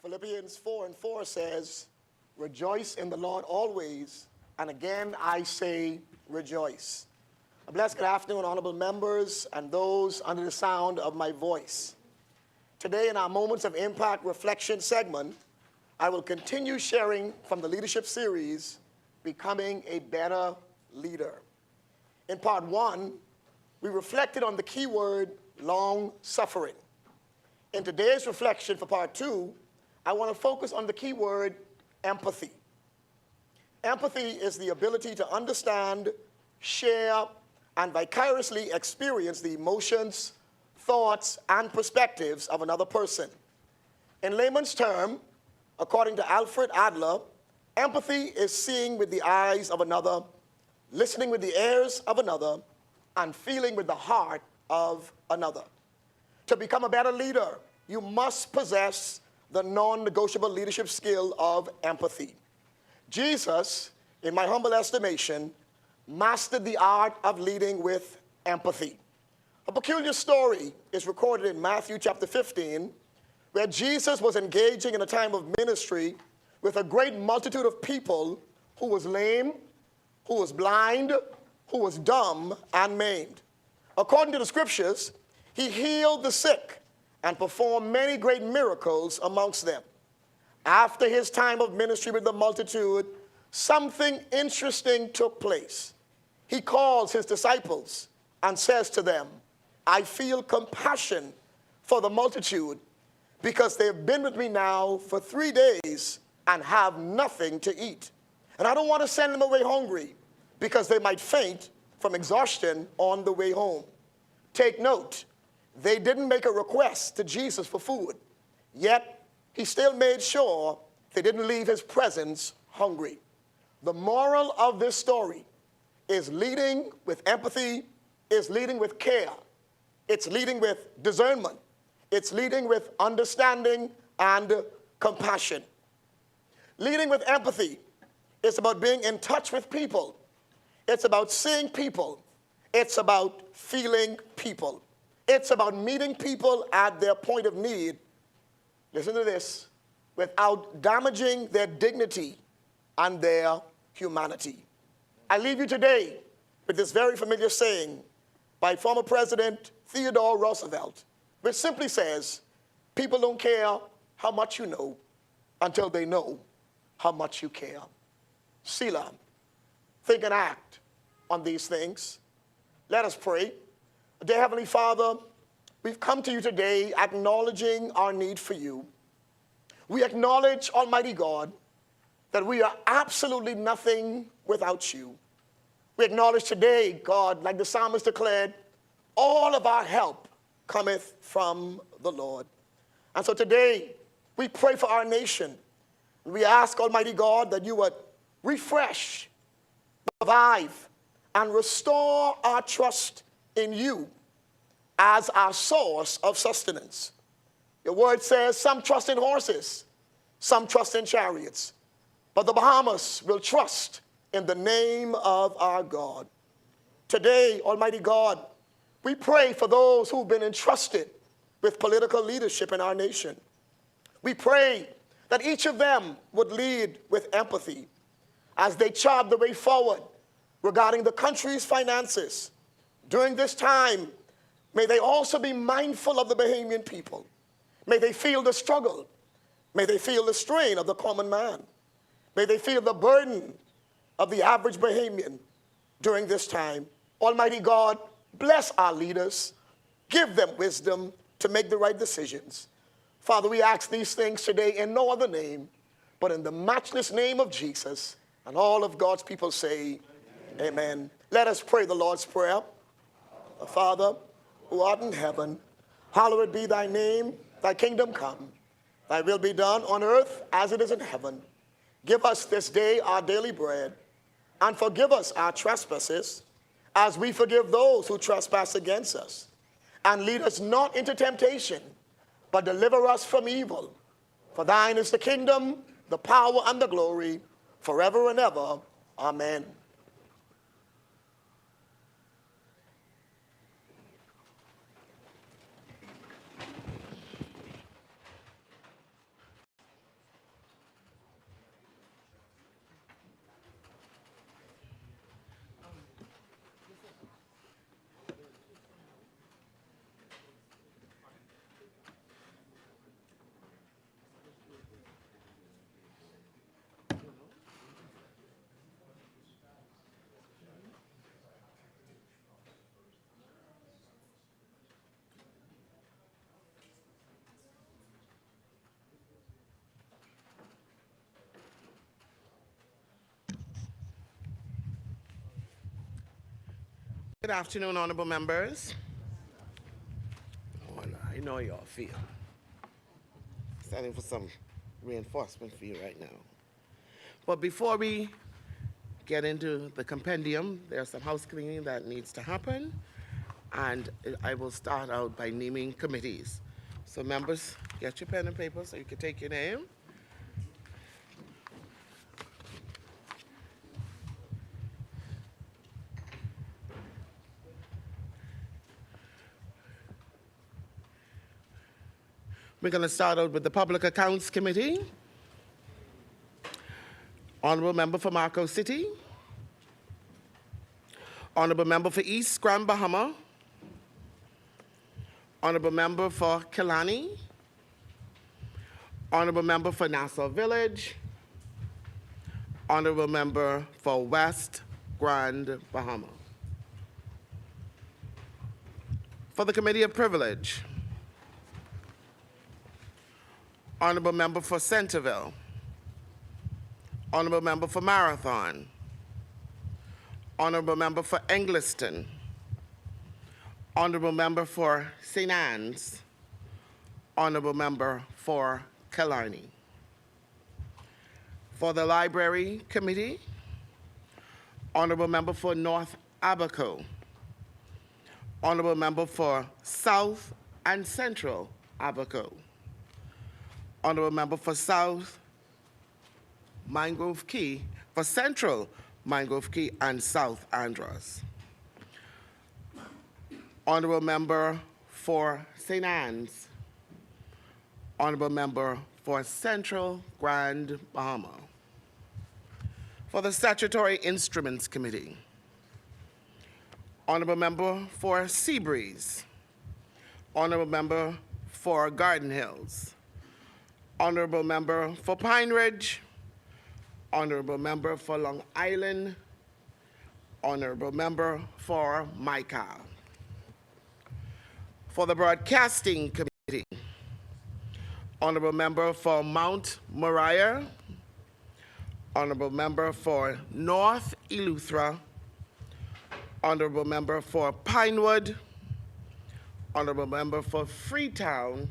Philippians 4:4 says, rejoice in the Lord always, and again I say rejoice. A blessed good afternoon, honorable members, and those under the sound of my voice. Today in our Moments of Impact Reflection segment, I will continue sharing from the leadership series, Becoming a Better Leader. In part one, we reflected on the key word, long-suffering. In today's reflection for part two, I want to focus on the key word, empathy. Empathy is the ability to understand, share, and vicariously experience the emotions, thoughts, and perspectives of another person. In layman's term, according to Alfred Adler, empathy is seeing with the eyes of another, listening with the ears of another, and feeling with the heart of another. To become a better leader, you must possess the non-negotiable leadership skill of empathy. Jesus, in my humble estimation, mastered the art of leading with empathy. A peculiar story is recorded in Matthew chapter 15, where Jesus was engaging in a time of ministry with a great multitude of people who was lame, who was blind, who was dumb and maimed. According to the scriptures, he healed the sick and performed many great miracles amongst them. After his time of ministry with the multitude, something interesting took place. He calls his disciples and says to them, I feel compassion for the multitude because they've been with me now for 3 days and have nothing to eat. And I don't want to send them away hungry because they might faint from exhaustion on the way home. Take note, they didn't make a request to Jesus for food, yet he still made sure they didn't leave his presence hungry. The moral of this story is leading with empathy, is leading with care. It's leading with discernment. It's leading with understanding and compassion. Leading with empathy is about being in touch with people. It's about seeing people. It's about feeling people. It's about meeting people at their point of need, listen to this, without damaging their dignity and their humanity. I leave you today with this very familiar saying by former President Theodore Roosevelt, which simply says, people don't care how much you know until they know how much you care. Selah, think and act on these things. Let us pray. Dear Heavenly Father, we've come to you today acknowledging our need for you. We acknowledge, Almighty God, that we are absolutely nothing without you. We acknowledge today, God, like the psalmist declared, all of our help cometh from the Lord. And so today, we pray for our nation. We ask, Almighty God, that you would refresh, revive, and restore our trust in you as our source of sustenance. Your word says some trust in horses, some trust in chariots, but the Bahamas will trust in the name of our God. Today, Almighty God, we pray for those who've been entrusted with political leadership in our nation. We pray that each of them would lead with empathy as they chart the way forward regarding the country's finances. During this time, may they also be mindful of the Bahamian people. May they feel the struggle. May they feel the strain of the common man. May they feel the burden of the average Bahamian during this time. Almighty God, bless our leaders. Give them wisdom to make the right decisions. Father, we ask these things today in no other name, but in the matchless name of Jesus. And all of God's people say, amen. Let us pray the Lord's Prayer. Father, who art in heaven, hallowed be thy name, thy kingdom come. Thy will be done on earth as it is in heaven. Give us this day our daily bread, and forgive us our trespasses, as we forgive those who trespass against us. And lead us not into temptation, but deliver us from evil. For thine is the kingdom, the power, and the glory, forever and ever. Amen. afternoon, honorable members. Oh, I know you all feel. Standing for some reinforcement for you right now. But before we get into the compendium, there's some house cleaning that needs to happen, and I will start out by naming committees. So members, get your pen and paper so you can take your name. We're going to start out with the Public Accounts Committee. Honorable Member for Marco City. Honorable Member for East Grand Bahama. Honorable Member for Killarney. Honorable Member for Nassau Village. Honorable Member for West Grand Bahama. For the Committee of Privilege, Honorable Member for Centerville. Honorable Member for Marathon. Honorable Member for Engliston. Honorable Member for St. Anne's. Honorable Member for Killarney. For the Library Committee, Honorable Member for North Abaco. Honorable Member for South and Central Abaco. Honorable Member for South Mangrove Key, for Central Mangrove Key and South Andros. Honorable Member for St. Anne's. Honorable Member for Central Grand Bahama. For the Statutory Instruments Committee, Honorable Member for Seabreeze. Honorable Member for Garden Hills. Honorable Member for Pine Ridge. Honorable Member for Long Island. Honorable Member for Michael. For the Broadcasting Committee, Honorable Member for Mount Moriah. Honorable Member for North Eleuthera. Honorable Member for Pinewood. Honorable Member for Freetown.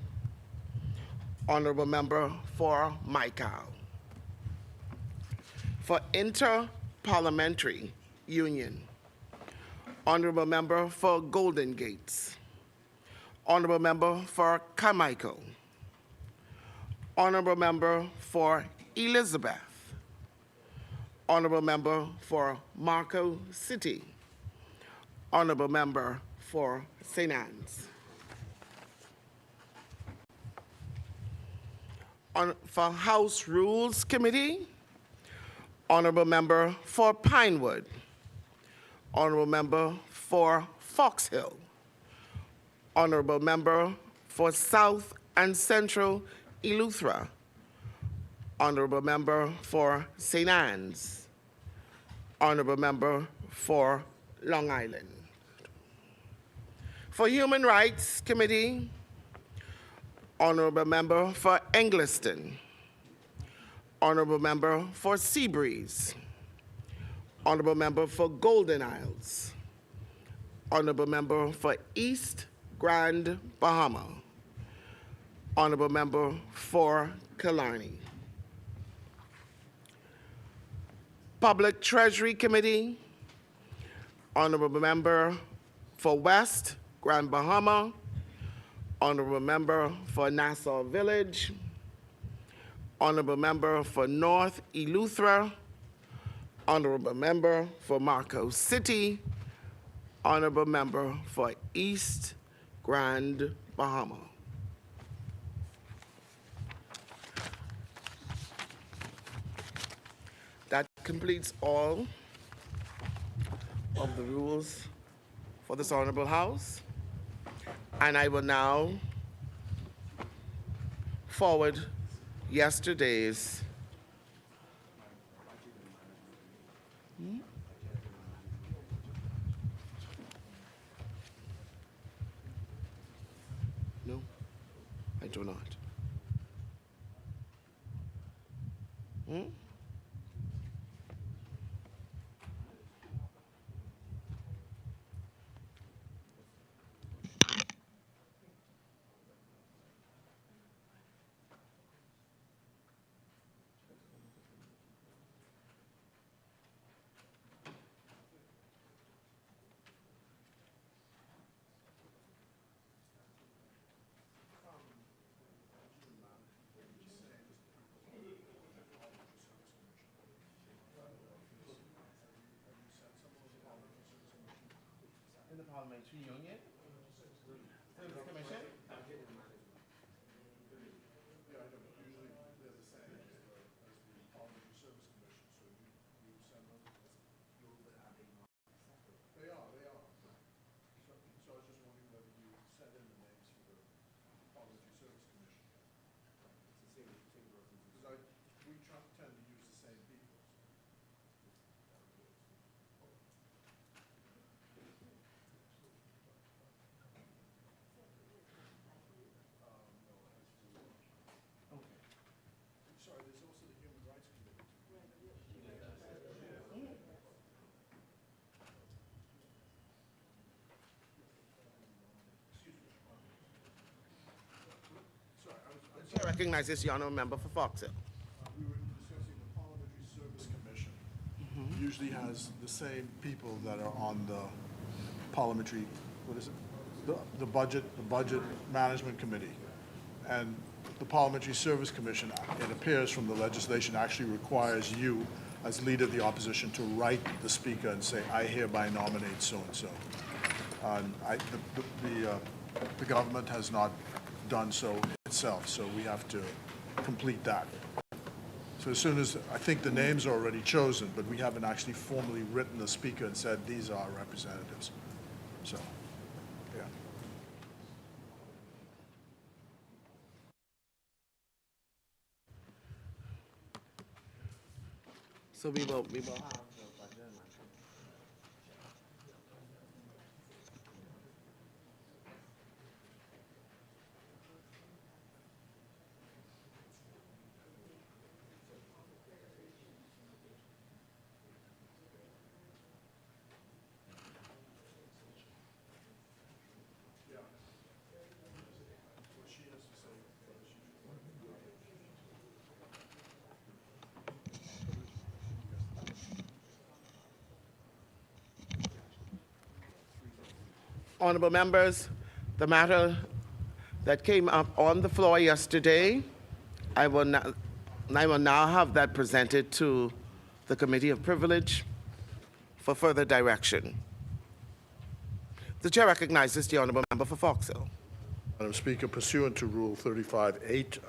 Honorable Member for Michael. For Inter-Parliamentary Union, Honorable Member for Golden Gates. Honorable Member for Carmichael. Honorable Member for Elizabeth. Honorable Member for Marco City. Honorable Member for St. Anne's. For House Rules Committee, Honorable Member for Pinewood. Honorable Member for Fox Hill. Honorable Member for South and Central Eleuthera. Honorable Member for St. Anne's. Honorable Member for Long Island. For Human Rights Committee, Honorable Member for Engliston. Honorable Member for Seabreeze. Honorable Member for Golden Isles. Honorable Member for East Grand Bahama. Honorable Member for Killarney. Public Treasury Committee, Honorable Member for West Grand Bahama. Honorable Member for Nassau Village. Honorable Member for North Eleuthera. Honorable Member for Marco City. Honorable Member for East Grand Bahama. That completes all of the rules for this Honorable House. And I will now forward yesterday's No, I do not. Union? Service Commission? The chair recognizes the honourable member for Fox Hill. We were discussing the Parliamentary Service Commission. Usually has the same people that are on the parliamentary, what is it? The budget management committee. And the Parliamentary Service Commission, it appears from the legislation, actually requires you, as leader of the opposition, to write the speaker and say, I hereby nominate so-and-so. And the government has not done so itself, so we have to complete that. So as soon as, I think the names are already chosen, but we haven't actually formally written the speaker and said, these are our representatives. So, yeah. So we will have the budget amendment. Honourable members, the matter that came up on the floor yesterday, I will now have that presented to the Committee of Privilege for further direction. The chair recognizes the honourable member for Fox Hill. Madam Speaker, pursuant to Rule 35(8),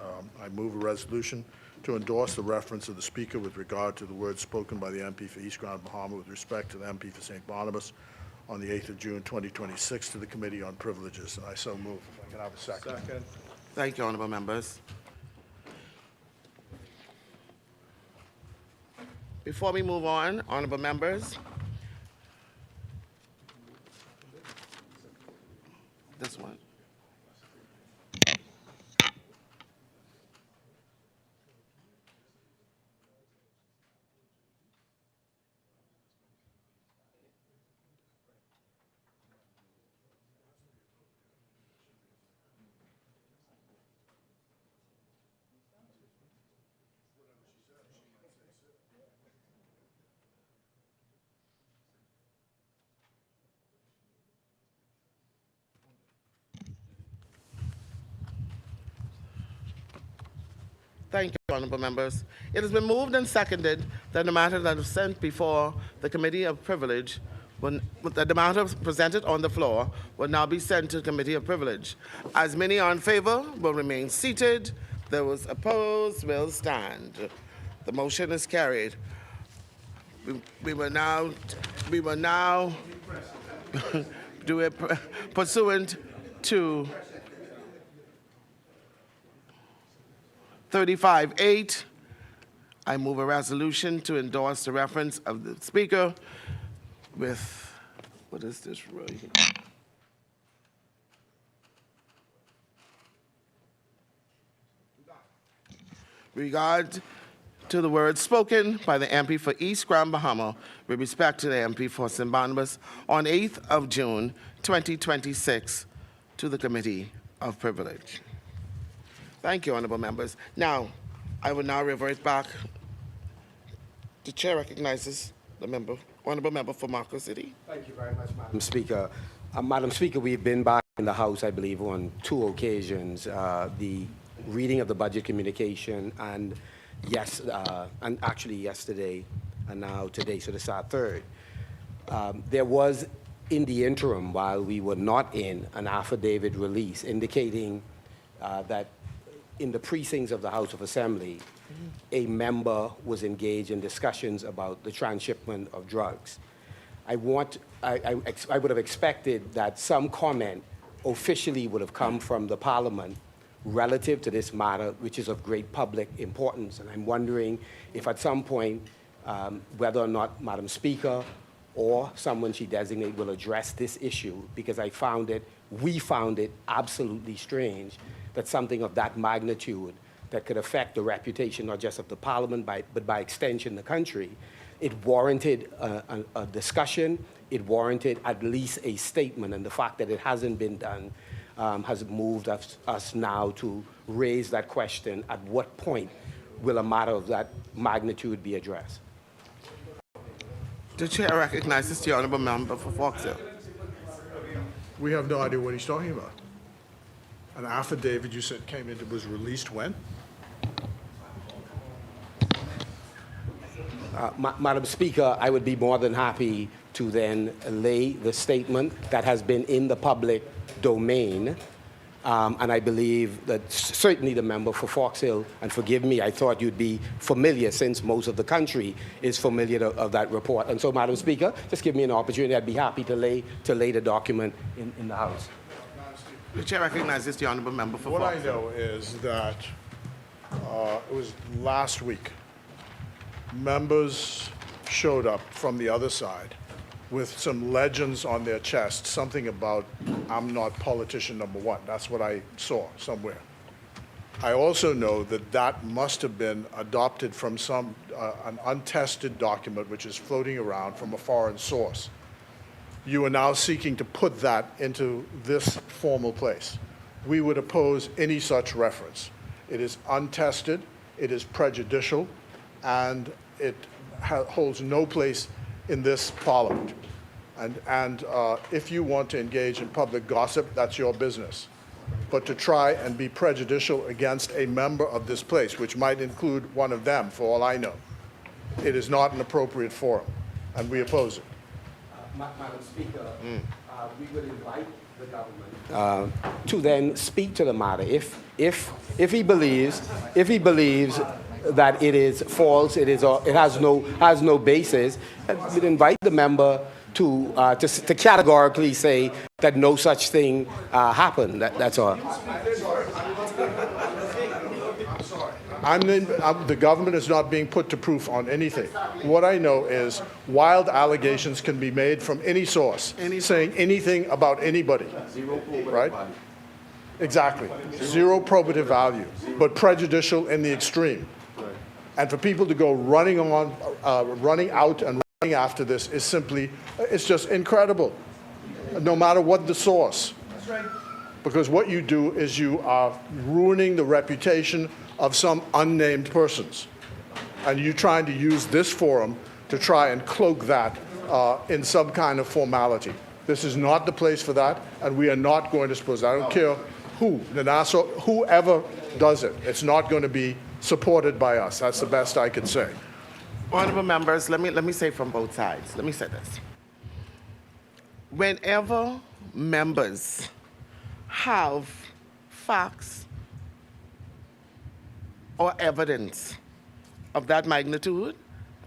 I move a resolution to endorse the reference of the Speaker with regard to the words spoken by the MP for East Grand Bahama with respect to the MP for St. Barnabas on the 8th of June, 2026, to the Committee on Privileges. And I so move. If I can have a second. Second. Thank you, honourable members. Before we move on, honourable members, this one. Thank you, honourable members. It has been moved and seconded that the matter that was sent before the Committee of Privilege, that the matter presented on the floor will now be sent to the Committee of Privilege. As many are in favour will remain seated. Those opposed will stand. The motion is carried. We will now do it pursuant to 35(8). I move a resolution to endorse the reference of the Speaker with, what is this, Roy? Regard to the words spoken by the MP for East Grand Bahama with respect to the MP for St. Barnabas on 8th of June, 2026, to the Committee of Privilege. Thank you, honourable members. Now, I will now revert back. The chair recognizes the member, honourable member for Marcus City. Thank you very much, Madam Speaker. Madam Speaker, we've been back in the House, I believe, on 2 occasions. The reading of the budget communication and actually yesterday and now today, so this is our third. There was in the interim, while we were not in, an affidavit release indicating that in the precincts of the House of Assembly, a member was engaged in discussions about the transshipment of drugs. I would have expected that some comment officially would have come from the Parliament relative to this matter, which is of great public importance. And I'm wondering if at some point, whether or not Madam Speaker or someone she designate will address this issue, because we found it absolutely strange that something of that magnitude that could affect the reputation not just of the Parliament, but by extension the country, it warranted a discussion, it warranted at least a statement, and the fact that it hasn't been done has moved us now to raise that question: at what point will a matter of that magnitude be addressed? The chair recognizes the honourable member for Foxhill. We have no idea what he's talking about. An affidavit you said came in, it was released when? Madam Speaker, I would be more than happy to then lay the statement that has been in the public domain. And I believe that certainly the member for Foxhill, and forgive me, I thought you'd be familiar since most of the country is familiar of that report. And so, Madam Speaker, just give me an opportunity. I'd be happy to lay the document in the House. The chair recognizes the honourable member for What I Foxhill. know is that it was last week, members showed up from the other side with some legends on their chest, something about, "I'm not politician number one." That's what I saw somewhere. I also know that that must have been adopted from an untested document which is floating around from a foreign source. You are now seeking to put that into this formal place. We would oppose any such reference. It is untested, it is prejudicial, and it holds no place in this Parliament. And if you want to engage in public gossip, that's your business. But to try and be prejudicial against a member of this place, which might include one of them, for all I know, it is not an appropriate forum, and we oppose it. Madam Speaker, we would invite the government to then speak to the matter. If he believes that it is false, it has no basis, we'd invite the member to categorically say that no such thing happened. That's all. The government is not being put to proof on anything. What I know is wild allegations can be made from any source, saying anything about anybody, right? Exactly. Zero probative value, but prejudicial in the extreme. And for people to go running out and running after this is simply, it's just incredible, no matter what the source. That's right. Because what you do is you are ruining the reputation of some unnamed persons. And you're trying to use this forum to try and cloak that in some kind of formality. This is not the place for that, and we are not going to suppose. I don't care whoever does it, it's not going to be supported by us. That's the best I can say. Honourable members, let me say from both sides. Let me say this. Whenever members have facts or evidence of that magnitude,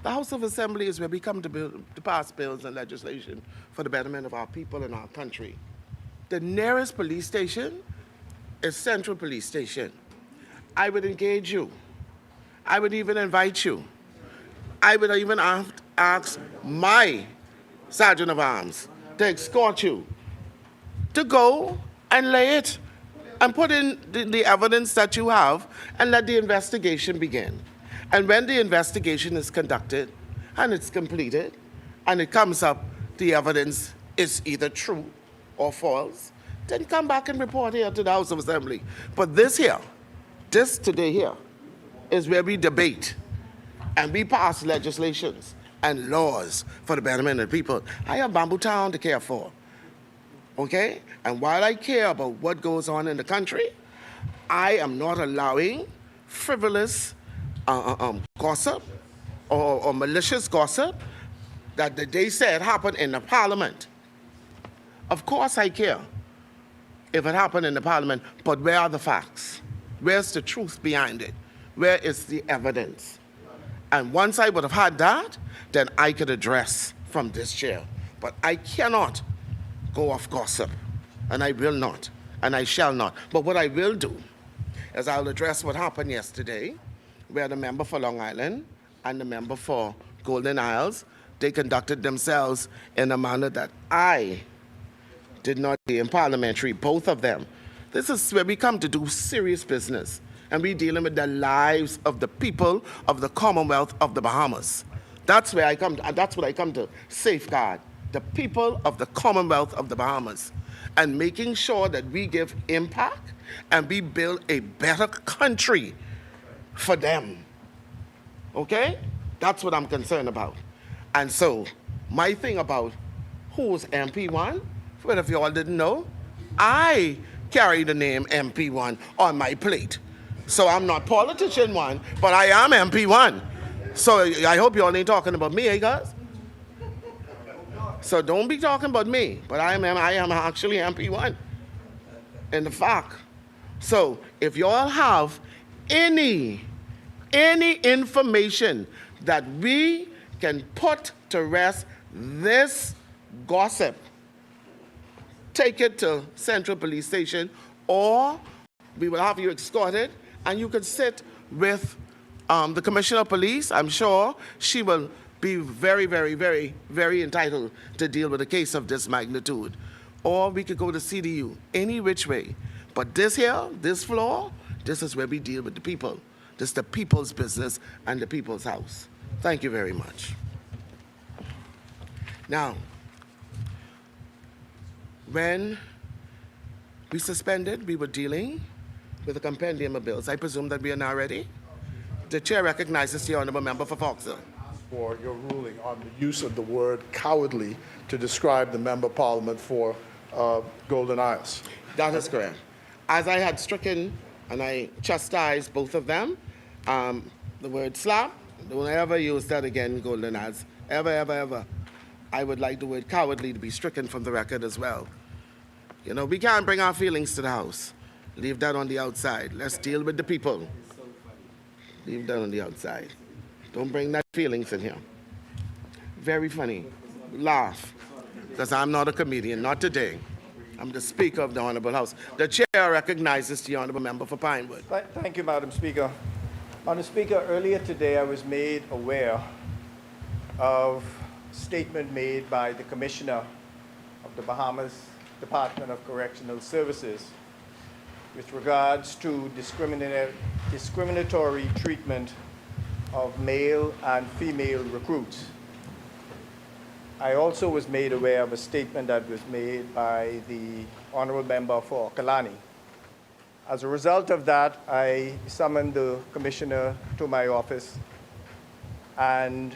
the House of Assembly is where we come to pass bills and legislation for the betterment of our people and our country. The nearest police station is Central Police Station. I would engage you. I would even invite you. I would even ask my Sergeant of Arms to escort you to go and lay it and put in the evidence that you have and let the investigation begin. And when the investigation is conducted and it's completed and it comes up, the evidence is either true or false, then come back and report here to the House of Assembly. But this today here, is where we debate and we pass legislations and laws for the betterment of the people. I have Bamboo Town to care for, okay? And while I care about what goes on in the country, I am not allowing frivolous gossip or malicious gossip that they said happened in the Parliament. Of course I care if it happened in the parliament, but where are the facts? Where's the truth behind it? Where is the evidence? And once I would have had that, then I could address from this chair. But I cannot go off gossip, and I will not, and I shall not. But what I will do is I'll address what happened yesterday, where the member for Long Island and the member for Golden Isles, they conducted themselves in a manner that I did not see in Parliamentary, both of them. This is where we come to do serious business, and we're dealing with the lives of the people of the Commonwealth of the Bahamas. That's where I come, that's what I come to safeguard, the people of the Commonwealth of the Bahamas, and making sure that we give impact and we build a better country for them. Okay? That's what I'm concerned about. And so, my thing about who's MP1, well, if you all didn't know, I carry the name MP1 on my plate. So I'm not politician one, but I am MP1. So I hope you all ain't talking about me, eh, guys? So don't be talking about me, but I am actually MP1 in the fact. So if you all have any information that we can put to rest this gossip, take it to Central Police Station, or we will have you escorted, and you can sit with the Commissioner of Police. I'm sure she will be very, very, very, very entitled to deal with a case of this magnitude. Or we could go to CDU, any which way. But this here, this floor, this is where we deal with the people. This is the people's business and the people's house. Thank you very much. Now, when we suspended, we were dealing with a compendium of bills. I presume that we are now ready. The chair recognizes the honourable member for Foxhill. For your ruling on the use of the word cowardly to describe the member of parliament for Golden Isles. That is correct. As I had stricken and I chastised both of them, the word slap, don't ever use that again, Golden Isles. Ever, ever, ever. I would like the word cowardly to be stricken from the record as well. You know, we can't bring our feelings to the house. Leave that on the outside. Let's deal with the people. Leave that on the outside. Don't bring that feelings in here. Very funny. Laugh. Because I'm not a comedian, not today. I'm the Speaker of the Honorable House. The chair recognizes the Honorable Member for Pinewood. Thank you, Madam Speaker. Madam Speaker, earlier today I was made aware of a statement made by the Commissioner of the Bahamas Department of Correctional Services with regards to discriminatory treatment of male and female recruits. I also was made aware of a statement that was made by the Honorable Member for Kalani. As a result of that, I summoned the Commissioner to my office and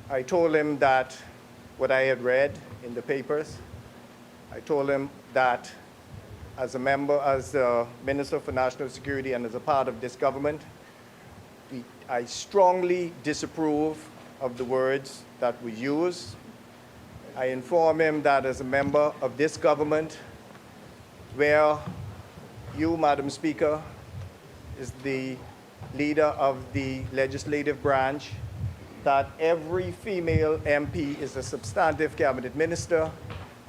I told him that what I had read in the papers, I told him that as a member, as the Minister for National Security and as a part of this government, I strongly disapprove of the words that we use. I inform him that as a member of this government, where you, Madam Speaker, is the leader of the legislative branch, that every female MP is a substantive cabinet minister,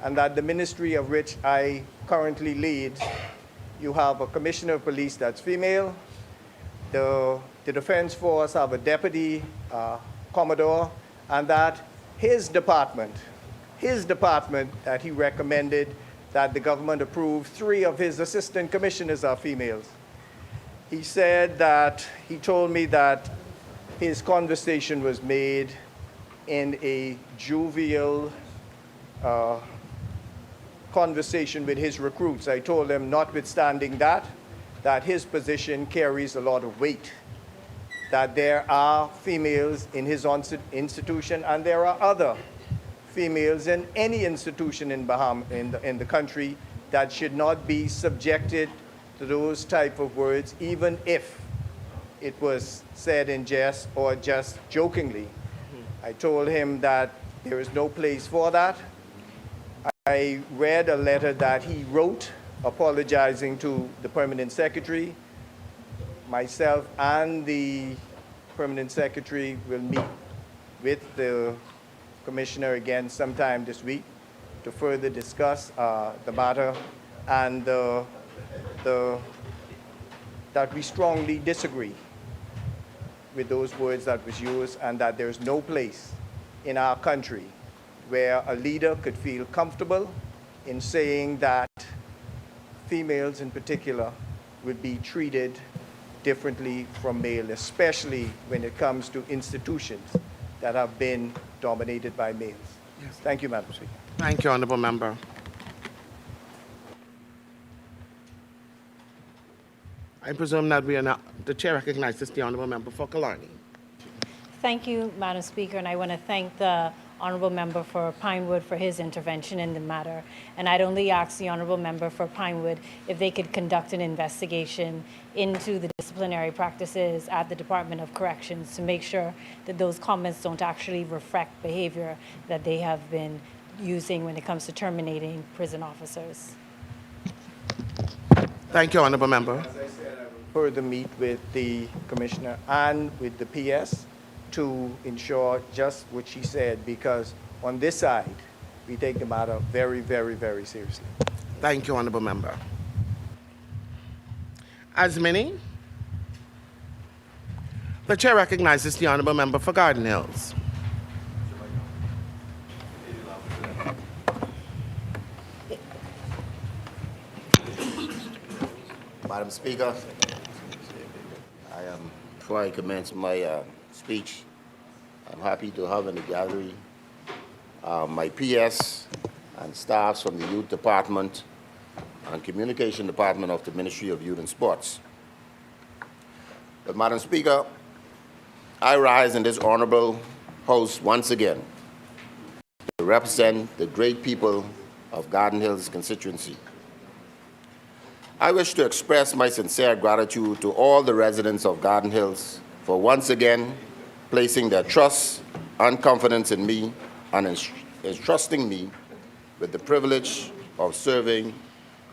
and that the ministry of which I currently lead, you have a commissioner of police that's female, the Defense Force have a deputy commodore, and that his department that he recommended that the government approve, 3 of his assistant commissioners are females. He said that, he told me that his conversation was made in a jovial conversation with his recruits. I told him, notwithstanding that his position carries a lot of weight, that there are females in his institution and there are other females in any institution in the country that should not be subjected to those type of words, even if it was said in jest or just jokingly. I told him that there is no place for that. I I read a letter that he wrote apologizing to the permanent secretary. Myself and the permanent secretary will meet with the commissioner again sometime this week to further discuss the matter and that we strongly disagree with those words that was used, and that there's no place in our country where a leader could feel comfortable in saying that females in particular would be treated differently from male, especially when it comes to institutions that have been dominated by males. Yes. Thank you, Madam Speaker. Thank you, Honorable Member. I presume that the chair recognizes the Honorable Member for Killarney. Thank you, Madam Speaker, and I want to thank the Honourable Member for Pinewood for his intervention in the matter. And I'd only ask the Honourable Member for Pinewood if they could conduct an investigation into the disciplinary practices at the Department of Corrections to make sure that those comments don't actually reflect behavior that they have been using when it comes to terminating prison officers. Thank you, Honorable Member. As I said, I will further meet with the Commissioner and with the PS to ensure just what she said, because on this side, we take the matter very, very, very seriously. Thank you, Honorable Member. As many, the chair recognizes the Honorable Member for Garden Hills. Madam Speaker, before I commence my speech, I'm happy to have in the gallery my PS and staffs from the Youth Department and Communication Department of the Ministry of Youth and Sports. But Madam Speaker, I rise in this honorable House once again to represent the great people of Garden Hills constituency. I wish to express my sincere gratitude to all the residents of Garden Hills for once again placing their trust and confidence in me and entrusting me with the privilege of serving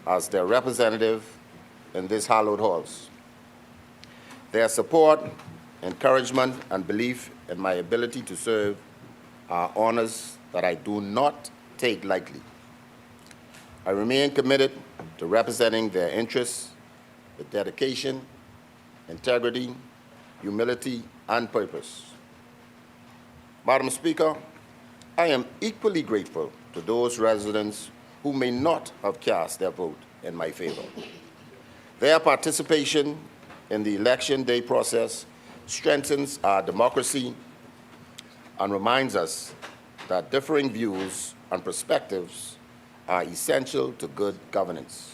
as their representative in this hallowed halls. Their support, encouragement, and belief in my ability to serve are honors that I do not take lightly. I remain committed to representing their interests with dedication, integrity, humility, and purpose. Madam Speaker, I am equally grateful to those residents who may not have cast their vote in my favor. Their participation in the election day process strengthens our democracy and reminds us that differing views and perspectives are essential to good governance.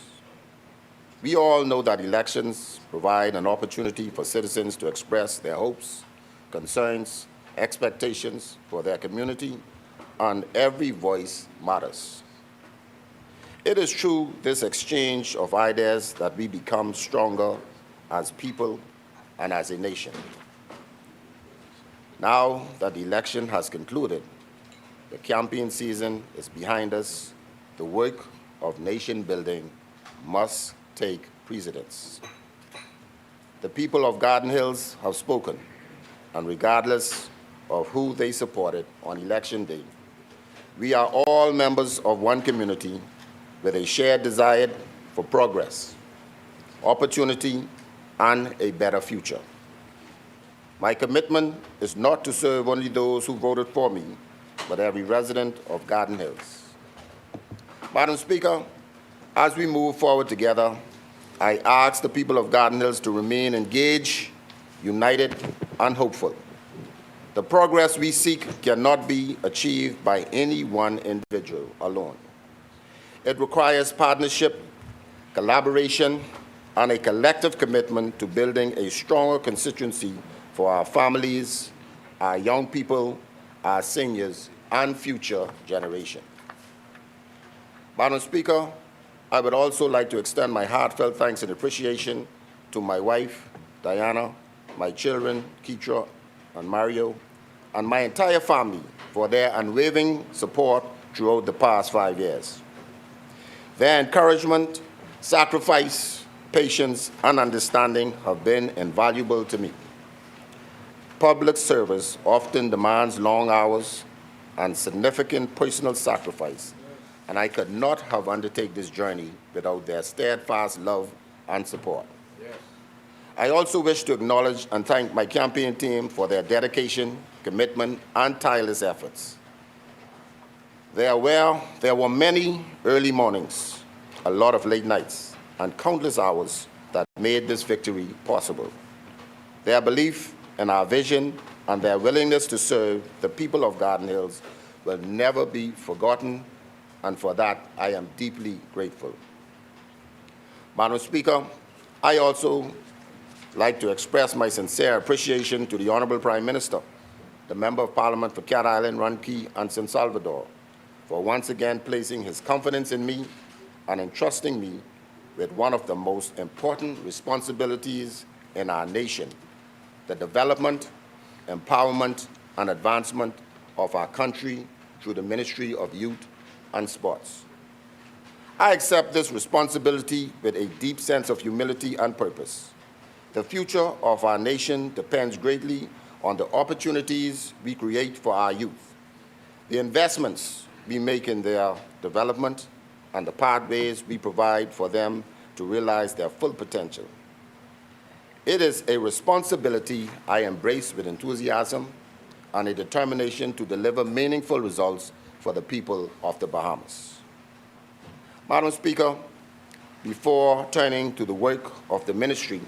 We all know that elections provide an opportunity for citizens to express their hopes, concerns, expectations for their community, and every voice matters. It is through this exchange of ideas that we become stronger as people and as a nation. Now that the election has concluded, the campaign season is behind us, the work of nation building must take precedence. The people of Garden Hills have spoken, and regardless of who they supported on election day, we are all members of one community with a shared desire for progress, opportunity, and a better future. My commitment is not to serve only those who voted for me, but every resident of Garden Hills. Madam Speaker, as we move forward together, I ask the people of Garden Hills to remain engaged, united, and hopeful. The progress we seek cannot be achieved by any one individual alone. It requires partnership, collaboration, and a collective commitment to building a stronger constituency for our families, our young people, our seniors, and future generations. Madam Speaker, I would also like to extend my heartfelt thanks and appreciation to my wife, Diana, my children, Keitra and Mario, and my entire family for their unwavering support throughout the past 5 years. Their encouragement, sacrifice, patience, and understanding have been invaluable to me. Public service often demands long hours and significant personal sacrifice, and I could not have undertaken this journey without their steadfast love and support. I also wish to acknowledge and thank my campaign team for their dedication, commitment, and tireless efforts. There were many early mornings, a lot of late nights, and countless hours that made this victory possible. Their belief in our vision and their willingness to serve the people of Garden Hills will never be forgotten, and for that I am deeply grateful. Madam Speaker, I also like to express my sincere appreciation to the Honorable Prime Minister, the Member of Parliament for Cat Island, Runkey, and San Salvador, for once again placing his confidence in me and entrusting me with one of the most important responsibilities in our nation, the development, empowerment, and advancement of our country through the Ministry of Youth and Sports. I accept this responsibility with a deep sense of humility and purpose. The future of our nation depends greatly on the opportunities we create for our youth, the investments we make in their development, and the pathways we provide for them to realize their full potential. It is a responsibility I embrace with enthusiasm and a determination to deliver meaningful results for the people of the Bahamas. Madam Speaker, before turning to the work of the ministry,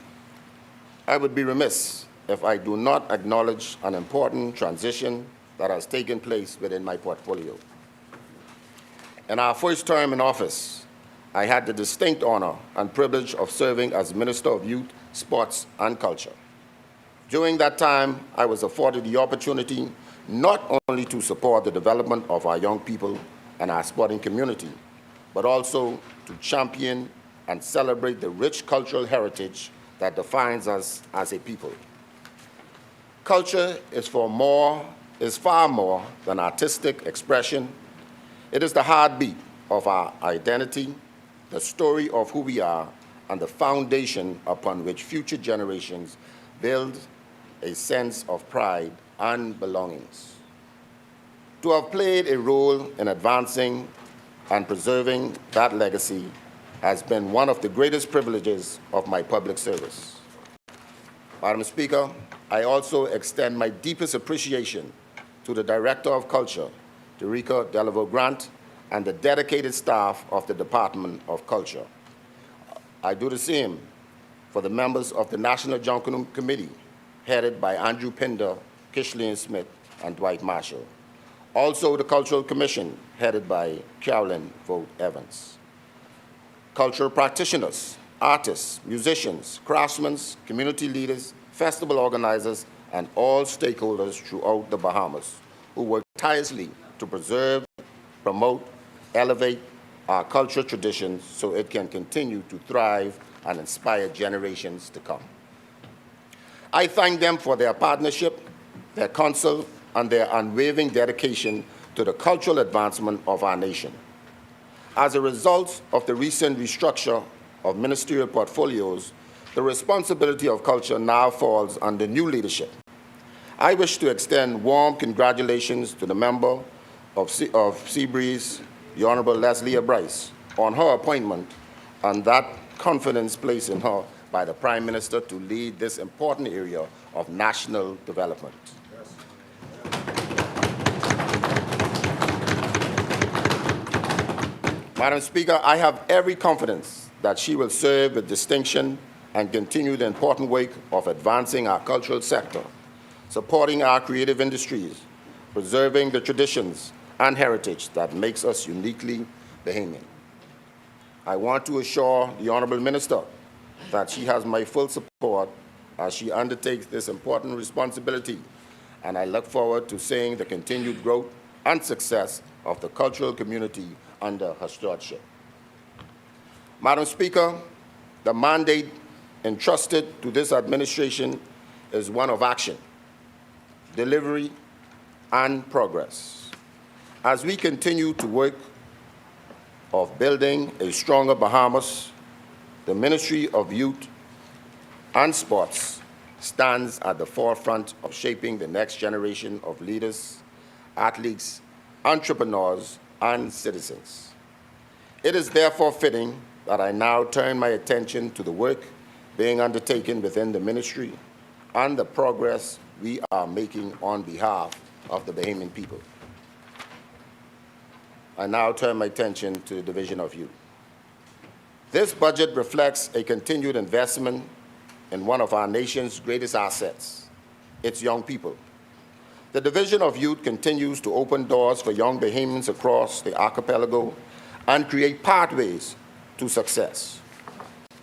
I would be remiss if I do not acknowledge an important transition that has taken place within my portfolio. In our first term in office, I had the distinct honor and privilege of serving as Minister of Youth, Sports, and Culture. During that time, I was afforded the opportunity not only to support the development of our young people and our sporting community, but also to champion and celebrate the rich cultural heritage that defines us as a people. Culture is far more than artistic expression. It is the heartbeat of our identity, the story of who we are, and the foundation upon which future generations build a sense of pride and belongings. To have played a role in advancing and preserving that legacy has been one of the greatest privileges of my public service. Madam Speaker, I also extend my deepest appreciation to the Director of Culture, Derica Delaveau Grant, and the dedicated staff of the Department of Culture. I do the same for the members of the National Junkanum Committee, headed by Andrew Pinder, Kishlene Smith, and Dwight Marshall. Also the Cultural Commission, headed by Carolyn Vogt Evans. Cultural practitioners, artists, musicians, craftsmen, community leaders, festival organizers, and all stakeholders throughout the Bahamas who work tirelessly to preserve, promote, elevate our cultural traditions so it can continue to thrive and inspire generations to come. I thank them for their partnership, their counsel, and their unwavering dedication to the cultural advancement of our nation. As a result of the recent restructure of ministerial portfolios, the responsibility of culture now falls under new leadership. I wish to extend warm congratulations to the member of Seabreeze, the Honorable Leslie Bryce, on her appointment and that confidence placed in her by the Prime Minister to lead this important area of national development. Madam Speaker, I have every confidence that she will serve with distinction and continue the important work of advancing our cultural sector, supporting our creative industries, preserving the traditions and heritage that makes us uniquely Bahamian. I want to assure the Honorable Minister that she has my full support as she undertakes this important responsibility, and I look forward to seeing the continued growth and success of the cultural community under her stewardship. Madam Speaker, the mandate entrusted to this administration is one of action, delivery, and progress. As we continue to work of building a stronger Bahamas, the Ministry of Youth and Sports stands at the forefront of shaping the next generation of leaders, athletes, entrepreneurs, and citizens. It is therefore fitting that I now turn my attention to the work being undertaken within the ministry and the progress we are making on behalf of the Bahamian people. I now turn my attention to the Division of Youth. This budget reflects a continued investment in one of our nation's greatest assets, its young people. The Division of Youth continues to open doors for young Bahamians across the archipelago and create pathways to success.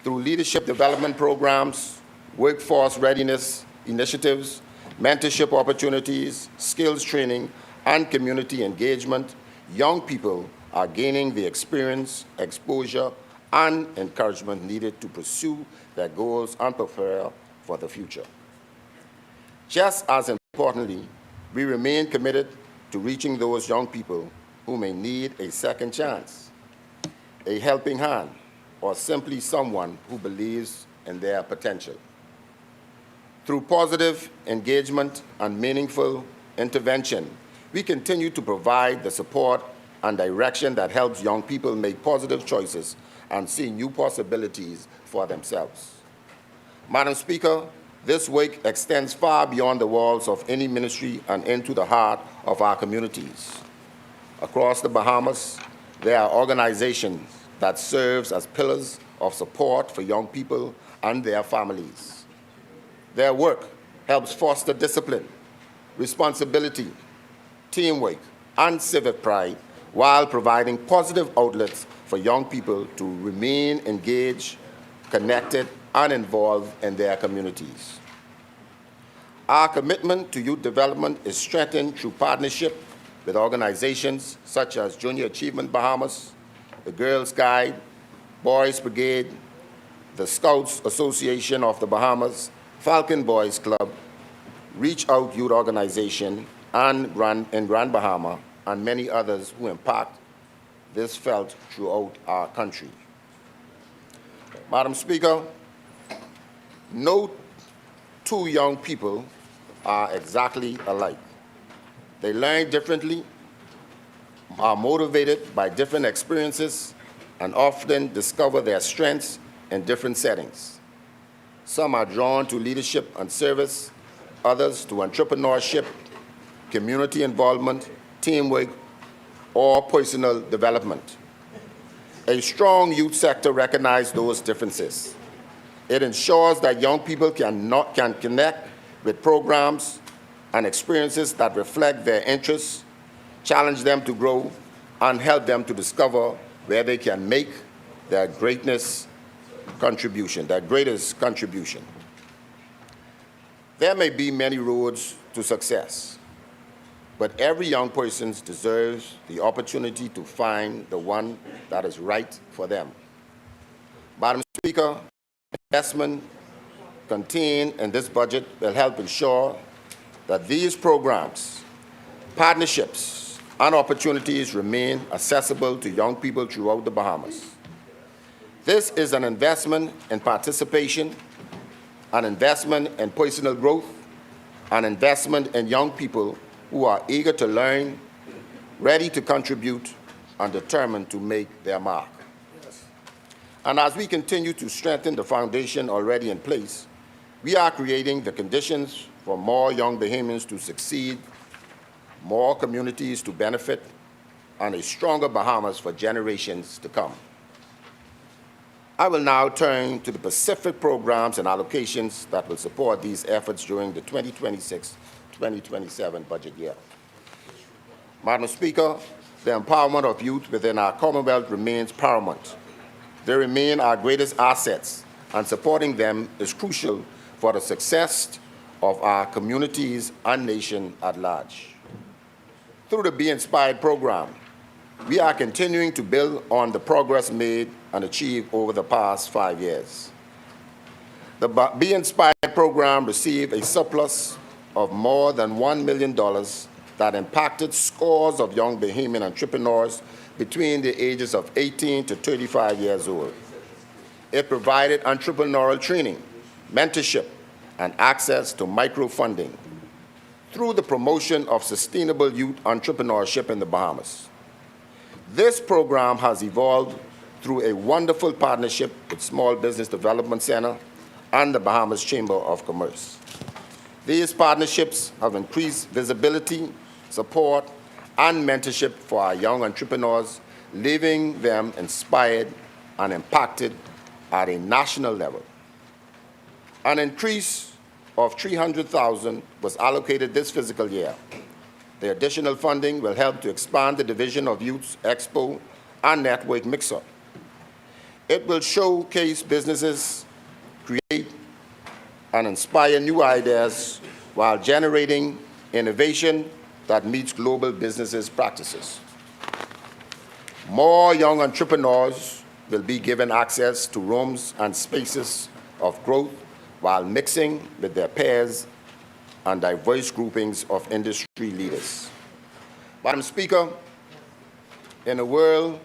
Through leadership development programs, workforce readiness initiatives, mentorship opportunities, skills training, and community engagement, young people are gaining the experience, exposure, and encouragement needed to pursue their goals and prepare for the future. Just as importantly, we remain committed to reaching those young people who may need a second chance, a helping hand, or simply someone who believes in their potential. Through positive engagement and meaningful intervention, we continue to provide the support and direction that helps young people make positive choices and see new possibilities for themselves. Madam Speaker, this work extends far beyond the walls of any ministry and into the heart of our communities. Across the Bahamas, there are organizations that serve as pillars of support for young people and their families. Their work helps foster discipline, responsibility, teamwork, and civic pride while providing positive outlets for young people to remain engaged, connected, and involved in their communities. Our commitment to youth development is strengthened through partnership with organizations such as Junior Achievement Bahamas, the Girls Guide, Boys Brigade, the Scouts Association of the Bahamas, Falcon Boys Club, Reach Out Youth Organization, and Grand Bahama, and many others who impact this felt throughout our country. Madam Speaker, no two young people are exactly alike. They learn differently, are motivated by different experiences, and often discover their strengths in different settings. Some are drawn to leadership and service, others to entrepreneurship, community involvement, teamwork, or personal development. A strong youth sector recognizes those differences. It ensures that young people can connect with programs and experiences that reflect their interests, challenge them to grow, and help them to discover where they can make their greatest contribution. There may be many roads to success, but every young person deserves the opportunity to find the one that is right for them. Madam Speaker, investment contained in this budget will help ensure that these programs, partnerships, and opportunities remain accessible to young people throughout the Bahamas. This is an investment in participation, an investment in personal growth, an investment in young people who are eager to learn, ready to contribute, and determined to make their mark. And as we continue to strengthen the foundation already in place, we are creating the conditions for more young Bahamians to succeed, more communities to benefit, and a stronger Bahamas for generations to come. I will now turn to the specific programs and allocations that will support these efforts during the 2026-2027 budget year. Madam Speaker, the empowerment of youth within our Commonwealth remains paramount. They remain our greatest assets, and supporting them is crucial for the success of our communities and nation at large. Through the Be Inspired program, we are continuing to build on the progress made and achieved over the past 5 years. The Be Inspired program received a surplus of more than $1 million that impacted scores of young Bahamian entrepreneurs between the ages of 18 to 35 years old. It provided entrepreneurial training, mentorship, and access to microfunding through the promotion of sustainable youth entrepreneurship in the Bahamas. This program has evolved through a wonderful partnership with Small Business Development Center and the Bahamas Chamber of Commerce. These partnerships have increased visibility, support, and mentorship for our young entrepreneurs, leaving them inspired and impacted at a national level. An increase of $300,000 was allocated this fiscal year. The additional funding will help to expand the Division of Youth Expo and Network Mix-Up. It will showcase businesses, create and inspire new ideas while generating innovation that meets global businesses' practices. More young entrepreneurs will be given access to rooms and spaces of growth while mixing with their peers and diverse groupings of industry leaders. Madam Speaker, in a world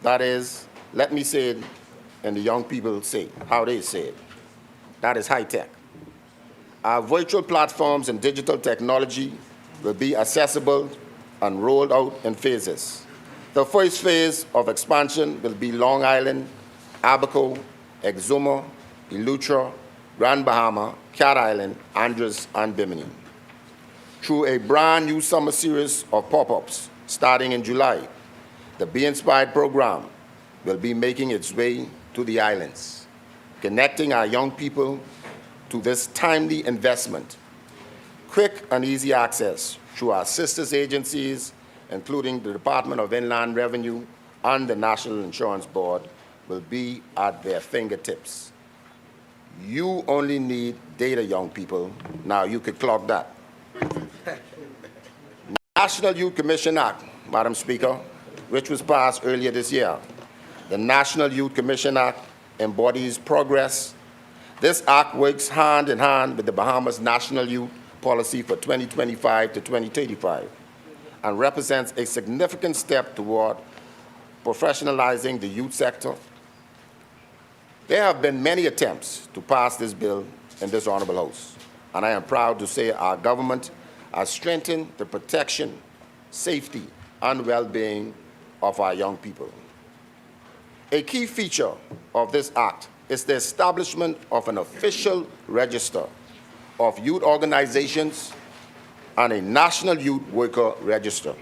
that is, let me say it, and the young people say, how they say it, that is high-tech. Our virtual platforms and digital technology will be accessible and rolled out in phases. The first phase of expansion will be Long Island, Abaco, Exuma, Eleuthera, Grand Bahama, Cat Island, Andros, and Bimini. Through a brand new summer series of pop-ups starting in July, the Be Inspired program will be making its way to the islands, connecting our young people to this timely investment. Quick and easy access through our sisters agencies, including the Department of Inland Revenue and the National Insurance Board, will be at their fingertips. You only need data, young people. Now you could clock that. National Youth Commission Act, Madam Speaker, which was passed earlier this year. The National Youth Commission Act embodies progress. This act works hand in hand with the Bahamas National Youth Policy for 2025 to 2035 and represents a significant step toward professionalizing the youth sector. There have been many attempts to pass this bill in this Honorable House, and I am proud to say our government has strengthened the protection, safety, and well-being of our young people. A key feature of this act is the establishment of an official register of youth organizations and a national youth worker register.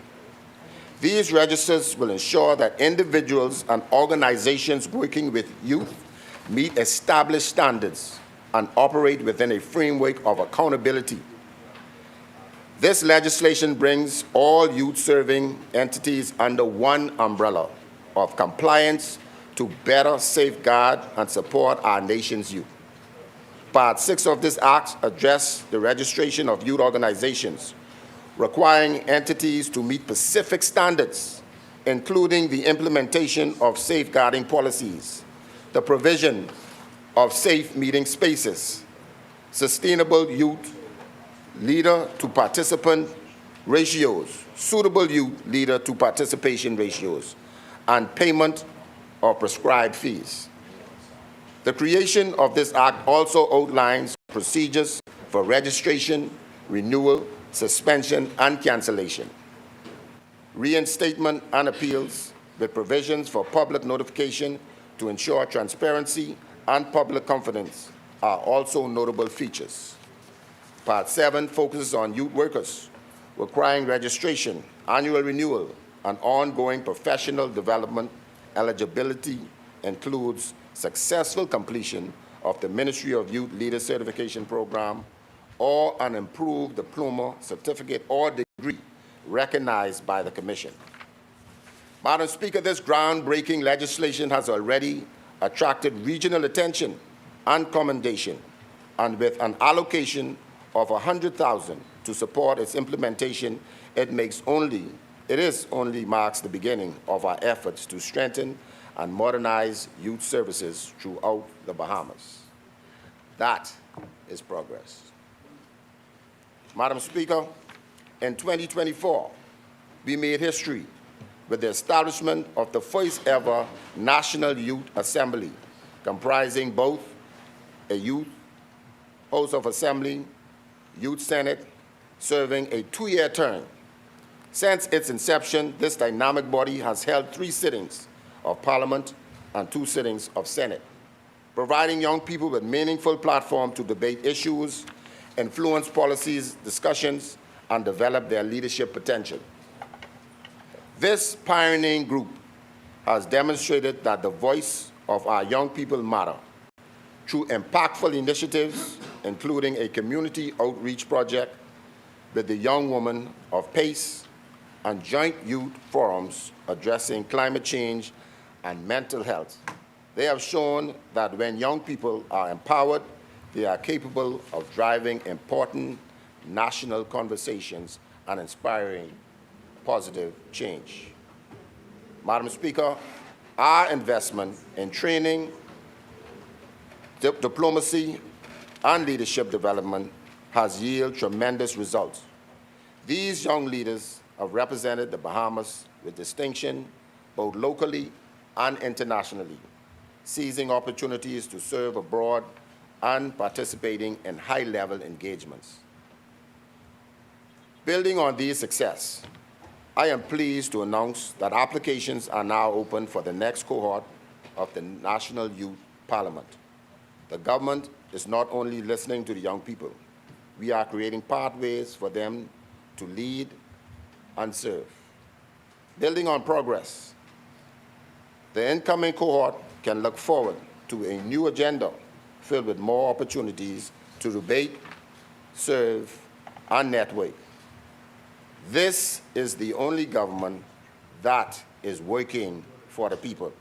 These registers will ensure that individuals and organizations working with youth meet established standards and operate within a framework of accountability. This legislation brings all youth-serving entities under one umbrella of compliance to better safeguard and support our nation's youth. Part 6 of this act addresses the registration of youth organizations, requiring entities to meet specific standards, including the implementation of safeguarding policies, the provision of safe meeting spaces, sustainable youth leader-to-participant ratios, suitable youth leader-to-participation ratios, and payment of prescribed fees. The creation of this act also outlines procedures for registration, renewal, suspension, and cancellation, reinstatement and appeals, with provisions for public notification to ensure transparency and public confidence are also notable features. Part 7 focuses on youth workers, requiring registration, annual renewal, and ongoing professional development. Eligibility includes successful completion of the Ministry of Youth Leader Certification Program or an improved diploma, certificate, or degree recognized by the Commission. Madam Speaker, this groundbreaking legislation has already attracted regional attention and commendation, and with an allocation of $100,000 to support its implementation, it only marks the beginning of our efforts to strengthen and modernize youth services throughout the Bahamas. That is progress. Madam Speaker, in 2024, we made history with the establishment of the first ever National Youth Assembly, comprising both a Youth House of Assembly, Youth Senate, serving a 2-year term. Since its inception, this dynamic body has held 3 sittings of Parliament and 2 sittings of Senate, providing young people with meaningful platform to debate issues, influence policies, discussions, and develop their leadership potential. This pioneering group has demonstrated that the voice of our young people matter through impactful initiatives, including a community outreach project with the young women of PACE and joint youth forums addressing climate change and mental health. They have shown that when young people are empowered, they are capable of driving important national conversations and inspiring positive change. Madam Speaker, our investment in training, diplomacy, and leadership development has yielded tremendous results. These young leaders have represented the Bahamas with distinction, both locally and internationally, seizing opportunities to serve abroad and participating in high-level engagements. Building on these success, I am pleased to announce that applications are now open for the next cohort of the National Youth Parliament. The government is not only listening to the young people, we are creating pathways for them to lead and serve. Building on progress, the incoming cohort can look forward to a new agenda filled with more opportunities to debate, serve, and network. This is the only government that is working for the people.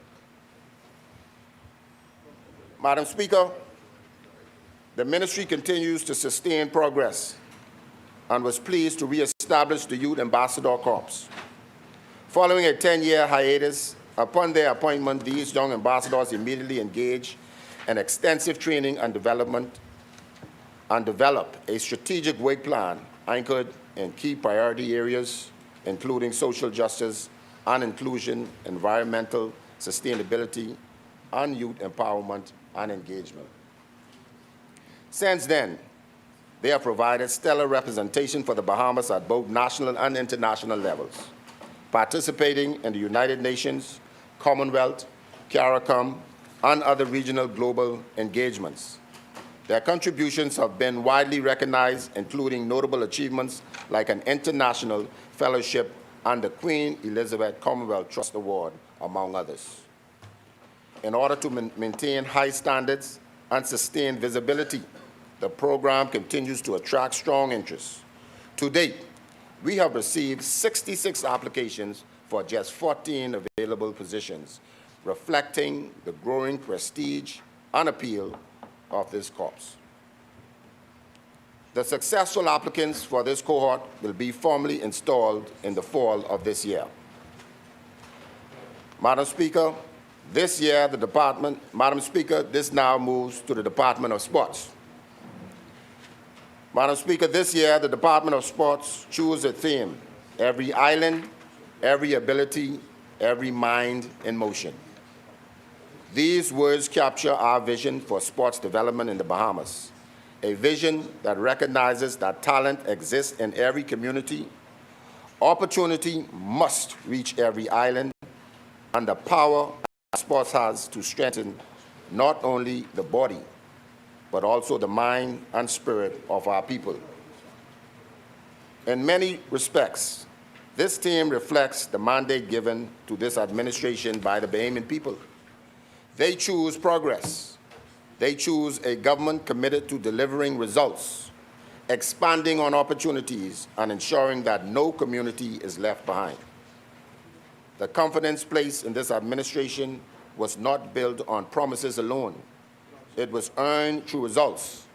Madam Speaker, the ministry continues to sustain progress and was pleased to reestablish the Youth Ambassador Corps. Following a 10-year hiatus, upon their appointment, these young ambassadors immediately engaged in extensive training and development and developed a strategic work plan anchored in key priority areas, including social justice and inclusion, environmental sustainability, and youth empowerment and engagement. Since then, they have provided stellar representation for the Bahamas at both national and international levels, participating in the United Nations, Commonwealth, CARICOM, and other regional global engagements. Their contributions have been widely recognized, including notable achievements like an international fellowship and the Queen Elizabeth Commonwealth Trust Award, among others. In order to maintain high standards and sustain visibility, the program continues to attract strong interest. To date, we have received 66 applications for just 14 available positions, reflecting the growing prestige and appeal of this corps. The successful applicants for this cohort will be formally installed in the fall of this year. Madam Speaker, this now moves to the Department of Sports. Madam Speaker, this year the Department of Sports chose a theme: every island, every ability, every mind in motion. These words capture our vision for sports development in the Bahamas, a vision that recognizes that talent exists in every community, opportunity must reach every island, and the power that sports has to strengthen not only the body, but also the mind and spirit of our people. In many respects, this theme reflects the mandate given to this administration by the Bahamian people. They choose progress. They choose a government committed to delivering results, expanding on opportunities, and ensuring that no community is left behind. The confidence placed in this administration was not built on promises alone. It was earned through results.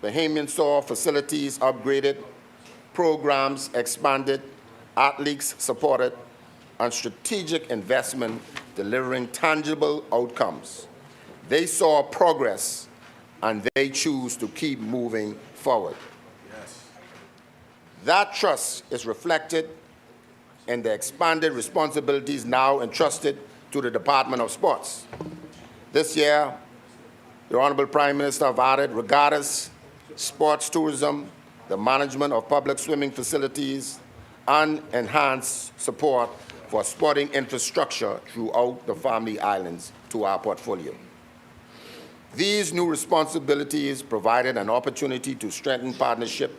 Bahamians saw facilities upgraded, programs expanded, athletes supported, and strategic investment delivering tangible outcomes. They saw progress, and they choose to keep moving forward. Yes. That trust is reflected and the expanded responsibilities now entrusted to the Department of Sports. This year, the Honorable Prime Minister have added regattas, sports tourism, the management of public swimming facilities, and enhanced support for sporting infrastructure throughout the Family Islands to our portfolio. These new responsibilities provided an opportunity to strengthen partnership,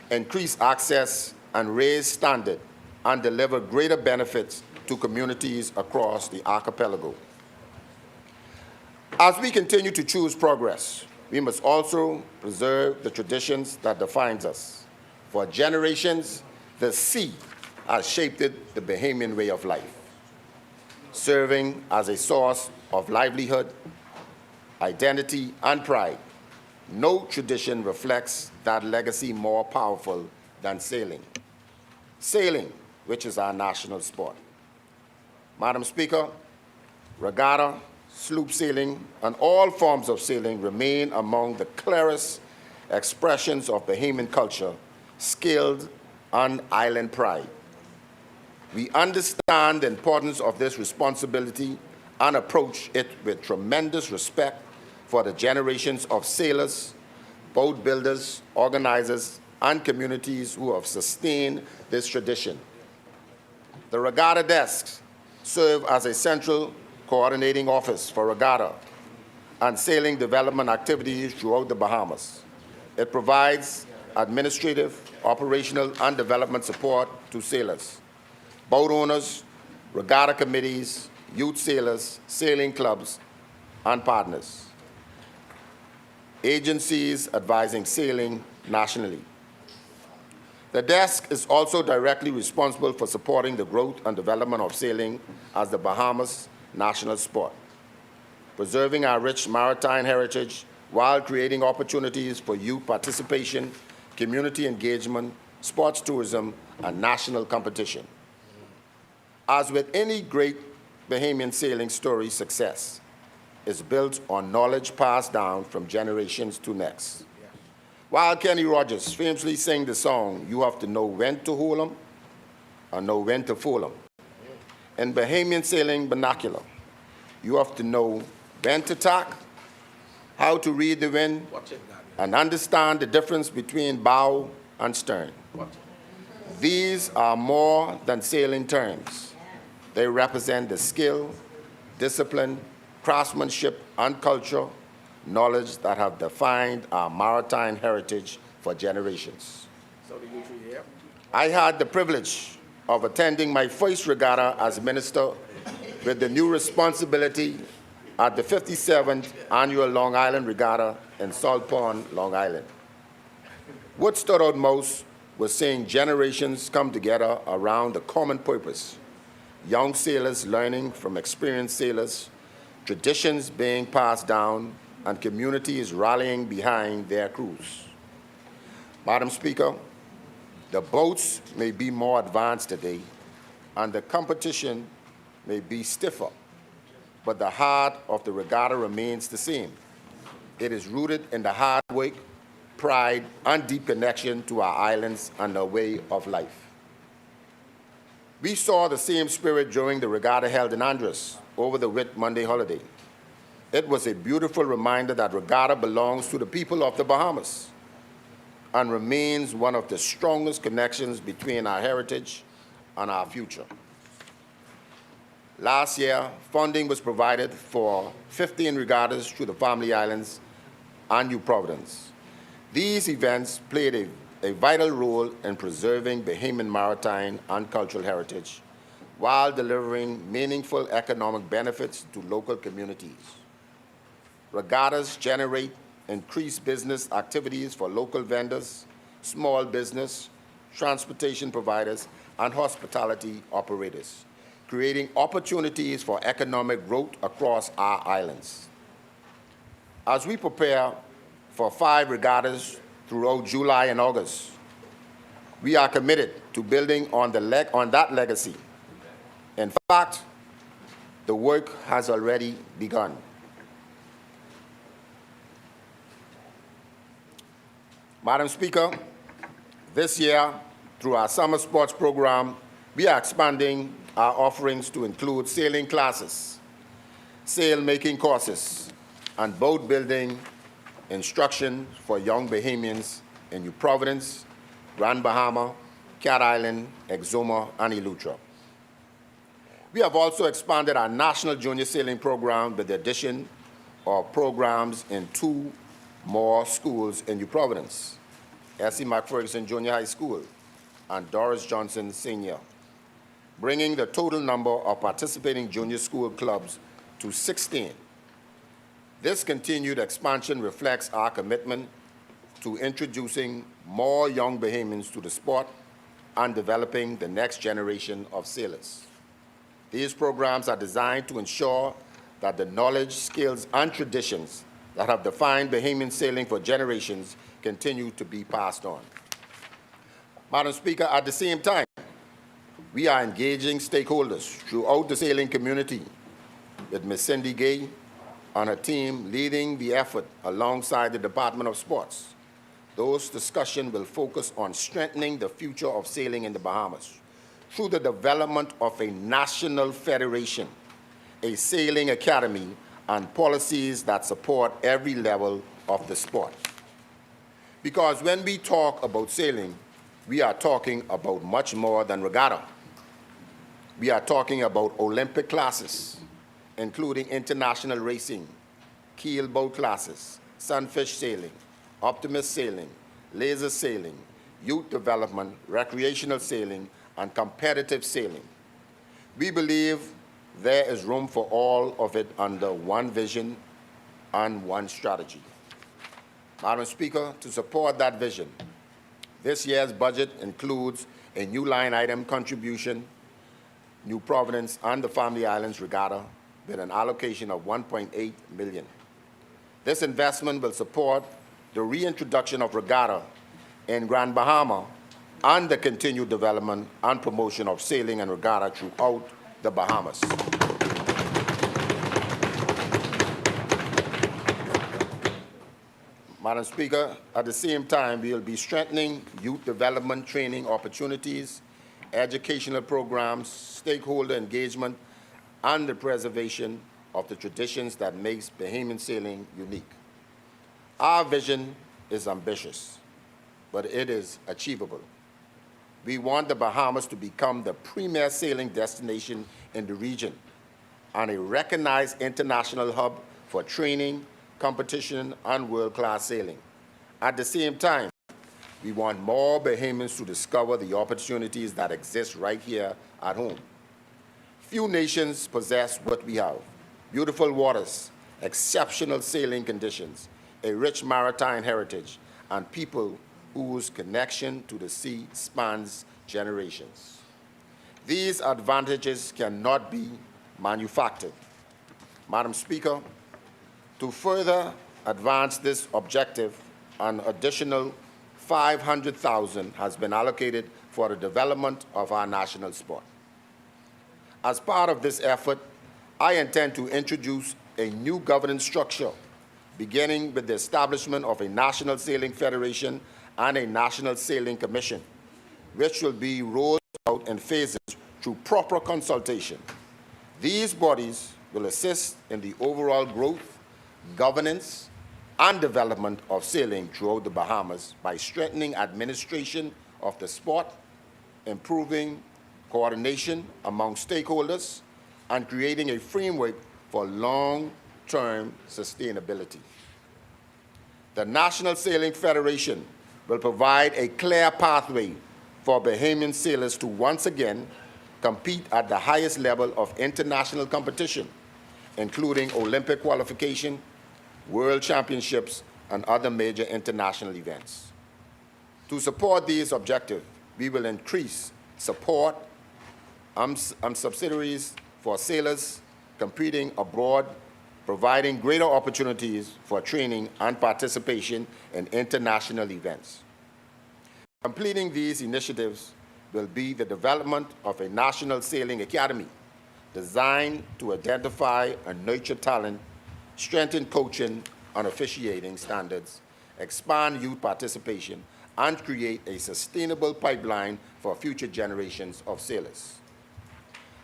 increase access, and raise standard, and deliver greater benefits to communities across the archipelago. As we continue to choose progress, we must also preserve the traditions that defines us. For generations, the sea has shaped the Bahamian way of life, serving as a source of livelihood, identity, and pride. No tradition reflects that legacy more powerful than sailing. Sailing, which is our national sport. Madam Speaker, regatta, sloop sailing, and all forms of sailing remain among the clearest expressions of Bahamian culture, skilled, and island pride. We understand the importance of this responsibility and approach it with tremendous respect for the generations of sailors, boat builders, organizers, and communities who have sustained this tradition. The regatta desks serve as a central coordinating office for regatta and sailing development activities throughout the Bahamas. It provides administrative, operational, and development support to sailors, boat owners, regatta committees, youth sailors, sailing clubs, and partners. Agencies advising sailing nationally. The desk is also directly responsible for supporting the growth and development of sailing as the Bahamas' national sport, preserving our rich maritime heritage while creating opportunities for youth participation, community engagement, sports tourism, and national competition. As with any great Bahamian sailing story, success is built on knowledge passed down from generations to next. While Kenny Rogers famously sang the song, "You have to know when to hold 'em and know when to fold 'em." In Bahamian sailing vernacular, you have to know when to tack, how to read the wind, and understand the difference between bow and stern. These are more than sailing terms. They represent the skill, discipline, craftsmanship, and culture, knowledge that have defined our maritime heritage for generations. I had the privilege of attending my first regatta as minister with the new responsibility at the 57th Annual Long Island Regatta in Salt Pond, Long Island. What stood out most was seeing generations come together around a common purpose, young sailors learning from experienced sailors, traditions being passed down, and communities rallying behind their crews. Madam Speaker, the boats may be more advanced today, and the competition may be stiffer, but the heart of the regatta remains the same. It is rooted in the hard work, pride, and deep connection to our islands and our way of life. We saw the same spirit during the regatta held in Andros over the Whit Monday holiday. It was a beautiful reminder that regatta belongs to the people of the Bahamas and remains one of the strongest connections between our heritage and our future. Last year, funding was provided for 15 regattas through the Family Islands and New Providence. These events played a vital role in preserving Bahamian maritime and cultural heritage while delivering meaningful economic benefits to local communities. Regattas generate increased business activities for local vendors, small business, transportation providers, and hospitality operators, creating opportunities for economic growth across our islands. As we prepare for 5 regattas throughout July and August, we are committed to building on that legacy. In fact, the work has already begun. Madam Speaker, this year, through our summer sports program, We are expanding our offerings to include sailing classes, sail-making courses, and boat building instruction for young Bahamians in New Providence, Grand Bahama, Cat Island, Exuma, and Eleuthera. We have also expanded our national junior sailing program with the addition of programs in 2 more schools in New Providence, S.E. McPherson Junior High School and Doris Johnson Senior, bringing the total number of participating junior school clubs to 16. This continued expansion reflects our commitment to introducing more young Bahamians to the sport and developing the next generation of sailors. These programs are designed to ensure that the knowledge, skills, and traditions that have defined Bahamian sailing for generations continue to be passed on. Madam Speaker, at the same time, we are engaging stakeholders throughout the sailing community, with Ms. Cindy Gay and her team leading the effort alongside the Department of Sports. Those discussions will focus on strengthening the future of sailing in the Bahamas through the development of a national federation, a sailing academy, and policies that support every level of the sport. Because when we talk about sailing, we are talking about much more than regatta. We are talking about Olympic classes, including international racing, keel boat classes, sunfish sailing, optimist sailing, laser sailing, youth development, recreational sailing, and competitive sailing. We believe there is room for all of it under one vision and one strategy. Madam Speaker, to support that vision, this year's budget includes a new line item contribution, New Providence and the Family Islands Regatta, with an allocation of $1.8 million. This investment will support the reintroduction of regatta in Grand Bahama and the continued development and promotion of sailing and regatta throughout the Bahamas. Madam Speaker, at the same time, we will be strengthening youth development training opportunities, educational programs, stakeholder engagement, and the preservation of the traditions that makes Bahamian sailing unique. Our vision is ambitious, but it is achievable. We want the Bahamas to become the premier sailing destination in the region and a recognized international hub for training, competition, and world-class sailing. At the same time, we want more Bahamians to discover the opportunities that exist right here at home. Few nations possess what we have: beautiful waters, exceptional sailing conditions, a rich maritime heritage, and people whose connection to the sea spans generations. These advantages cannot be manufactured. Madam Speaker, to further advance this objective, an additional $500,000 has been allocated for the development of our national sport. As part of this effort, I intend to introduce a new governance structure, beginning with the establishment of a National Sailing Federation and a National Sailing Commission, which will be rolled out in phases through proper consultation. These bodies will assist in the overall growth, governance, and development of sailing throughout the Bahamas by strengthening administration of the sport, improving coordination among stakeholders, and creating a framework for long-term sustainability. The National Sailing Federation will provide a clear pathway for Bahamian sailors to once again compete at the highest level of international competition, including Olympic qualification, World Championships, and other major international events. To support these objectives, we will increase support and subsidiaries for sailors competing abroad, providing greater opportunities for training and participation in international events. Completing these initiatives will be the development of a National Sailing Academy designed to identify and nurture talent, strengthen coaching and officiating standards, expand youth participation, and create a sustainable pipeline for future generations of sailors.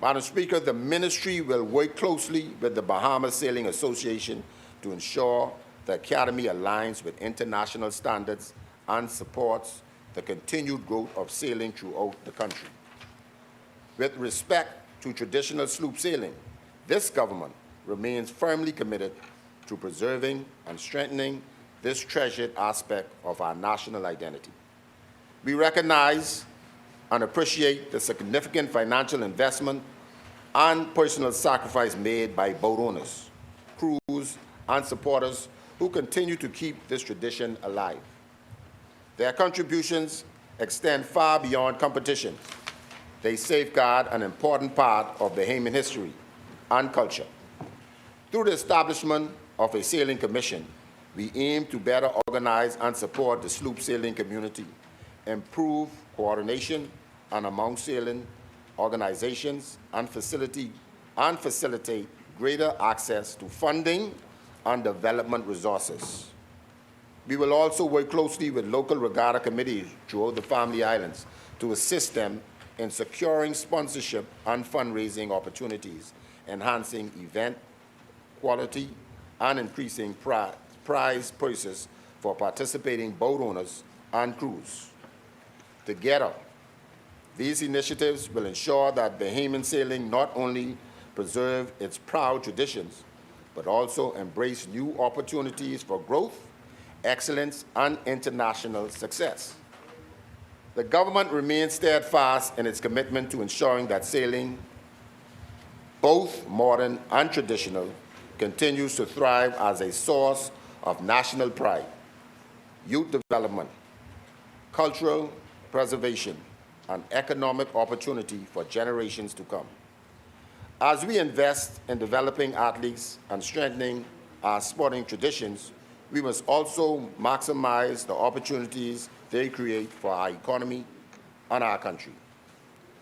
Madam Speaker, the ministry will work closely with the Bahamas Sailing Association to ensure the Academy aligns with international standards and supports the continued growth of sailing throughout the country. With respect to traditional sloop sailing, this government remains firmly committed to preserving and strengthening this treasured aspect of our national identity. We recognize and appreciate the significant financial investment and personal sacrifice made by boat owners, crews, and supporters who continue to keep this tradition alive. Their contributions extend far beyond competition. They safeguard an important part of Bahamian history and culture. Through the establishment of a sailing commission, we aim to better organize and support the sloop sailing community, improve coordination among sailing organizations, and facilitate greater access to funding and development resources. We will also work closely with local regatta committees throughout the Family Islands to assist them in securing sponsorship and fundraising opportunities, enhancing event quality, and increasing prize purses for participating boat owners and crews. Together, these initiatives will ensure that Bahamian sailing not only preserve its proud traditions, but also embrace new opportunities for growth, excellence, and international success. The government remains steadfast in its commitment to ensuring that sailing, both modern and traditional, continues to thrive as a source of national pride, youth development, cultural preservation, and economic opportunity for generations to come. As we invest in developing athletes and strengthening our sporting traditions, we must also maximize the opportunities they create for our economy and our country.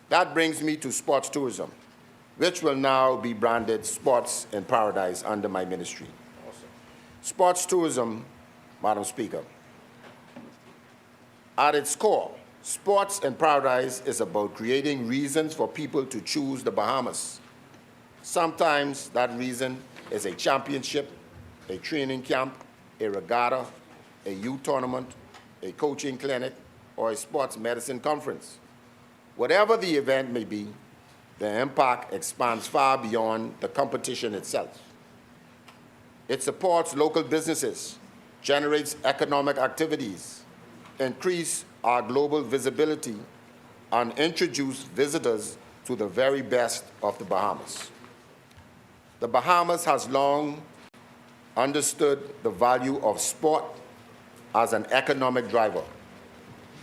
That brings me to sports tourism, which will now be branded Sports in Paradise under my ministry. Awesome. Sports tourism, Madam Speaker, at its core, Sports in Paradise is about creating reasons for people to choose the Bahamas. Sometimes that reason is a championship, a training camp, a regatta, a youth tournament, a coaching clinic, or a sports medicine conference. Whatever the event may be, the impact expands far beyond the competition itself. It supports local businesses, generates economic activities, increases our global visibility, and introduces visitors to the very best of the Bahamas. The Bahamas has long understood the value of sport as an economic driver.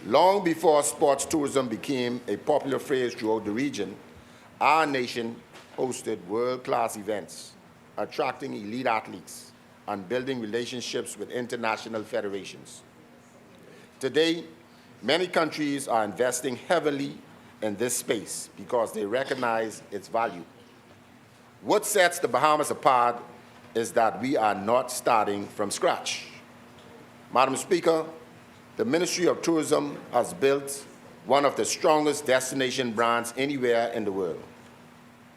Long before sports tourism became a popular phrase throughout the region, our nation hosted world-class events, attracting elite athletes and building relationships with international federations. Today, many countries are investing heavily in this space because they recognize its value. What sets the Bahamas apart is that we are not starting from scratch. Madam Speaker, the Ministry of Tourism has built one of the strongest destination brands anywhere in the world.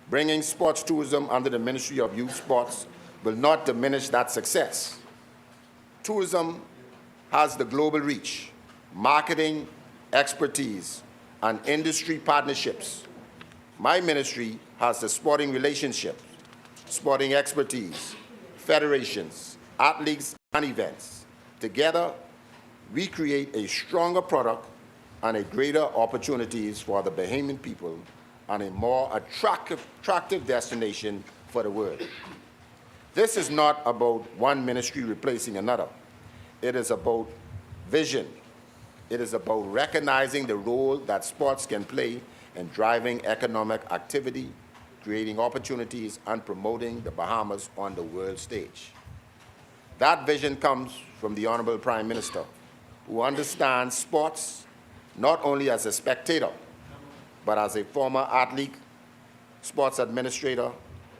Bringing sports tourism under the Ministry of Youth Sports will not diminish that success. Tourism has the global reach, marketing expertise, and industry partnerships. My ministry has the sporting relationships, sporting expertise, federations, athletes, and events. Together, we create a stronger product and a greater opportunities for the Bahamian people and a more attractive destination for the world. This is not about one ministry replacing another. It is about vision. It is about recognizing the role that sports can play in driving economic activity, creating opportunities, and promoting the Bahamas on the world stage. That vision comes from the Honorable Prime Minister, who understands sports not only as a spectator, but as a former athlete, sports administrator,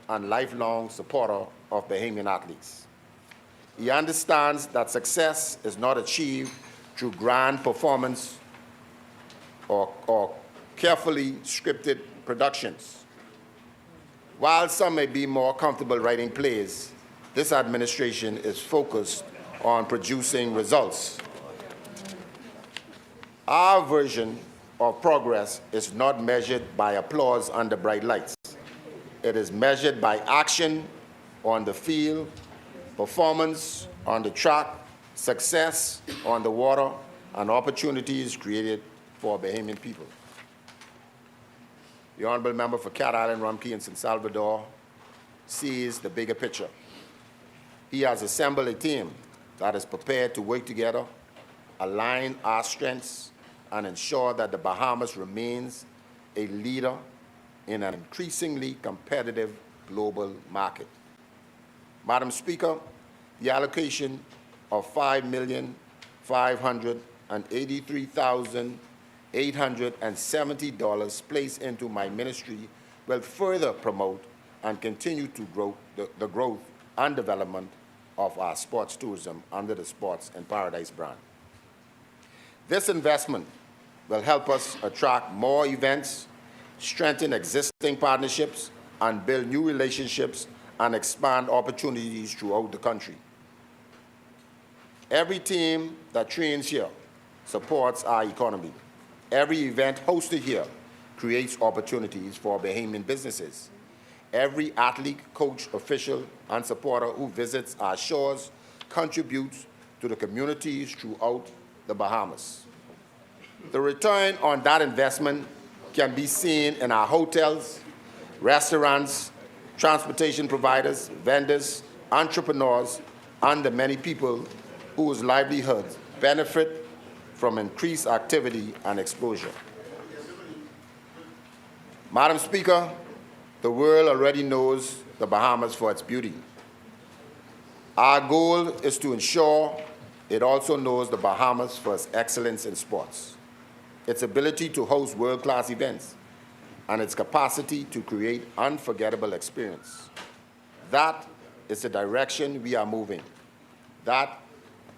and lifelong supporter of Bahamian athletes. He understands that success is not achieved through grand performance or carefully scripted productions. While some may be more comfortable writing plays, this administration is focused on producing results. Our version of progress is not measured by applause under bright lights. It is measured by action on the field, performance on the track, success on the water, and opportunities created for Bahamian people. The Honorable Member for Cat Island, Rumkey, and San Salvador sees the bigger picture. He has assembled a team that is prepared to work together, align our strengths, and ensure that the Bahamas remains a leader in an increasingly competitive global market. Madam Speaker, the allocation of $5,583,870 placed into my ministry will further promote and continue to grow the growth and development of our sports tourism under the Sports in Paradise brand. This investment will help us attract more events, strengthen existing partnerships, and build new relationships and expand opportunities throughout the country. Every team that trains here supports our economy. Every event hosted here creates opportunities for Bahamian businesses. Every athlete, coach, official, and supporter who visits our shores contributes to the communities throughout the Bahamas. The return on that investment can be seen in our hotels, restaurants, transportation providers, vendors, entrepreneurs, and the many people whose livelihoods benefit from increased activity and exposure. Madam Speaker, the world already knows the Bahamas for its beauty. Our goal is to ensure it also knows the Bahamas for its excellence in sports, its ability to host world-class events, and its capacity to create unforgettable experience. That is the direction we are moving. That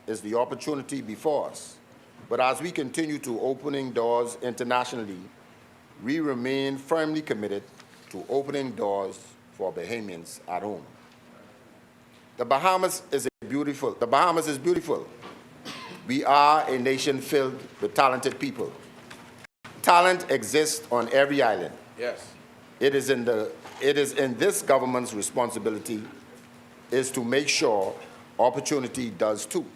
is the opportunity before us. But as we continue to opening doors internationally, we remain firmly committed to opening doors for Bahamians at home. The Bahamas is beautiful. We are a nation filled with talented people. Talent exists on every island. Yes. It is in this government's responsibility is to make sure opportunity does too.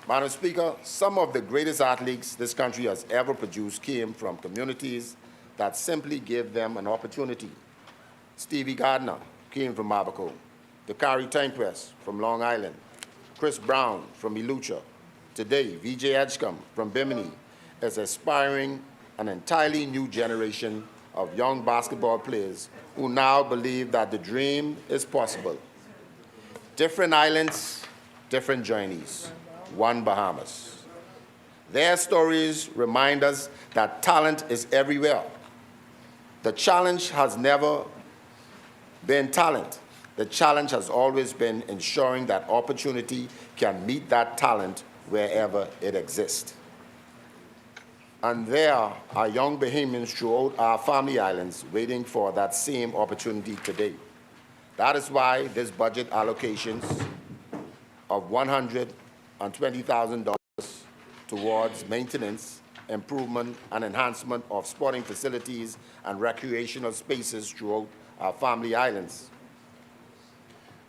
Madam Speaker, some of the greatest athletes this country has ever produced came from communities that simply gave them an opportunity. Stevie Gardner came from Abaco, Dakari Tempest from Long Island, Chris Brown from Ilucha. Today, VJ Edgecombe from Bimini is aspiring an entirely new generation of young basketball players who now believe that the dream is possible. Different islands, different journeys, one Bahamas. Their stories remind us that talent is everywhere. The challenge has never been talent. The challenge has always been ensuring that opportunity can meet that talent wherever it exists. And there are young Bahamians throughout our family islands waiting for that same opportunity today. That is why this budget allocations of $120,000 towards maintenance, improvement, and enhancement of sporting facilities and recreational spaces throughout our family islands.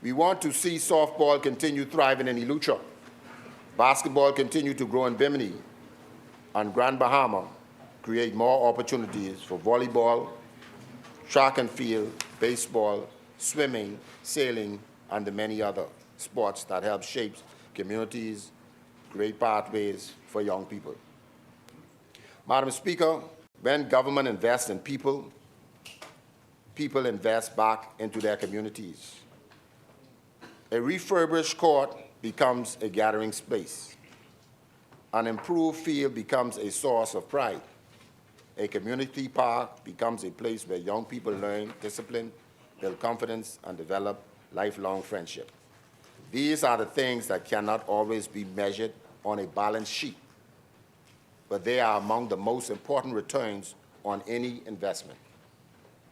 We want to see softball continue thriving in Ilucha, basketball continue to grow in Bimini, and Grand Bahama create more opportunities for volleyball, track and field, baseball, swimming, sailing, and the many other sports that help shape communities, create pathways for young people. Madam Speaker, when government invests in people, people invest back into their communities. A refurbished court becomes a gathering space. An improved field becomes a source of pride. A community park becomes a place where young people learn discipline, build confidence, and develop lifelong friendship. These are the things that cannot always be measured on a balance sheet, but they are among the most important returns on any investment.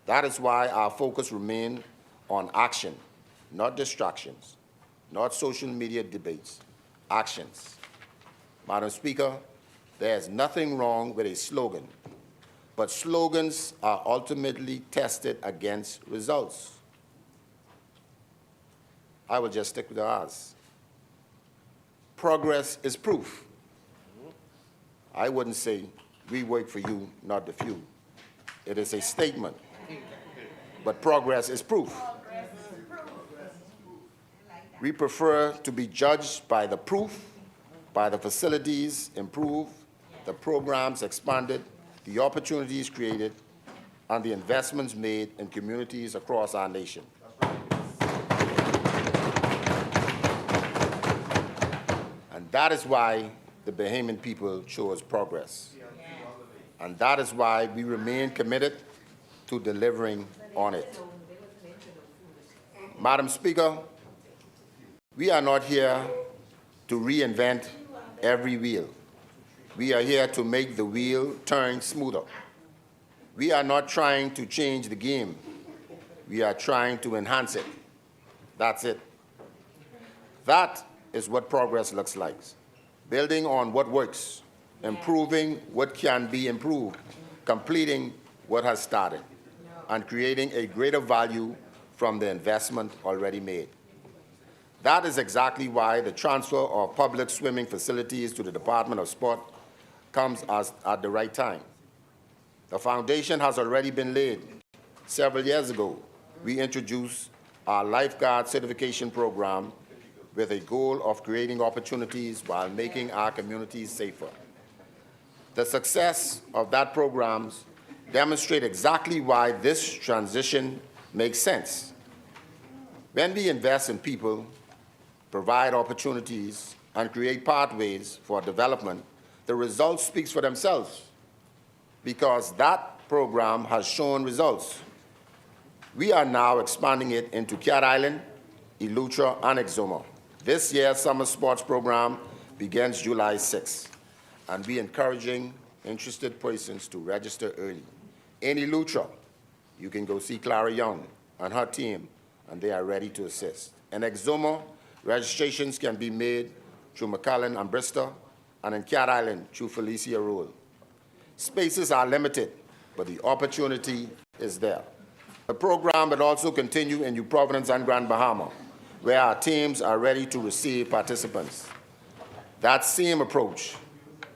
That is why our focus remains on action, not distractions, not social media debates, actions. Madam Speaker, there is nothing wrong with a slogan, but slogans are ultimately tested against results. I will just stick with ours. Progress is proof. I wouldn't say we work for you, not the few. It is a statement, but progress is proof. We prefer to be judged by the proof, by the facilities improved, the programs expanded, the opportunities created, and the investments made in communities across our nation. And that is why the Bahamian people chose progress. And that is why we remain committed to delivering on it. Madam Speaker, we are not here to reinvent every wheel. We are here to make the wheel turn smoother. We are not trying to change the game. We are trying to enhance it. That's it. That is what progress looks like. Building on what works, improving what can be improved, completing what has started, and creating a greater value from the investment already made. That is exactly why the transfer of public swimming facilities to the Department of Sport comes at the right time. The foundation has already been laid. Several years ago, we introduced our lifeguard certification program with a goal of creating opportunities while making our communities safer. The success of that program demonstrates exactly why this transition makes sense. When we invest in people, provide opportunities, and create pathways for development, the results speak for themselves because that program has shown results. We are now expanding it into Cat Island, Eleuthera, and Exuma. This year's summer sports program begins July 6th, and we are encouraging interested persons to register early. In Eleuthera, you can go see Clara Young and her team, and they are ready to assist. In Exuma, registrations can be made through McAllen and Bristol, and in Cat Island through Felicia Rule. Spaces are limited, but the opportunity is there. The program will also continue in New Providence and Grand Bahama, where our teams are ready to receive participants. That same approach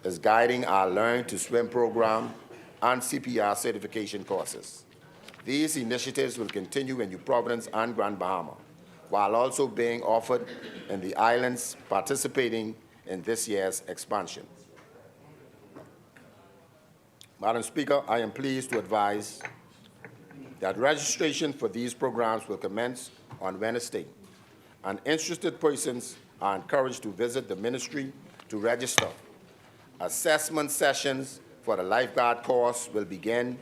is guiding our Learn to Swim program and CPR certification courses. These initiatives will continue in New Providence and Grand Bahama, while also being offered in the islands participating in this year's expansion. Madam Speaker, I am pleased to advise that registration for these programs will commence on Wednesday, and interested persons are encouraged to visit the ministry to register. Assessment sessions for the lifeguard course will begin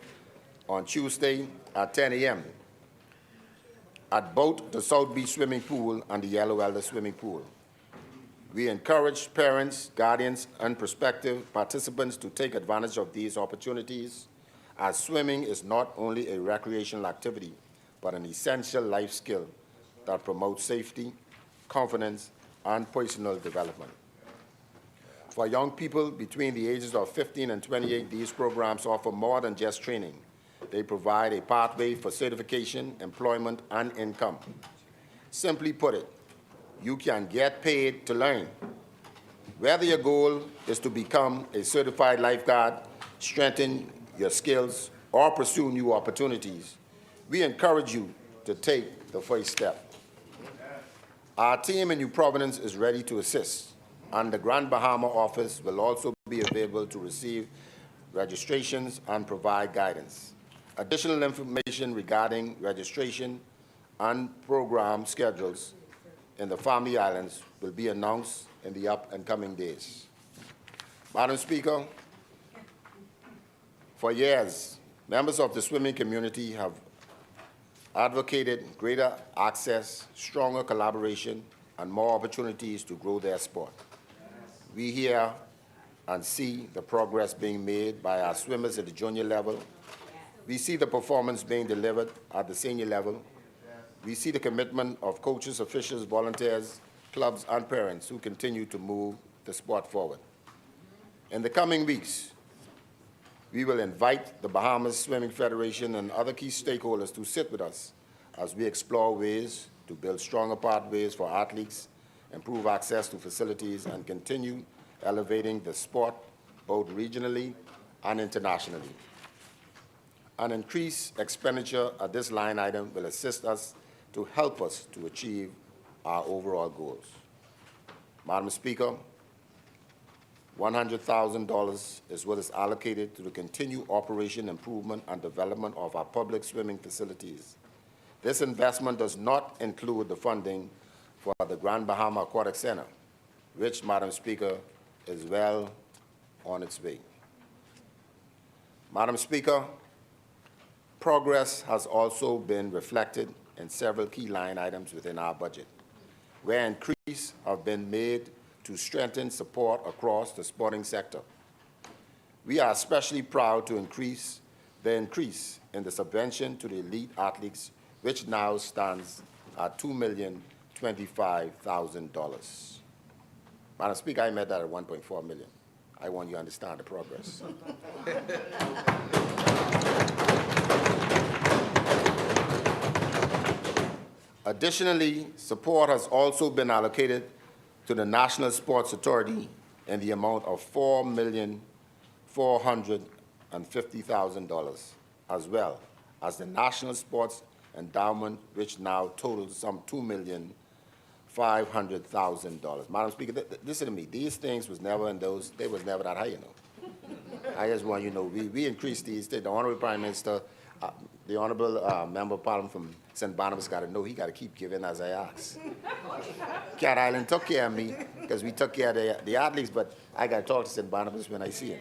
on Tuesday at 10 a.m. at both the South Beach Swimming Pool and the Yellow Elder Swimming Pool. We encourage parents, guardians, and prospective participants to take advantage of these opportunities, as swimming is not only a recreational activity, but an essential life skill that promotes safety, confidence, and personal development. For young people between the ages of 15 and 28, these programs offer more than just training. They provide a pathway for certification, employment, and income. Simply put it, you can get paid to learn. Whether your goal is to become a certified lifeguard, strengthen your skills, or pursue new opportunities, we encourage you to take the first step. Our team in New Providence is ready to assist, and the Grand Bahama office will also be available to receive registrations and provide guidance. Additional information regarding registration and program schedules in the Family Islands will be announced in the up-and-coming days. Madam Speaker, for years, members of the swimming community have advocated greater access, stronger collaboration, and more opportunities to grow their sport. We hear and see the progress being made by our swimmers at the junior level. We see the performance being delivered at the senior level. We see the commitment of coaches, officials, volunteers, clubs, and parents who continue to move the sport forward. In the coming weeks, we will invite the Bahamas Swimming Federation and other key stakeholders to sit with us as we explore ways to build stronger pathways for athletes, improve access to facilities, and continue elevating the sport both regionally and internationally. An increased expenditure at this line item will assist us to help us to achieve our overall goals. Madam Speaker, $100,000 is what is allocated to the continued operation, improvement, and development of our public swimming facilities. This investment does not include the funding for the Grand Bahama Aquatic Center, which, Madam Speaker, is well on its way. Madam Speaker, progress has also been reflected in several key line items within our budget, where increases have been made to strengthen support across the sporting sector. We are especially proud to increase in the subvention to the elite athletes, which now stands at $2,025,000. Madam Speaker, I met that at $1.4 million. I want you to understand the progress. Additionally, support has also been allocated to the National Sports Authority in the amount of $4,450,000, as well as the National Sports Endowment, which now totals some $2,500,000. Madam Speaker, listen to me. These things was never in those, they was never that high, you know. I just want you to know, we increased these. The Honorable Prime Minister, the Honorable Member of Parliament from St. Barnabas got to know he got to keep giving as I ask. Cat Island took care of me because we took care of the athletes, but I got to talk to St. Barnabas when I see him.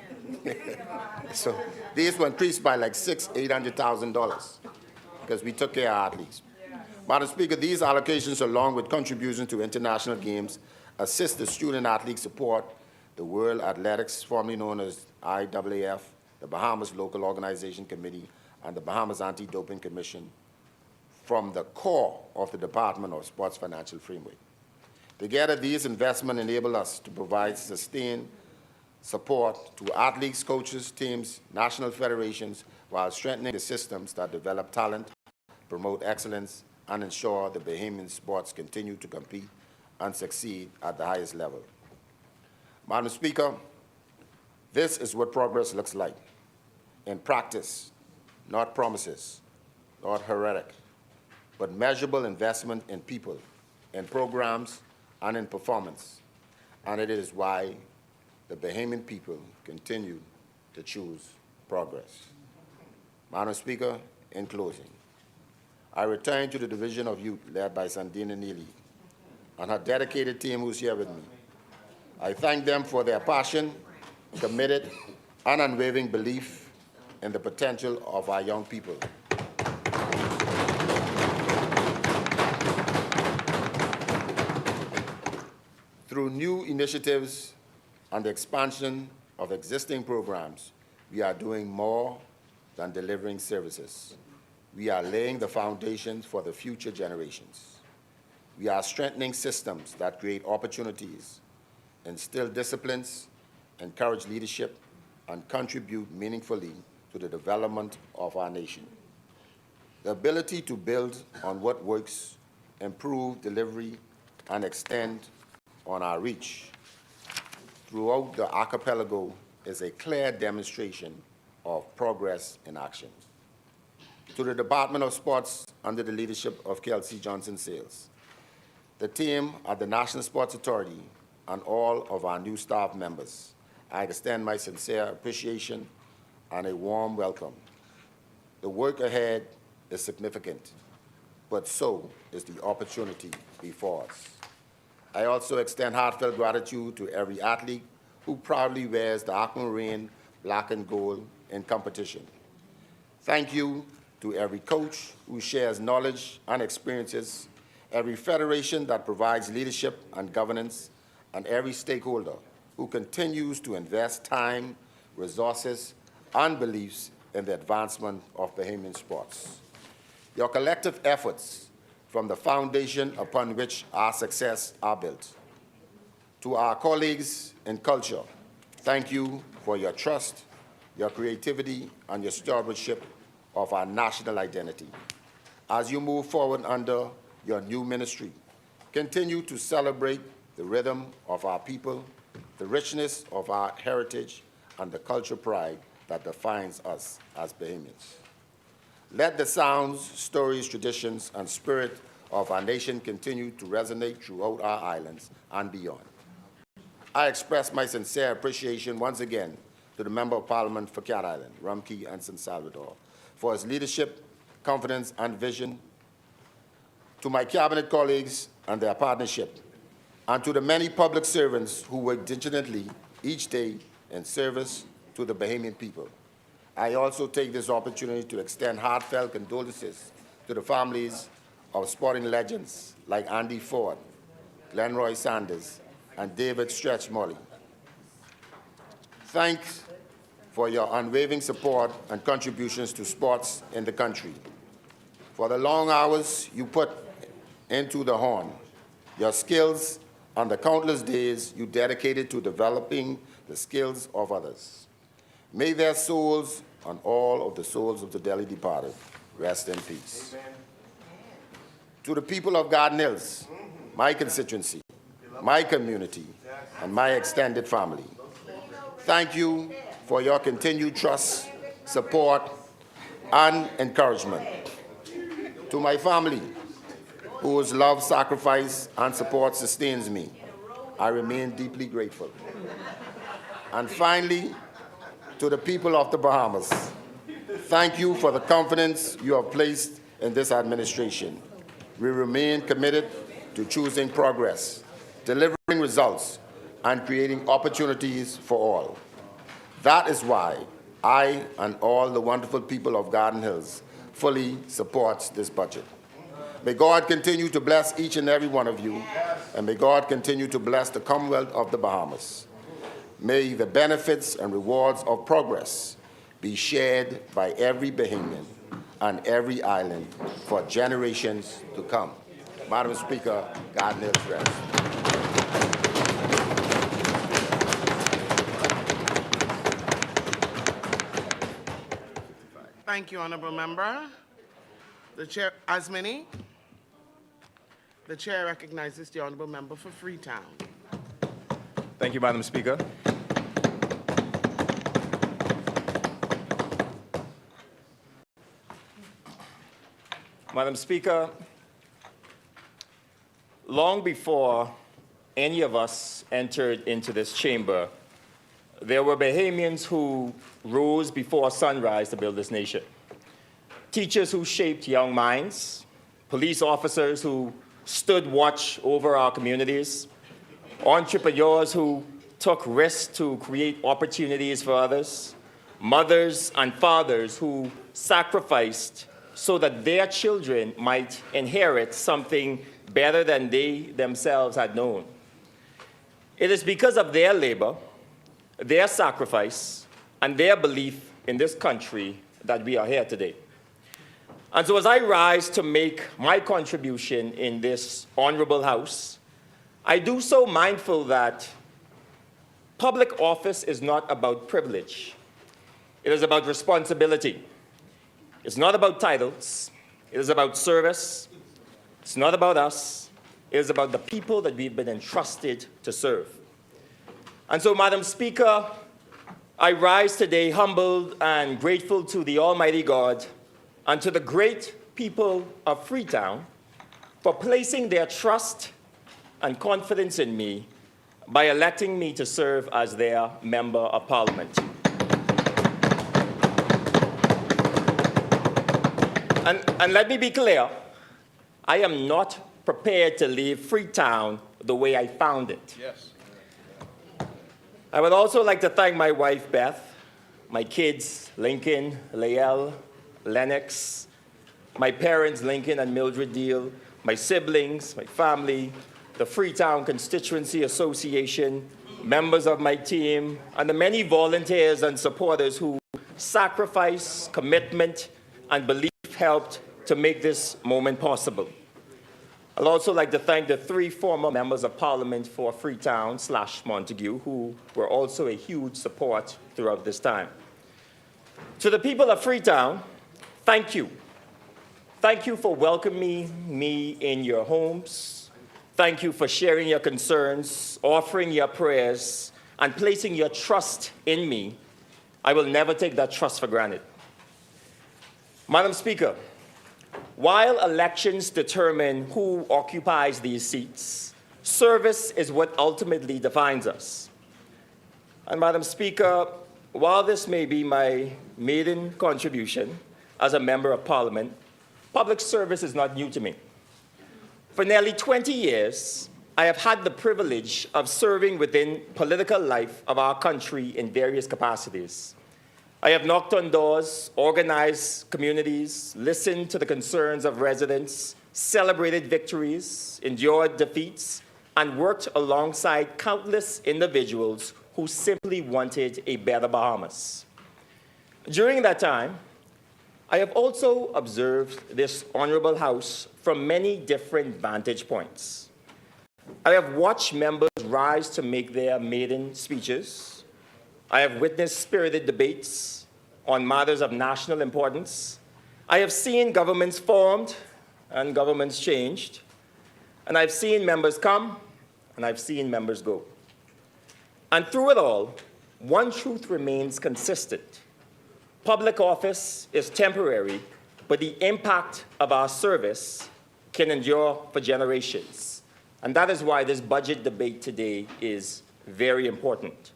So these were increased by like $800,000 because we took care of athletes. Madam Speaker, these allocations, along with contributions to international games, assist the student athlete support, the World Athletics, formerly known as IAAF, the Bahamas Local Organization Committee, and the Bahamas Anti-Doping Commission from the core of the Department of Sports Financial Framework. Together, these investments enable us to provide sustained support to athletes, coaches, teams, national federations, while strengthening the systems that develop talent, promote excellence, and ensure the Bahamian sports continue to compete and succeed at the highest level. Madam Speaker, this is what progress looks like in practice, not promises, not heroic, but measurable investment in people, in programs, and in performance. And it is why the Bahamian people continue to choose progress. Madam Speaker, in closing, I return to the Division of Youth led by Sandina Neely and her dedicated team who's here with me. I thank them for their passion, committed, and unwavering belief in the potential of our young people. Through new initiatives and the expansion of existing programs, we are doing more than delivering services. We are laying the foundations for the future generations. We are strengthening systems that create opportunities, instill disciplines, encourage leadership, and contribute meaningfully to the development of our nation. The ability to build on what works, improve delivery, and extend on our reach throughout the archipelago is a clear demonstration of progress in action. To the Department of Sports under the leadership of Kelsey Johnson Sales, the team at the National Sports Authority, and all of our new staff members, I extend my sincere appreciation and a warm welcome. The work ahead is significant, but so is the opportunity before us. I also extend heartfelt gratitude to every athlete who proudly wears the aquamarine black and gold in competition. Thank you to every coach who shares knowledge and experiences, every federation that provides leadership and governance, and every stakeholder who continues to invest time, resources, and beliefs in the advancement of Bahamian sports. Your collective efforts from the foundation upon which our success are built. To our colleagues in culture, thank you for your trust, your creativity, and your stewardship of our national identity. As you move forward under your new ministry, continue to celebrate the rhythm of our people, the richness of our heritage, and the cultural pride that defines us as Bahamians. Let the sounds, stories, traditions, and spirit of our nation continue to resonate throughout our islands and beyond. I express my sincere appreciation once again to the Member of Parliament for Cat Island, Rumkey and San Salvador, for his leadership, confidence, and vision, to my cabinet colleagues and their partnership, and to the many public servants who work diligently each day in service to the Bahamian people. I also take this opportunity to extend heartfelt condolences to the families of sporting legends like Andy Ford, Glenroy Sanders, and David Stretch Molly. Thanks for your unwavering support and contributions to sports in the country, for the long hours you put into the horn, your skills, and the countless days you dedicated to developing the skills of others. May their souls and all of the souls of the dearly departed rest in peace. Amen. To the people of Garden Hills, my constituency, my community, and my extended family, thank you for your continued trust, support, and encouragement. To my family, whose love, sacrifice, and support sustains me, I remain deeply grateful. And finally, to the people of the Bahamas, thank you for the confidence you have placed in this administration. We remain committed to choosing progress, delivering results, and creating opportunities for all. That is why I and all the wonderful people of Garden Hills fully support this budget. May God continue to bless each and every one of you, and may God continue to bless the Commonwealth of the Bahamas. May the benefits and rewards of progress be shared by every Bahamian and every island for generations to come. Madam Speaker, Garden Hills rest. Thank you, Honorable Member. The Chair, Asmini. The Chair recognizes the Honorable Member for Freetown. Thank you, Madam Speaker. Madam Speaker, long before any of us entered into this chamber, there were Bahamians who rose before sunrise to build this nation. Teachers who shaped young minds, police officers who stood watch over our communities, entrepreneurs who took risks to create opportunities for others, mothers and fathers who sacrificed so that their children might inherit something better than they themselves had known. It is because of their labor, their sacrifice, and their belief in this country that we are here today. And so as I rise to make my contribution in this honorable House, I do so mindful that public office is not about privilege. It is about responsibility. It's not about titles. It is about service. It's not about us. It is about the people that we've been entrusted to serve. And so, Madam Speaker, I rise today humbled and grateful to the Almighty God and to the great people of Freetown for placing their trust and confidence in me by electing me to serve as their Member of Parliament. And let me be clear, I am not prepared to leave Freetown the way I found it. Yes. I would also like to thank my wife, Beth, my kids, Lincoln, Lael, Lennox, my parents, Lincoln and Mildred Deal, my siblings, my family, the Freetown Constituency Association, members of my team, and the many volunteers and supporters who sacrifice, commitment, and belief helped to make this moment possible. I'd also like to thank the 3 former members of Parliament for Freetown/Montague, who were also a huge support throughout this time. To the people of Freetown, thank you. Thank you for welcoming me in your homes. Thank you for sharing your concerns, offering your prayers, and placing your trust in me. I will never take that trust for granted. Madam Speaker, while elections determine who occupies these seats, service is what ultimately defines us. And Madam Speaker, while this may be my maiden contribution as a member of Parliament, public service is not new to me. For nearly 20 years, I have had the privilege of serving within political life of our country in various capacities. I have knocked on doors, organized communities, listened to the concerns of residents, celebrated victories, endured defeats, and worked alongside countless individuals who simply wanted a better Bahamas. During that time, I have also observed this honorable House from many different vantage points. I have watched members rise to make their maiden speeches. I have witnessed spirited debates on matters of national importance. I have seen governments formed and governments changed. And I've seen members come and I've seen members go. And through it all, one truth remains consistent. Public office is temporary, but the impact of our service can endure for generations. And that is why this budget debate today is very important.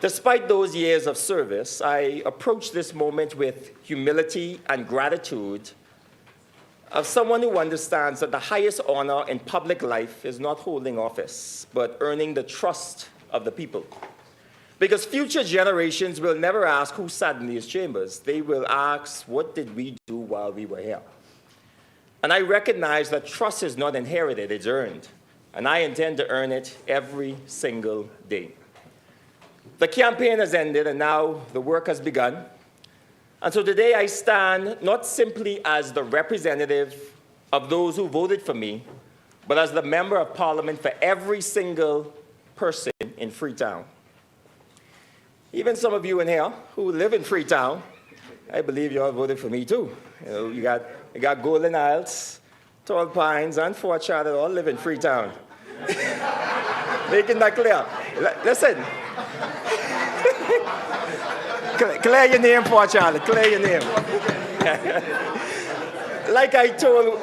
Despite those years of service, I approach this moment with humility and gratitude of someone who understands that the highest honor in public life is not holding office, but earning the trust of the people. Because future generations will never ask who sat in these chambers. They will ask, what did we do while we were here? And I recognize that trust is not inherited, it's earned. And I intend to earn it every single day. The campaign has ended, and now the work has begun. And so today I stand not simply as the representative of those who voted for me, but as the member of Parliament for every single person in Freetown. Even some of you in here who live in Freetown, I believe you all voted for me too. You got Golden Isles, Tall Pines, and Fort Charlotte all live in Freetown. Making that clear. Listen. Clear your name, Fort Charlotte. Clear your name. Like I told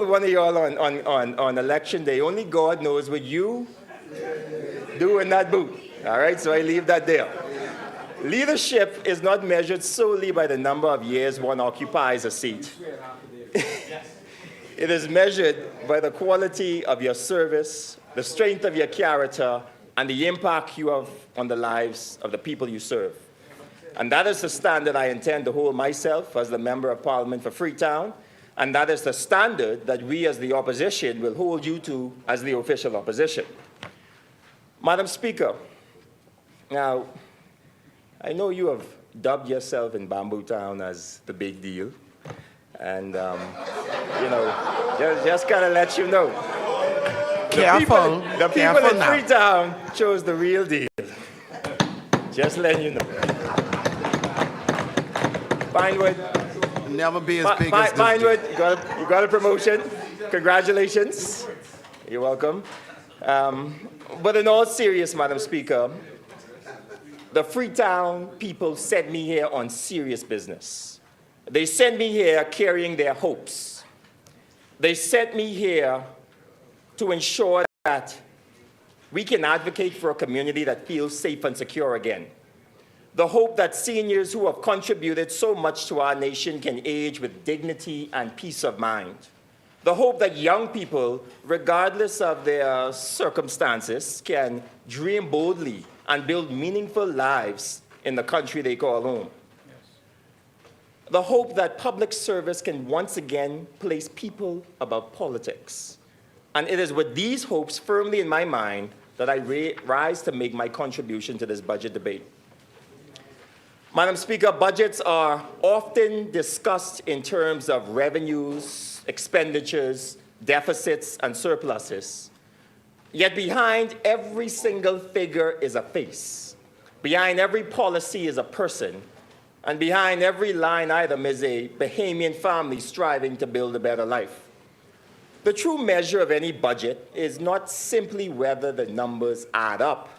one of y'all on election day, only God knows what you do in that booth. All right, so I leave that there. Leadership is not measured solely by the number of years one occupies a seat. It is measured by the quality of your service, the strength of your character, and the impact you have on the lives of the people you serve. And that is the standard I intend to hold myself as the Member of Parliament for Freetown, and that is the standard that we as the opposition will hold you to as the official opposition. Madam Speaker, now, I know you have dubbed yourself in Bamboo Town as the big deal, and just kind of let you know. The people in Freetown chose the real deal. Just letting you know. Pinewood. Never be as big as this. Pinewood, you got a promotion. Congratulations. You're welcome. But in all seriousness, Madam Speaker, the Freetown people sent me here on serious business. They sent me here carrying their hopes. They sent me here to ensure that we can advocate for a community that feels safe and secure again. The hope that seniors who have contributed so much to our nation can age with dignity and peace of mind. The hope that young people, regardless of their circumstances, can dream boldly and build meaningful lives in the country they call home. The hope that public service can once again place people above politics. And it is with these hopes firmly in my mind that I rise to make my contribution to this budget debate. Madam Speaker, budgets are often discussed in terms of revenues, expenditures, deficits, and surpluses. Yet behind every single figure is a face. Behind every policy is a person. And behind every line item is a Bahamian family striving to build a better life. The true measure of any budget is not simply whether the numbers add up.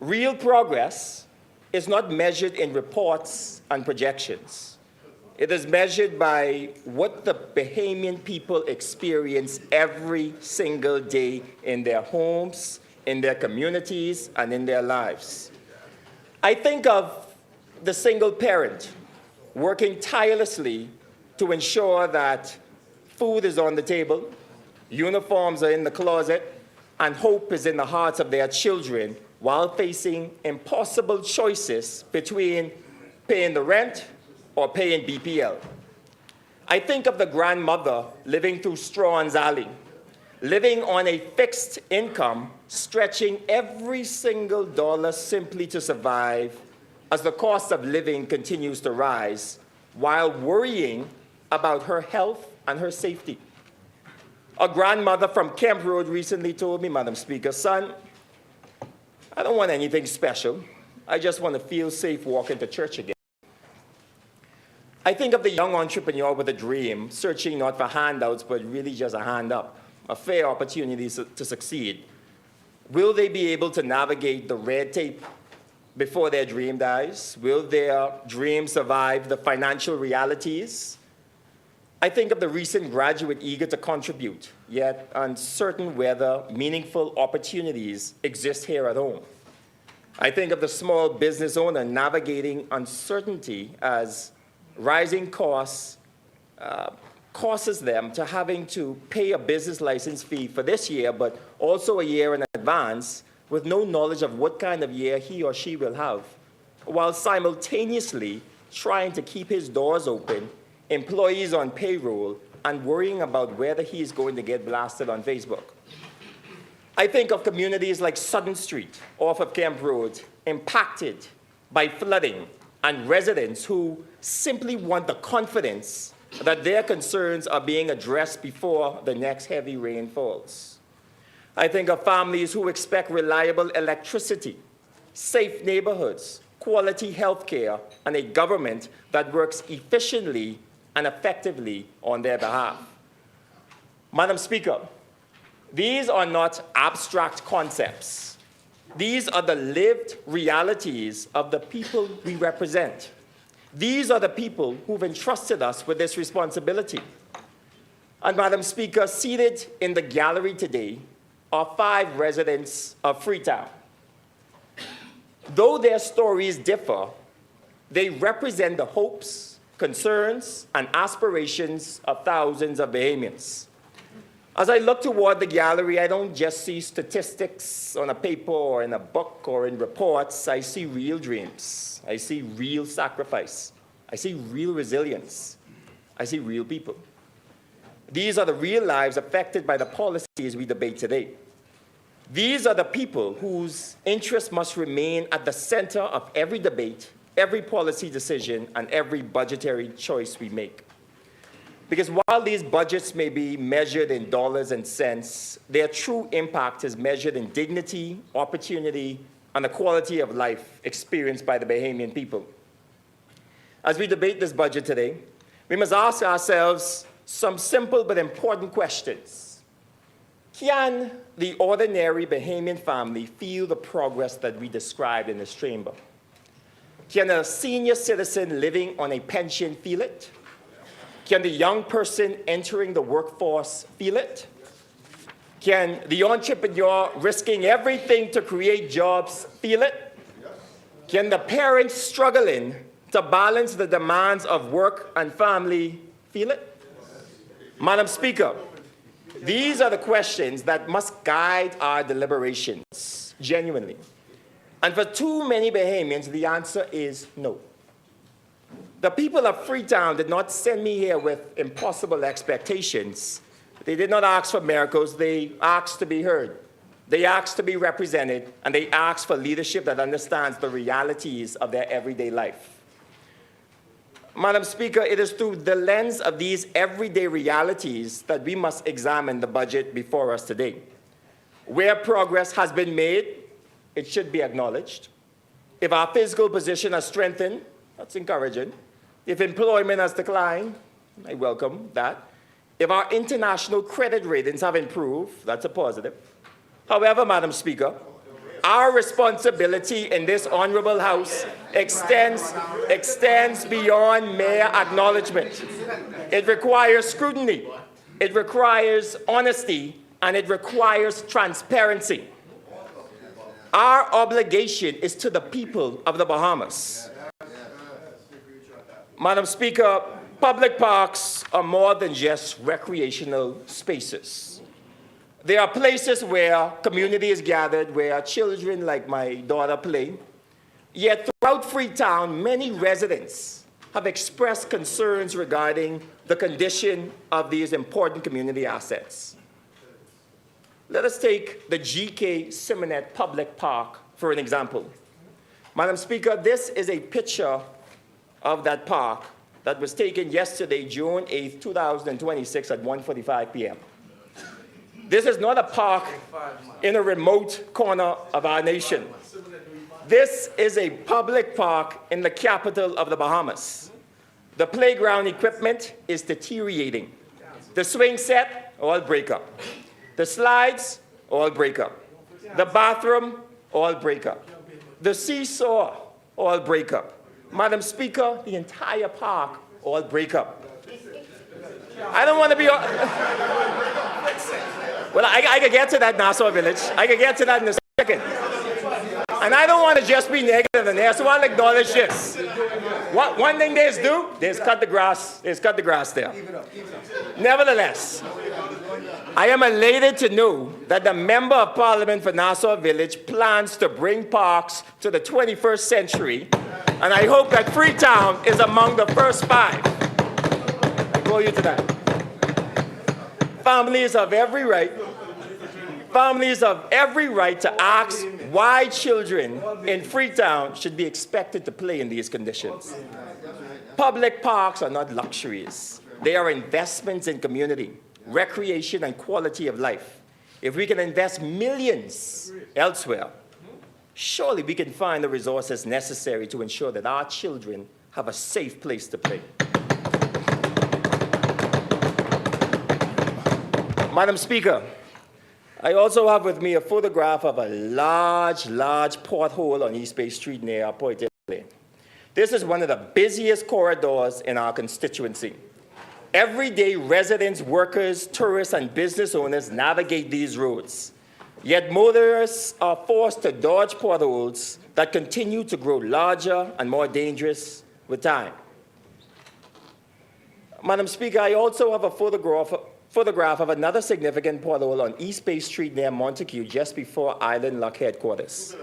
Real progress is not measured in reports and projections. It is measured by what the Bahamian people experience every single day in their homes, in their communities, and in their lives. I think of the single parent working tirelessly to ensure that food is on the table, uniforms are in the closet, and hope is in the hearts of their children while facing impossible choices between paying the rent or paying BPL. I think of the grandmother living through Strawn's Alley, living on a fixed income, stretching every single dollar simply to survive as the cost of living continues to rise, while worrying about her health and her safety. A grandmother from Kemp Road recently told me, Madam Speaker, son, I don't want anything special. I just want to feel safe walking to church again. I think of the young entrepreneur with a dream, searching not for handouts, but really just a hand up, a fair opportunity to succeed. Will they be able to navigate the red tape before their dream dies? Will their dream survive the financial realities? I think of the recent graduate eager to contribute, yet uncertain whether meaningful opportunities exist here at home. I think of the small business owner navigating uncertainty as rising costs causes them to having to pay a business license fee for this year, but also a year in advance, with no knowledge of what kind of year he or she will have, while simultaneously trying to keep his doors open, employees on payroll, and worrying about whether he is going to get blasted on Facebook. I think of communities like Sutton Street off of Kemp Road, impacted by flooding, and residents who simply want the confidence that their concerns are being addressed before the next heavy rain falls. I think of families who expect reliable electricity, safe neighborhoods, quality health care, and a government that works efficiently and effectively on their behalf. Madam Speaker, these are not abstract concepts. These are the lived realities of the people we represent. These are the people who've entrusted us with this responsibility. And Madam Speaker, seated in the gallery today are 5 residents of Freetown. Though their stories differ, they represent the hopes, concerns, and aspirations of thousands of Bahamians. As I look toward the gallery, I don't just see statistics on a paper or in a book or in reports. I see real dreams. I see real sacrifice. I see real resilience. I see real people. These are the real lives affected by the policies we debate today. These are the people whose interests must remain at the center of every debate, every policy decision, and every budgetary choice we make. Because while these budgets may be measured in dollars and cents, their true impact is measured in dignity, opportunity, and the quality of life experienced by the Bahamian people. As we debate this budget today, we must ask ourselves some simple but important questions. Can the ordinary Bahamian family feel the progress that we described in this chamber? Can a senior citizen living on a pension feel it? Can the young person entering the workforce feel it? Can the entrepreneur risking everything to create jobs feel it? Can the parents struggling to balance the demands of work and family feel it? Madam Speaker, these are the questions that must guide our deliberations, genuinely. And for too many Bahamians, the answer is no. The people of Freetown did not send me here with impossible expectations. They did not ask for miracles, they asked to be heard. They ask to be represented, and they ask for leadership that understands the realities of their everyday life. Madam Speaker, it is through the lens of these everyday realities that we must examine the budget before us today. Where progress has been made, it should be acknowledged. If our fiscal position has strengthened, that's encouraging. If employment has declined, I welcome that. If our international credit ratings have improved, that's a positive. However, Madam Speaker, our responsibility in this honorable House extends beyond mere acknowledgement. It requires scrutiny, it requires honesty, and it requires transparency. Our obligation is to the people of the Bahamas. Madam Speaker, public parks are more than just recreational spaces. They are places where community is gathered, where children like my daughter play. Yet throughout Freetown, many residents have expressed concerns regarding the condition of these important community assets. Let us take the GK Simonet Public Park for an example. Madam Speaker, this is a picture of that park that was taken yesterday, June 8, 2026 at 1:45 p.m. This is not a park in a remote corner of our nation. This is a public park in the capital of the Bahamas. The playground equipment is deteriorating. The swing set, all break up. The slides, all break up. The bathroom, all break up. The seesaw, all break up. Madam Speaker, the entire park, all break up. I don't want to be... Well, I could get to that, Nassau Village. I could get to that in a second. And I don't want to just be negative in there, so I'll acknowledge this. One thing they do, they cut the grass. They cut the grass there. Nevertheless, I am elated to know that the Member of Parliament for Nassau Village plans to bring parks to the 21st century, and I hope that Freetown is among the first 5. I call you to that. Families have every right to ask why children in Freetown should be expected to play in these conditions. Public parks are not luxuries. They are investments in community, recreation, and quality of life. If we can invest millions elsewhere, surely we can find the resources necessary to ensure that our children have a safe place to play. Madam Speaker, I also have with me a photograph of a large pothole on East Bay Street near Poitiers Lane. This is one of the busiest corridors in our constituency. Every day, residents, workers, tourists, and business owners navigate these roads. Yet motorists are forced to dodge potholes that continue to grow larger and more dangerous with time. Madam Speaker, I also have a photograph of another significant pothole on East Bay Street near Montague, just before Island Lock headquarters.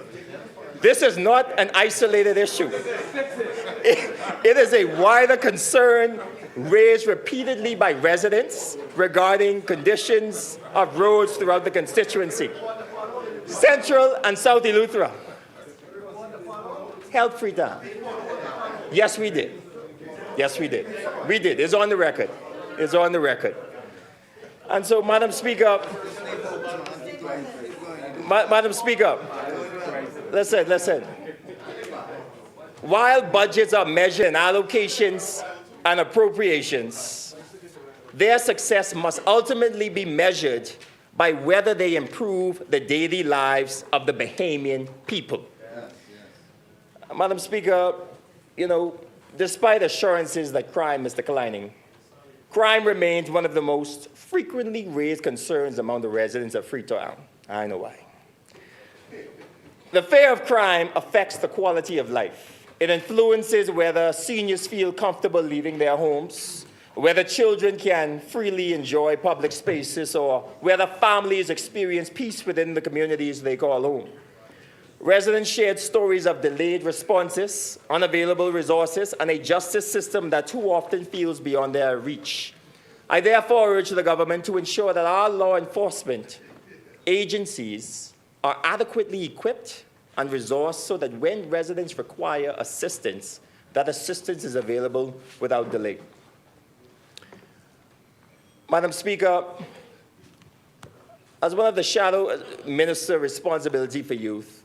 This is not an isolated issue. It is a wider concern raised repeatedly by residents regarding conditions of roads throughout the constituency. Central and South Eleuthera. Help Freetown. Yes, we did. Yes, we did. We did. It's on the record. It's on the record. And so, Madam Speaker, listen. While budgets are measured in allocations and appropriations, their success must ultimately be measured by whether they improve the daily lives of the Bahamian people. Madam Speaker, despite assurances that crime is declining, crime remains one of the most frequently raised concerns among the residents of Freetown. I know why. The fear of crime affects the quality of life. It influences whether seniors feel comfortable leaving their homes, whether children can freely enjoy public spaces, or whether families experience peace within the communities they call home. Residents shared stories of delayed responses, unavailable resources, and a justice system that too often feels beyond their reach. I therefore urge the government to ensure that our law enforcement agencies are adequately equipped and resourced so that when residents require assistance, that assistance is available without delay. Madam Speaker, as one of the shadow minister responsibility for youth,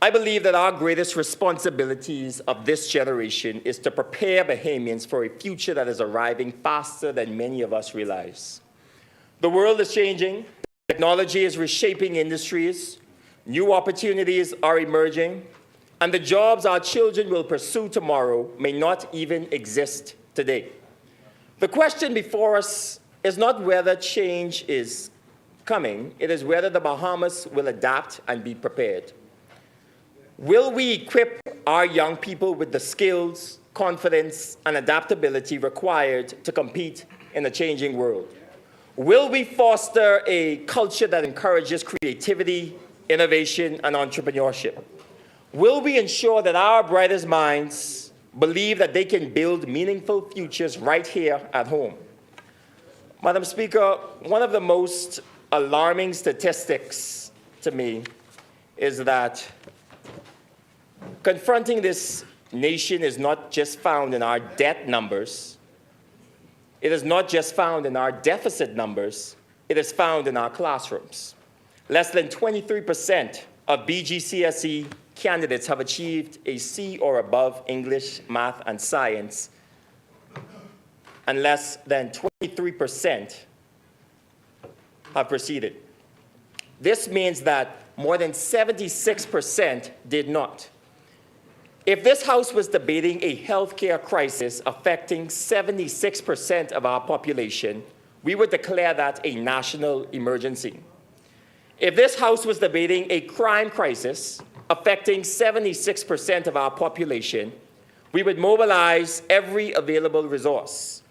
I believe that our greatest responsibilities of this generation is to prepare Bahamians for a future that is arriving faster than many of us realize. The world is changing, technology is reshaping industries, new opportunities are emerging, and the jobs our children will pursue tomorrow may not even exist today. The question before us is not whether change is coming, it is whether the Bahamas will adapt and be prepared. Will we equip our young people with the skills, confidence, and adaptability required to compete in a changing world? Will we foster a culture that encourages creativity, innovation, and entrepreneurship? Will we ensure that our brightest minds believe that they can build meaningful futures right here at home? Madam Speaker, one of the most alarming statistics to me is that confronting this nation is not just found in our debt numbers. It is not just found in our deficit numbers. It is found in our classrooms. Less than 23% of BGCSE candidates have achieved a C or above English, math, and science, and less than 23% have proceeded. This means that more than 76% did not. If this House was debating a healthcare crisis affecting 76% of our population, we would declare that a national emergency. If this House was debating a crime crisis affecting 76% of our population, we would mobilize every available resource.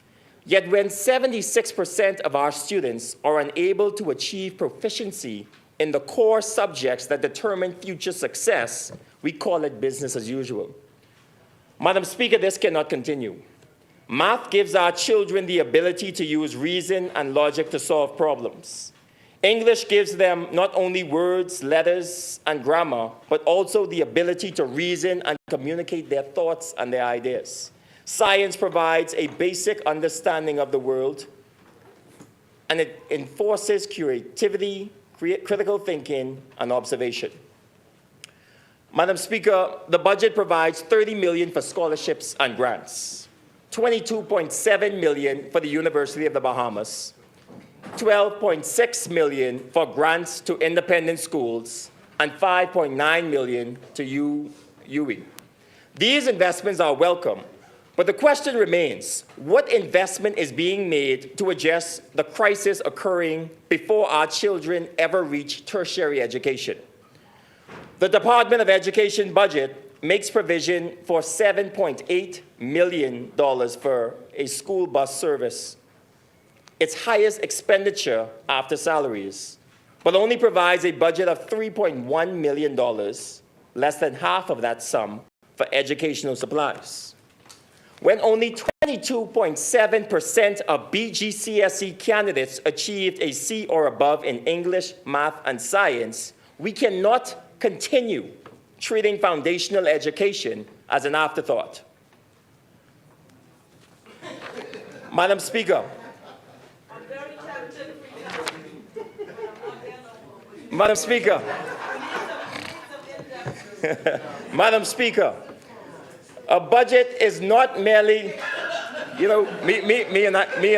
Yet when 76% of our students are unable to achieve proficiency in the core subjects that determine future success, we call it business as usual. Madam Speaker, this cannot continue. Math gives our children the ability to use reason and logic to solve problems. English gives them not only words, letters, and grammar, but also the ability to reason and communicate their thoughts and their ideas. Science provides a basic understanding of the world, and it enforces creativity, critical thinking, and observation. Madam Speaker, the budget provides $30 million for scholarships and grants, $22.7 million for the University of the Bahamas, $12.6 million for grants to independent schools, and $5.9 million to UWI. These investments are welcome, but the question remains, what investment is being made to address the crisis occurring before our children ever reach tertiary education? The Department of Education budget makes provision for $7.8 million for a school bus service, its highest expenditure after salaries, but only provides a budget of $3.1 million, less than half of that sum, for educational supplies. When only 22.7% of BGCSE candidates achieved a C or above in English, math, and science, we cannot continue treating foundational education as an afterthought. Madam Speaker, Madam Speaker, Madam Speaker, a budget is not merely, you know, me and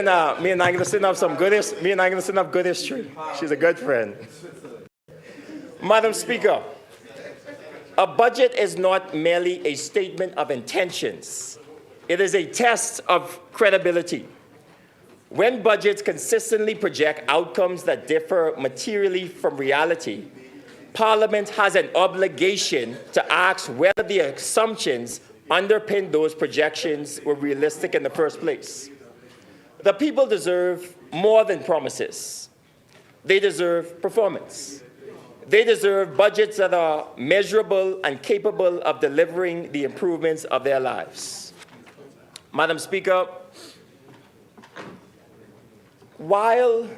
I'm gonna send up some good history. She's a good friend. Madam Speaker, a budget is not merely a statement of intentions. It is a test of credibility. When budgets consistently project outcomes that differ materially from reality, Parliament has an obligation to ask whether the assumptions underpin those projections were realistic in the first place. The people deserve more than promises. They deserve performance. They deserve budgets that are measurable and capable of delivering the improvements of their lives. Madam Speaker, while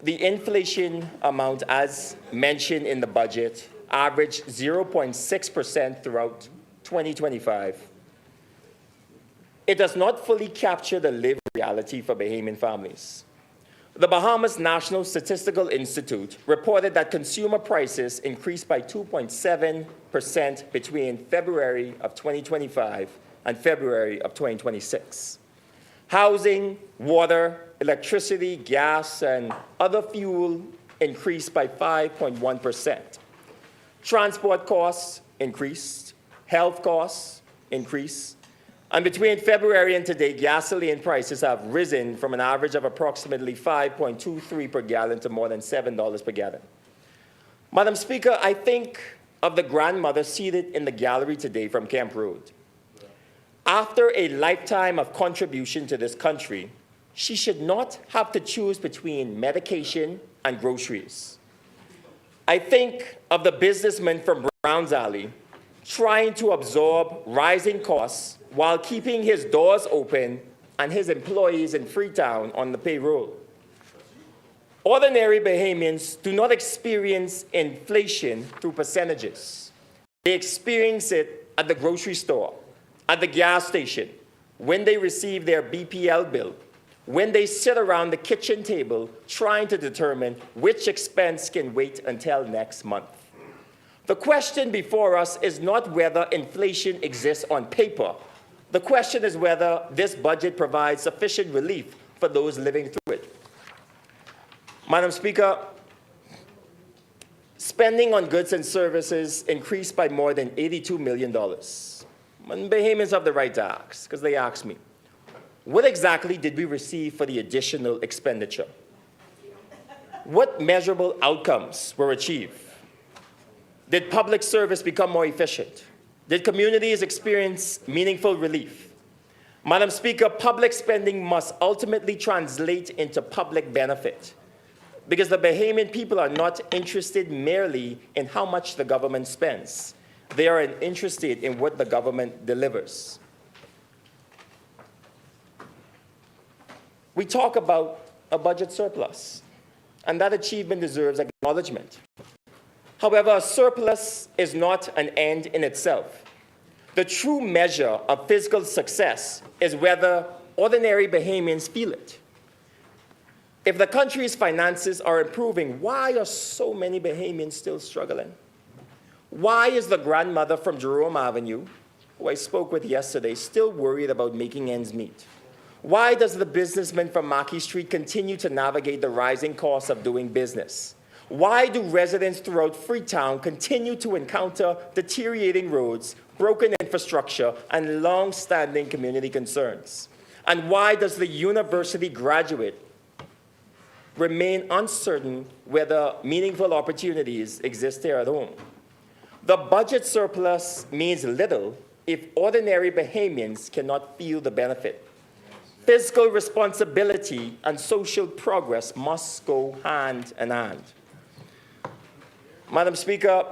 the inflation amount, as mentioned in the budget, averaged 0.6% throughout 2025. It does not fully capture the lived reality for Bahamian families. The Bahamas National Statistical Institute reported that consumer prices increased by 2.7% between February of 2025 and February of 2026. Housing, water, electricity, gas, and other fuel increased by 5.1%. Transport costs increased, health costs increased, and between February and today, gasoline prices have risen from an average of approximately $5.23 per gallon to more than $7 per gallon. Madam Speaker, I think of the grandmother seated in the gallery today from Camp Road. After a lifetime of contribution to this country, she should not have to choose between medication and groceries. I think of the businessman from Browns Alley trying to absorb rising costs while keeping his doors open and his employees in Freetown on the payroll. Ordinary Bahamians do not experience inflation through percentages. They experience it at the grocery store, at the gas station, when they receive their BPL bill, when they sit around the kitchen table trying to determine which expense can wait until next month. The question before us is not whether inflation exists on paper. The question is whether this budget provides sufficient relief for those living through it. Madam Speaker, spending on goods and services increased by more than $82 million. And Bahamians have the right to ask, because they asked me, what exactly did we receive for the additional expenditure? What measurable outcomes were achieved? Did public service become more efficient? Did communities experience meaningful relief? Madam Speaker, public spending must ultimately translate into public benefit, because the Bahamian people are not interested merely in how much the government spends. They are interested in what the government delivers. We talk about a budget surplus, and that achievement deserves acknowledgement. However, a surplus is not an end in itself. The true measure of fiscal success is whether ordinary Bahamians feel it. If the country's finances are improving, why are so many Bahamians still struggling? Why is the grandmother from Jerome Avenue, who I spoke with yesterday, still worried about making ends meet? Why does the businessman from Mackey Street continue to navigate the rising costs of doing business? Why do residents throughout Freetown continue to encounter deteriorating roads, broken infrastructure, and long-standing community concerns? And why does the university graduate remain uncertain whether meaningful opportunities exist here at home? The budget surplus means little if ordinary Bahamians cannot feel the benefit. Fiscal responsibility and social progress must go hand in hand. Madam Speaker,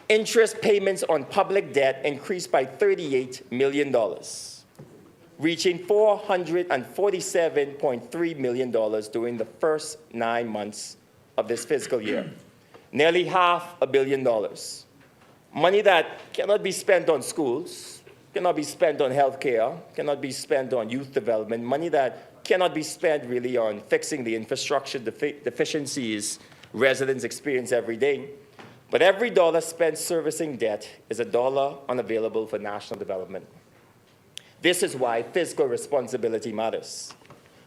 interest payments on public debt increased by $38 million, reaching $447.3 million during the first 9 months of this fiscal year, nearly $500 million. Money that cannot be spent on schools, cannot be spent on healthcare, cannot be spent on youth development, money that cannot be spent really on fixing the infrastructure deficiencies residents experience every day. But every dollar spent servicing debt is a dollar unavailable for national development. This is why fiscal responsibility matters,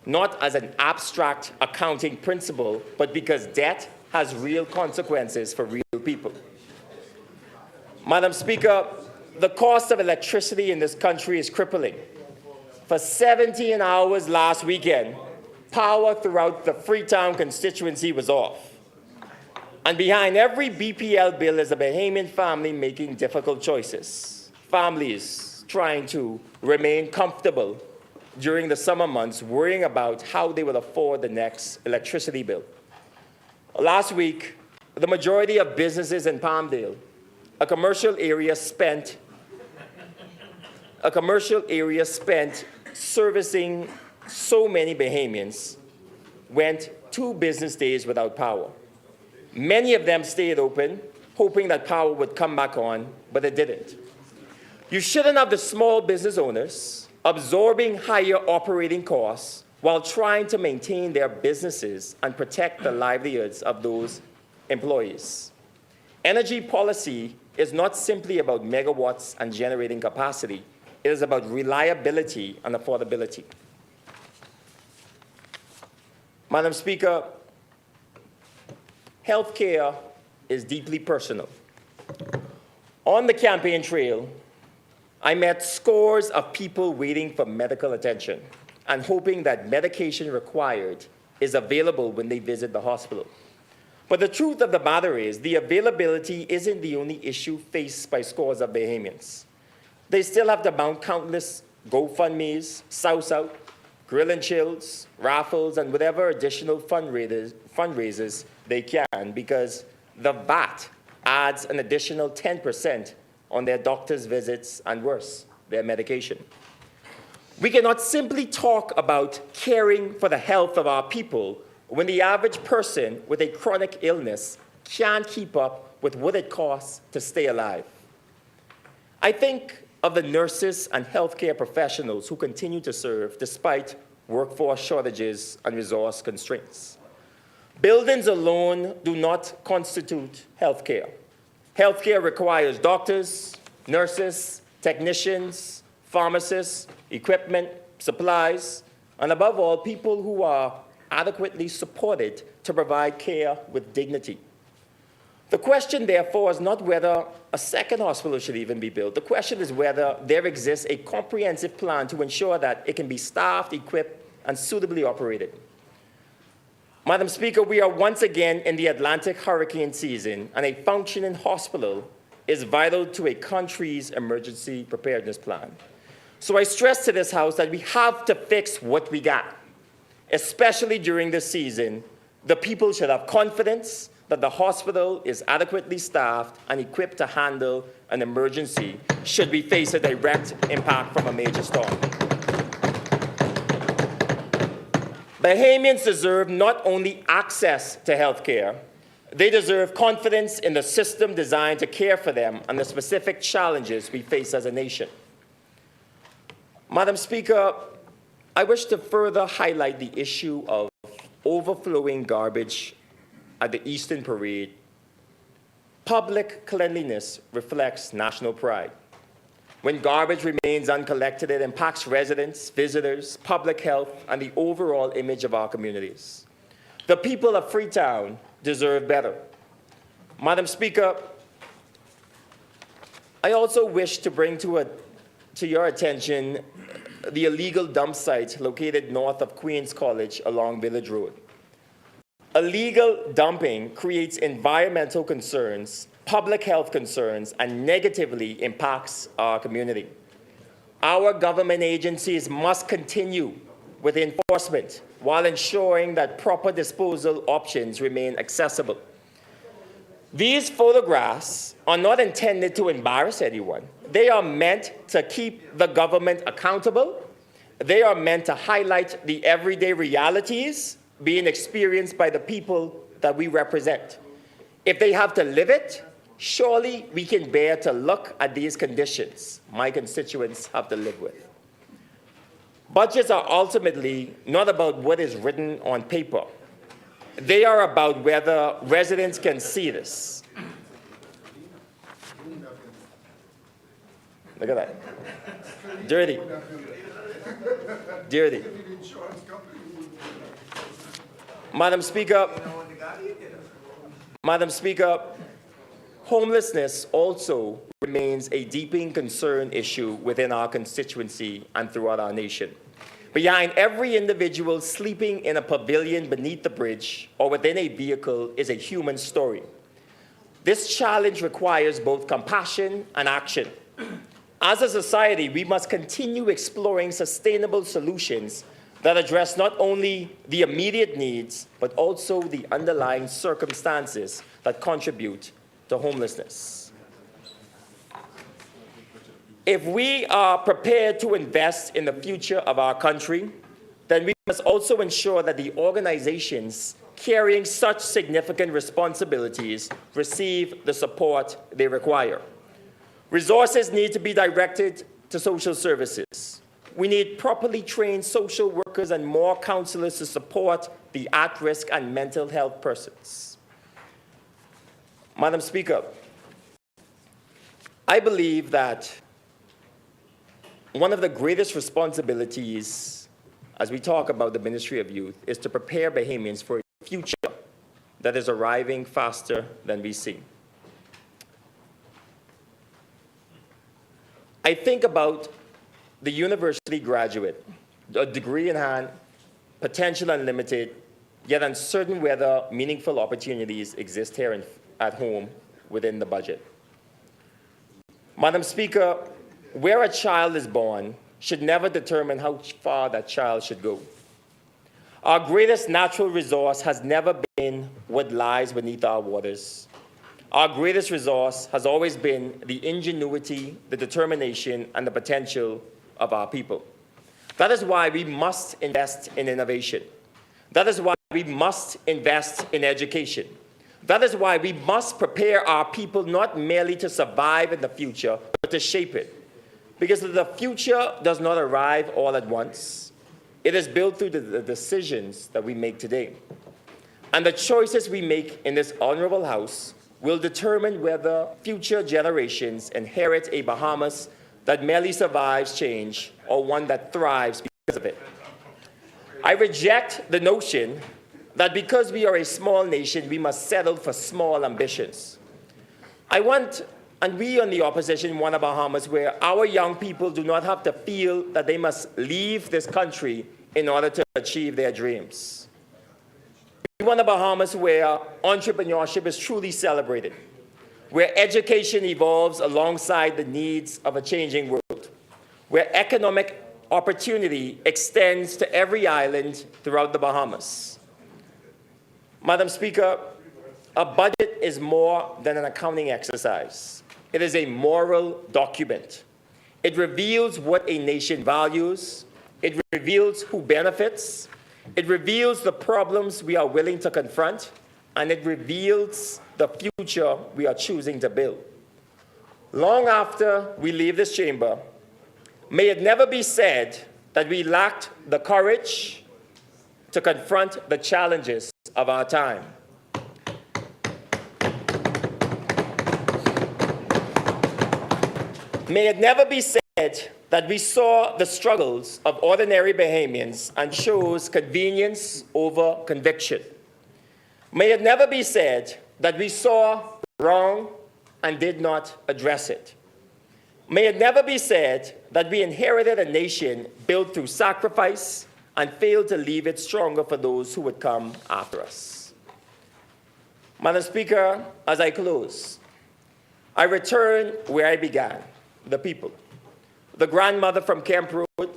not as an abstract accounting principle, but because debt has real consequences for real people. Madam Speaker, the cost of electricity in this country is crippling. For 17 hours last weekend, power throughout the Freetown constituency was off. And behind every BPL bill is a Bahamian family making difficult choices. Families trying to remain comfortable during the summer months, worrying about how they will afford the next electricity bill. Last week, the majority of businesses in Palmdale, a commercial area spent servicing so many Bahamians, went 2 business days without power. Many of them stayed open, hoping that power would come back on, but it didn't. You shouldn't have the small business owners absorbing higher operating costs while trying to maintain their businesses and protect the livelihoods of those employees. Energy policy is not simply about megawatts and generating capacity. It is about reliability and affordability. Madam Speaker, healthcare is deeply personal. On the campaign trail, I met scores of people waiting for medical attention and hoping that medication required is available when they visit the hospital. But the truth of the matter is, the availability isn't the only issue faced by scores of Bahamians. They still have to mount countless GoFundMes, South, grill and chills, raffles, and whatever additional fundraisers they can, because the VAT adds an additional 10% on their doctor's visits and worse, their medication. We cannot simply talk about caring for the health of our people when the average person with a chronic illness can't keep up with what it costs to stay alive. I think of the nurses and healthcare professionals who continue to serve despite workforce shortages and resource constraints. Buildings alone do not constitute healthcare. Healthcare requires doctors, nurses, technicians, pharmacists, equipment, supplies, and above all, people who are adequately supported to provide care with dignity. The question, therefore, is not whether a second hospital should even be built. The question is whether there exists a comprehensive plan to ensure that it can be staffed, equipped, and suitably operated. Madam Speaker, we are once again in the Atlantic hurricane season, and a functioning hospital is vital to a country's emergency preparedness plan. So I stress to this House that we have to fix what we got. Especially during this season, the people should have confidence that the hospital is adequately staffed and equipped to handle an emergency should we face a direct impact from a major storm. Bahamians deserve not only access to health care, they deserve confidence in the system designed to care for them and the specific challenges we face as a nation. Madam Speaker, I wish to further highlight the issue of overflowing garbage at the Eastern Parade. Public cleanliness reflects national pride. When garbage remains uncollected, it impacts residents, visitors, public health, and the overall image of our communities. The people of Freetown deserve better. Madam Speaker, I also wish to bring to your attention the illegal dump site located north of Queens College along Village Road. Illegal dumping creates environmental concerns, public health concerns, and negatively impacts our community. Our government agencies must continue with enforcement while ensuring that proper disposal options remain accessible. These photographs are not intended to embarrass anyone. They are meant to keep the government accountable. They are meant to highlight the everyday realities being experienced by the people that we represent. If they have to live it, surely we can bear to look at these conditions my constituents have to live with. Budgets are ultimately not about what is written on paper. They are about whether residents can see this. Look at that. Dirty. Dirty. Madam Speaker, homelessness also remains a deeply concerned issue within our constituency and throughout our nation. Behind every individual sleeping in a pavilion beneath the bridge or within a vehicle is a human story. This challenge requires both compassion and action. As a society, we must continue exploring sustainable solutions that address not only the immediate needs, but also the underlying circumstances that contribute to homelessness. If we are prepared to invest in the future of our country, then we must also ensure that the organizations carrying such significant responsibilities receive the support they require. Resources need to be directed to social services. We need properly trained social workers and more counselors to support the at-risk and mental health persons. Madam Speaker, I believe that one of the greatest responsibilities as we talk about the Ministry of Youth is to prepare Bahamians for a future that is arriving faster than we see. I think about the university graduate, a degree in hand, potential unlimited, yet uncertain whether meaningful opportunities exist here at home within the budget. Madam Speaker, where a child is born should never determine how far that child should go. Our greatest natural resource has never been what lies beneath our waters. Our greatest resource has always been the ingenuity, the determination, and the potential of our people. That is why we must invest in innovation. That is why we must invest in education. That is why we must prepare our people not merely to survive in the future, but to shape it. Because the future does not arrive all at once. It is built through the decisions that we make today. And the choices we make in this honorable House will determine whether future generations inherit a Bahamas that merely survives change or one that thrives because of it. I reject the notion that because we are a small nation, we must settle for small ambitions. I want, and we on the opposition want a Bahamas where our young people do not have to feel that they must leave this country in order to achieve their dreams. We want a Bahamas where entrepreneurship is truly celebrated, where education evolves alongside the needs of a changing world, where economic opportunity extends to every island throughout the Bahamas. Madam Speaker, a budget is more than an accounting exercise. It is a moral document. It reveals what a nation values. It reveals who benefits. It reveals the problems we are willing to confront, and it reveals the future we are choosing to build. Long after we leave this chamber, may it never be said that we lacked the courage to confront the challenges of our time. May it never be said that we saw the struggles of ordinary Bahamians and chose convenience over conviction. May it never be said that we saw wrong and did not address it. May it never be said that we inherited a nation built through sacrifice and failed to leave it stronger for those who would come after us. Madam Speaker, as I close, I return where I began, the people. The grandmother from Kemp Road,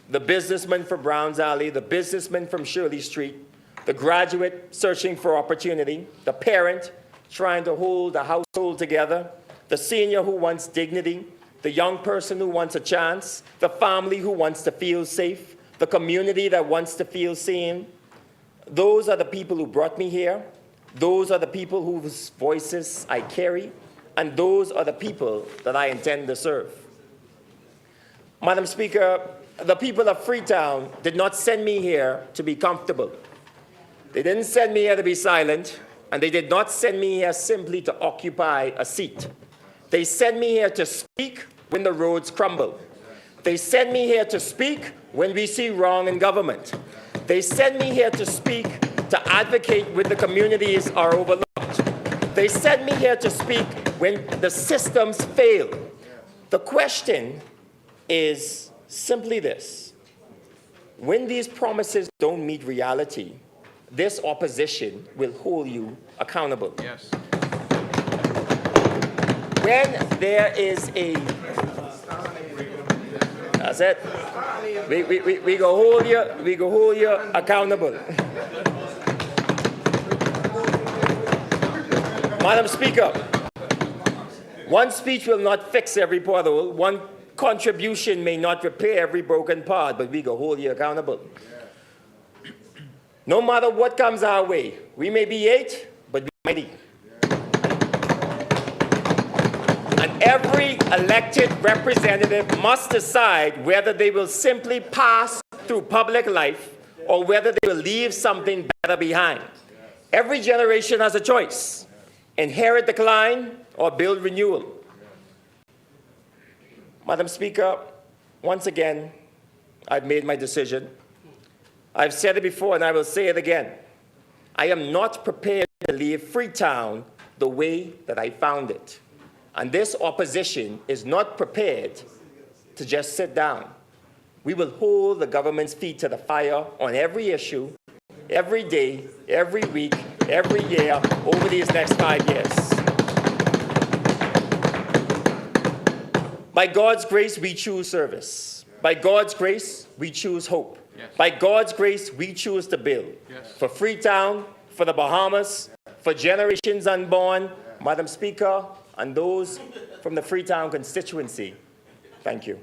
the businessman from Browns Alley, the businessman from Shirley Street, the graduate searching for opportunity, the parent trying to hold a household together, the senior who wants dignity, the young person who wants a chance, the family who wants to feel safe, the community that wants to feel seen. Those are the people who brought me here. Those are the people whose voices I carry, and those are the people that I intend to serve. Madam Speaker, the people of Freetown did not send me here to be comfortable. They didn't send me here to be silent, and they did not send me here simply to occupy a seat. They sent me here to speak when the roads crumble. They sent me here to speak when we see wrong in government. They sent me here to speak, to advocate when the communities are overlooked. They sent me here to speak when the systems fail. The question is simply this: when these promises don't meet reality, this opposition will hold you accountable. Yes. When there is a, that's it. We go hold you accountable. Madam Speaker, one speech will not fix every pothole. One contribution may not repair every broken part, but we go hold you accountable. No matter what comes our way, we may be 8, but we're mighty. And every elected representative must decide whether they will simply pass through public life or whether they will leave something better behind. Every generation has a choice: inherit decline or build renewal. Madam Speaker, once again, I've made my decision. I've said it before and I will say it again. I am not prepared to leave Freetown the way that I found it. And this opposition is not prepared to just sit down. We will hold the government's feet to the fire on every issue, every day, every week, every year, over these next 5 years. By God's grace, we choose service. By God's grace, we choose hope. Yes. By God's grace, we choose to build. Yes. For Freetown, for the Bahamas, for generations unborn, Madam Speaker, and those from the Freetown constituency, thank you.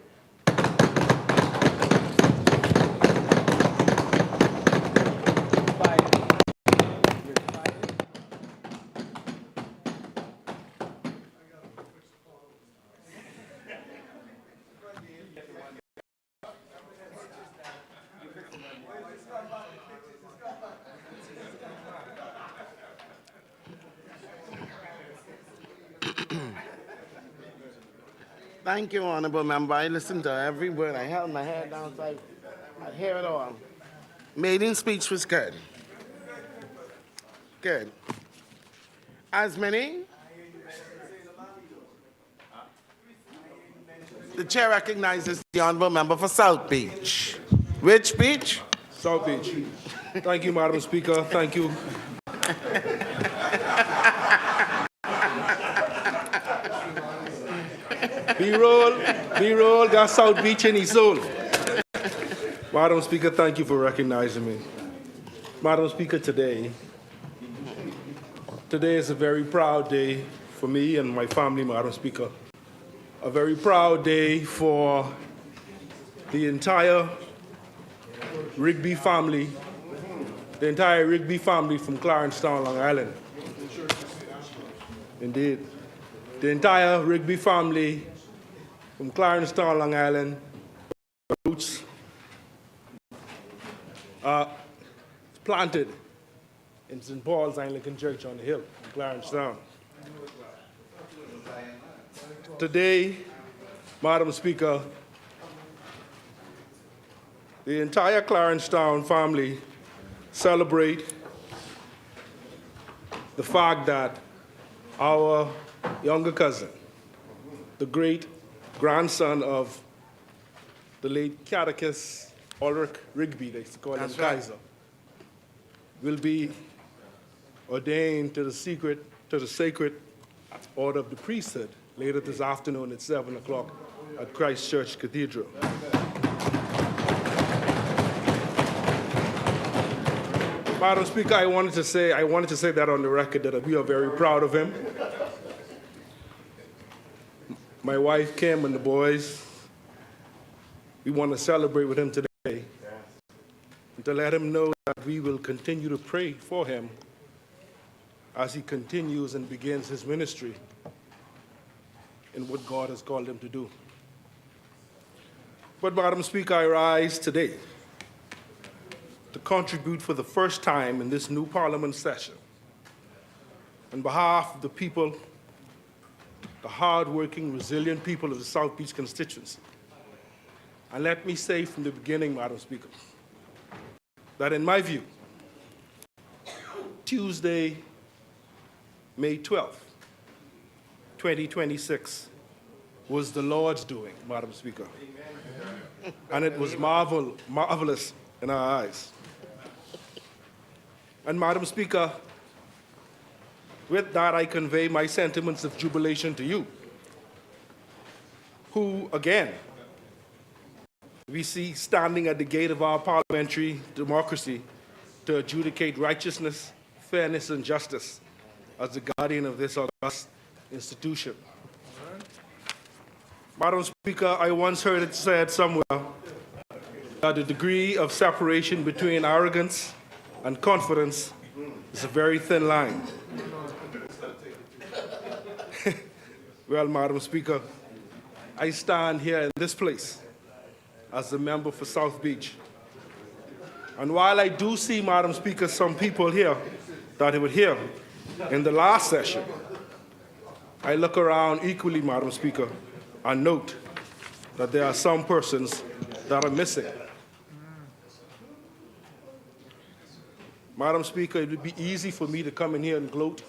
Thank you, Honorable Member. I listened to every word. I held my head down so I hear it all. Maiden speech was good. Good. As many? The chair recognizes the Honorable Member for South Beach. Which beach? South Beach. Thank you, Madam Speaker. Thank you. B-roll, got South Beach in his soul. Madam Speaker, thank you for recognizing me. Madam Speaker, today is a very proud day for me and my family, Madam Speaker. A very proud day for the entire Rigby family, from Clarencetown, Long Island. Indeed. The entire Rigby family from Clarencetown, Long Island, roots planted in St. Paul's Anglican Church on the hill in Clarencetown. Today, Madam Speaker, the entire Clarencetown family celebrate the fact that our younger cousin, the great grandson of the late catechist Ulrich Rigby, they used to call him Kaiser, will be ordained to the sacred order of the priesthood later this afternoon at 7 o'clock at Christ Church Cathedral. Madam Speaker, I wanted to say that on the record that we are very proud of him. My wife, Kim, and the boys, we want to celebrate with him today and to let him know that we will continue to pray for him as he continues and begins his ministry in what God has called him to do. But, Madam Speaker, I rise today to contribute for the first time in this new Parliament session on behalf of the people, the hard-working, resilient people of the South Beach constituency. And let me say from the beginning, Madam Speaker, that in my view, Tuesday, May 12th, 2026, was the Lord's doing, Madam Speaker. And it was marvelous in our eyes. And Madam Speaker, with that I convey my sentiments of jubilation to you, who, again, we see standing at the gate of our parliamentary democracy to adjudicate righteousness, fairness, and justice as the guardian of this august institution. Madam Speaker, I once heard it said somewhere that the degree of separation between arrogance and confidence is a very thin line. Well, Madam Speaker, I stand here in this place as a member for South Beach. And while I do see, Madam Speaker, some people here that were here in the last session, I look around equally, Madam Speaker, and note that there are some persons that are missing. Madam Speaker, it would be easy for me to come in here and gloat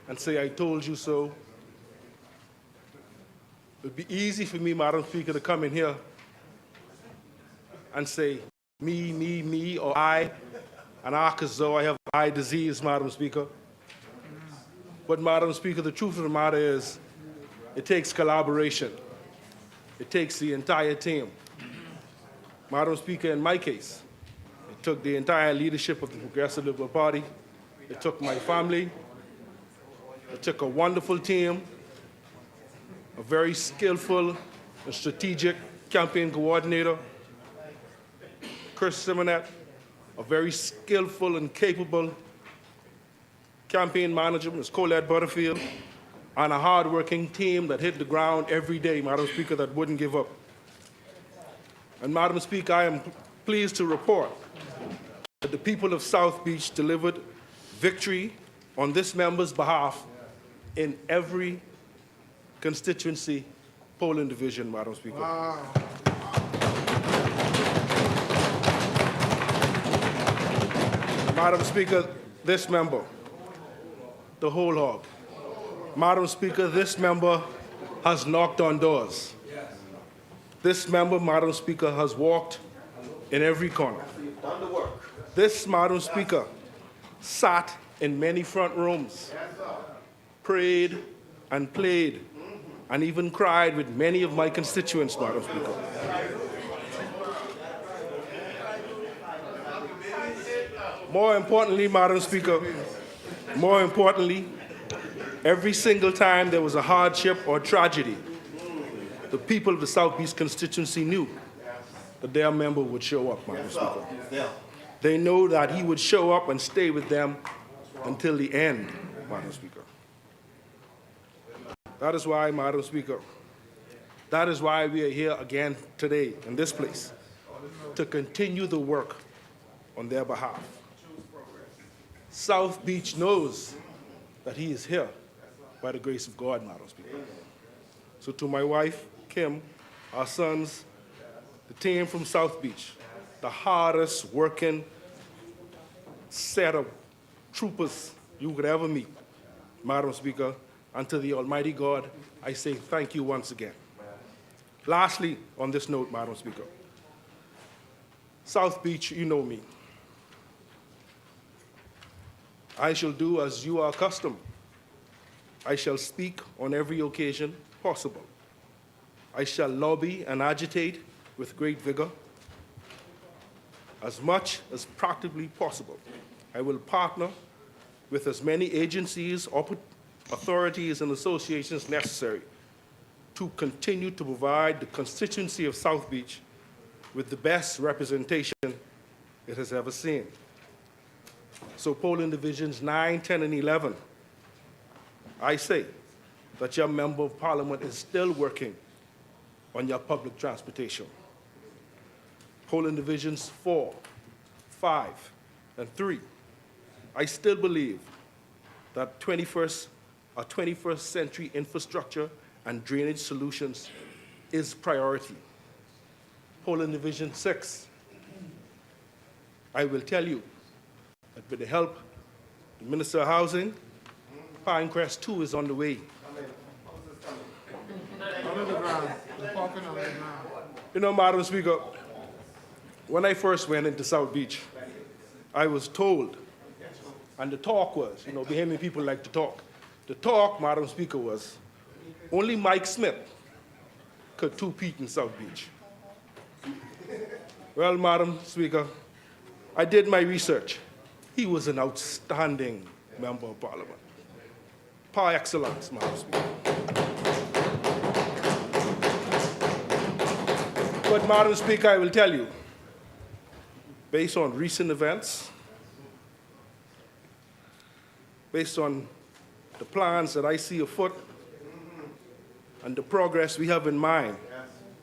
and say, I told you so. It would be easy for me, Madam Speaker, to come in here and say, me, or I, and act as though I have eye disease, Madam Speaker. But, Madam Speaker, the truth of the matter is, it takes collaboration. It takes the entire team. Madam Speaker, in my case, it took the entire leadership of the Progressive Liberal Party. It took my family. It took a wonderful team, a very skillful and strategic campaign coordinator, Chris Simonet, a very skillful and capable campaign manager, Ms. Colette Butterfield, and a hard-working team that hit the ground every day, Madam Speaker, that wouldn't give up. And Madam Speaker, I am pleased to report that the people of South Beach delivered victory on this member's behalf in every constituency polling division, Madam Speaker. Wow. Madam Speaker, this member, the whole hog. Madam Speaker, this member has knocked on doors. This member, Madam Speaker, has walked in every corner. This, Madam Speaker, sat in many front rooms, prayed and played, and even cried with many of my constituents, Madam Speaker. More importantly, Madam Speaker, more importantly, every single time there was a hardship or tragedy, the people of the South Beach constituency knew that their member would show up, Madam Speaker. They know that he would show up and stay with them until the end, Madam Speaker. That is why, Madam Speaker, that is why we are here again today in this place, to continue the work on their behalf. South Beach knows that he is here by the grace of God, Madam Speaker. So to my wife, Kim, our sons, the team from South Beach, the hardest working set of troopers you could ever meet, Madam Speaker, and to the Almighty God, I say thank you once again. Lastly, on this note, Madam Speaker, South Beach, you know me. I shall do as you are accustomed. I shall speak on every occasion possible. I shall lobby and agitate with great vigor. As much as practically possible, I will partner with as many agencies, authorities, and associations necessary to continue to provide the constituency of South Beach with the best representation it has ever seen. So polling divisions 9, 10, and 11, I say that your member of parliament is still working on your public transportation. Polling divisions 4, 5, and 3, I still believe that 21st century infrastructure and drainage solutions is priority. Polling division 6, I will tell you that with the help of the Minister of Housing, Pinecrest 2 is on the way. You know, Madam Speaker, when I first went into South Beach, I was told, and the talk was, you know, Bahamian people like to talk. The talk, Madam Speaker, was only Mike Smith could two-peat in South Beach. Well, Madam Speaker, I did my research. He was an outstanding member of parliament. Par excellence, Madam Speaker. But, Madam Speaker, I will tell you, based on recent events, based on the plans that I see afoot and the progress we have in mind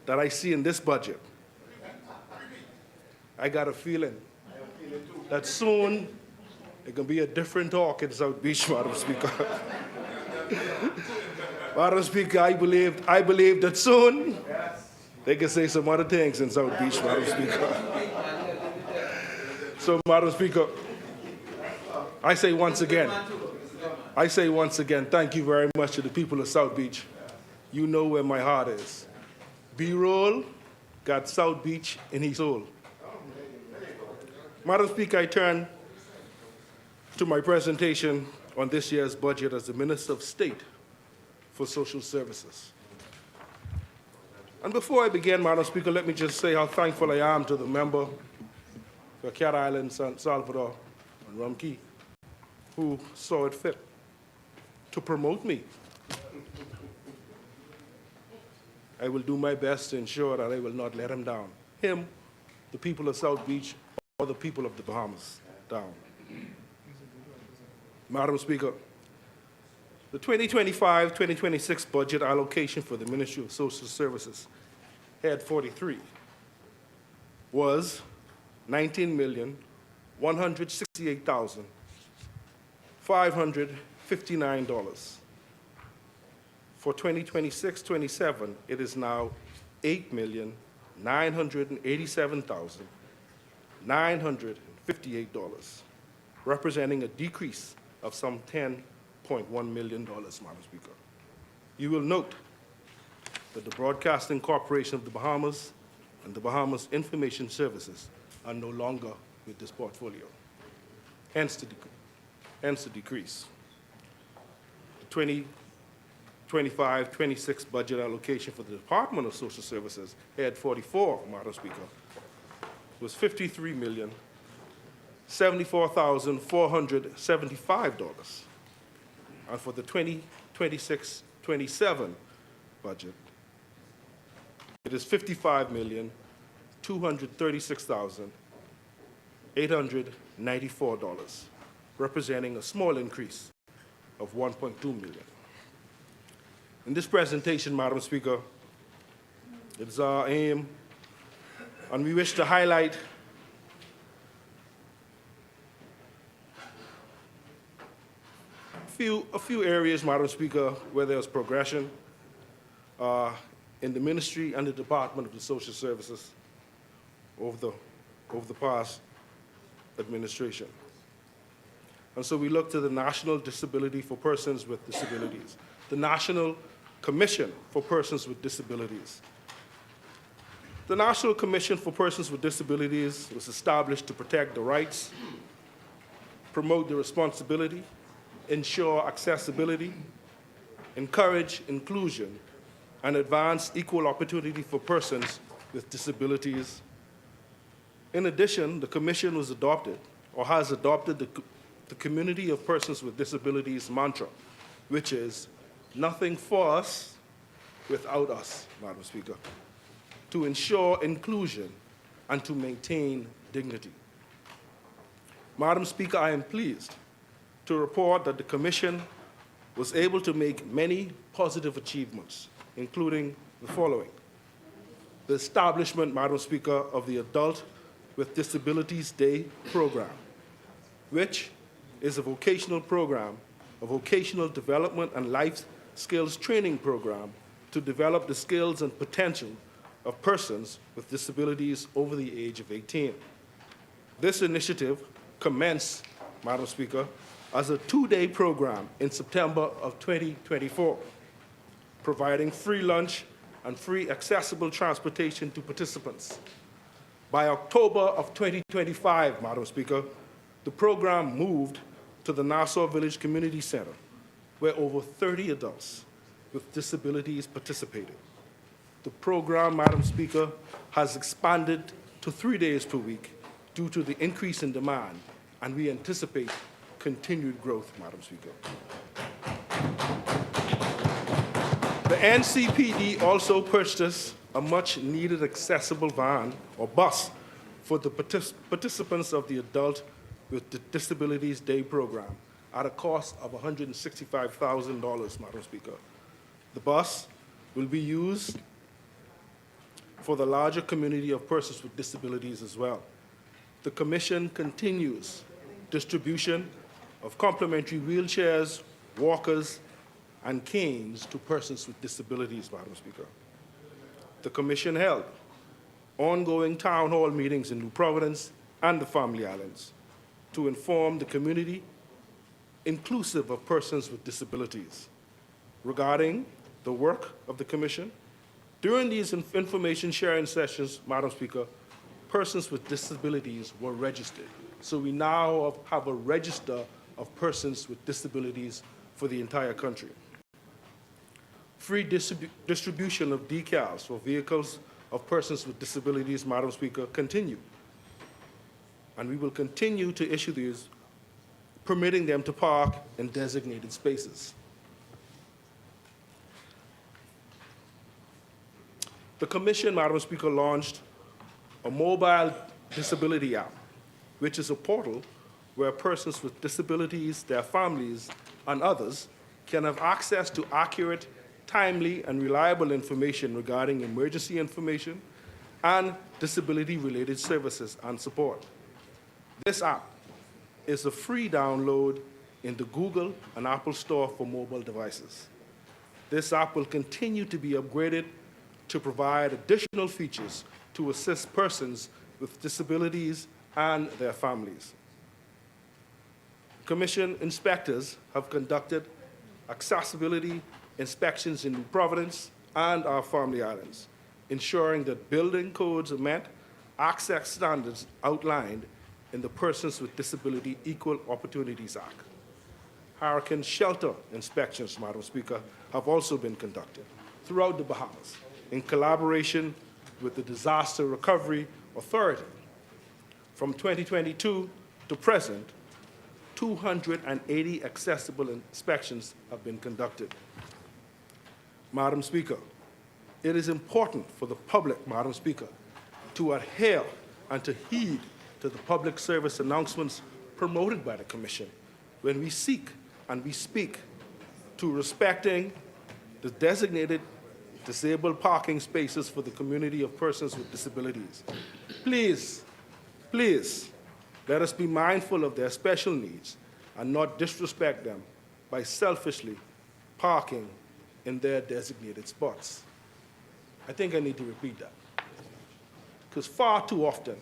that I see in this budget, I got a feeling that soon it can be a different talk in South Beach, Madam Speaker. Madam Speaker, I believe that soon they can say some other things in South Beach, Madam Speaker. So, Madam Speaker, I say once again, thank you very much to the people of South Beach. You know where my heart is. B-Roll got South Beach in his soul. Madam Speaker, I turn to my presentation on this year's budget as the Minister of State for Social Services. And before I begin, Madam Speaker, let me just say how thankful I am to the member for Cat Island, San Salvador, and Rumkey, who saw it fit to promote me. I will do my best to ensure that I will not let him down. Him, the people of South Beach, or the people of the Bahamas down. Madam Speaker, the 2025-2026 budget allocation for the Ministry of Social Services, Head 43, was $19,168,559. For 2026-27, it is now $8,987,958, representing a decrease of some $10.1 million, Madam Speaker. You will note that the Broadcasting Corporation of the Bahamas and the Bahamas Information Services are no longer with this portfolio, hence the decrease. The 2025-26 budget allocation for the Department of Social Services, Head 44, Madam Speaker, was $53,074,475. And for the 2026-27 budget, it is $55,236,894, representing a small increase of $1.2 million. In this presentation, Madam Speaker, it is our aim, and we wish to highlight a few areas, Madam Speaker, where there's progression in the ministry and the Department of the Social Services over the past administration. And so we look to the National Disability for Persons with Disabilities, the National Commission for Persons with Disabilities. The National Commission for Persons with Disabilities was established to protect the rights, promote the responsibility, ensure accessibility, encourage inclusion, and advance equal opportunity for persons with disabilities. In addition, the Commission was adopted, or has adopted, the Community of Persons with Disabilities mantra, which is nothing for us without us, Madam Speaker, to ensure inclusion and to maintain dignity. Madam Speaker, I am pleased to report that the Commission was able to make many positive achievements, including the following: the establishment, Madam Speaker, of the Adult with Disabilities Day program, which is a vocational program, a vocational development and life skills training program to develop the skills and potential of persons with disabilities over the age of 18. This initiative commenced, Madam Speaker, as a 2-day program in September of 2024, providing free lunch and free accessible transportation to participants. By October of 2025, Madam Speaker, the program moved to the Nassau Village Community Center, where over 30 adults with disabilities participated. The program, Madam Speaker, has expanded to 3 days per week due to the increase in demand, and we anticipate continued growth, Madam Speaker. The NCPD also purchased a much-needed accessible van or bus for the participants of the Adult with Disabilities Day program, at a cost of $165,000, Madam Speaker. The bus will be used for the larger community of persons with disabilities as well. The Commission continues distribution of complimentary wheelchairs, walkers, and canes to persons with disabilities, Madam Speaker. The Commission held ongoing town hall meetings in New Providence and the Family Islands to inform the community, inclusive of persons with disabilities, regarding the work of the Commission. During these information sharing sessions, Madam Speaker, persons with disabilities were registered. So we now have a register of persons with disabilities for the entire country. Free distribution of decals for vehicles of persons with disabilities, Madam Speaker, continue. And we will continue to issue these, permitting them to park in designated spaces. The Commission, Madam Speaker, launched a mobile disability app, which is a portal where persons with disabilities, their families, and others can have access to accurate, timely, and reliable information regarding emergency information and disability-related services and support. This app is a free download in the Google and Apple Store for mobile devices. This app will continue to be upgraded to provide additional features to assist persons with disabilities and their families. Commission inspectors have conducted accessibility inspections in New Providence and our Family Islands, ensuring that building codes are met, access standards outlined in the Persons with Disability Equal Opportunities Act. Hurricane shelter inspections, Madam Speaker, have also been conducted throughout the Bahamas in collaboration with the Disaster Recovery Authority. From 2022 to present, 280 accessible inspections have been conducted. Madam Speaker, it is important for the public, Madam Speaker, to adhere and to heed to the public service announcements promoted by the Commission when we seek and we speak to respecting the designated disabled parking spaces for the community of persons with disabilities. Please, please, let us be mindful of their special needs and not disrespect them by selfishly parking in their designated spots. I think I need to repeat that. Because far too often,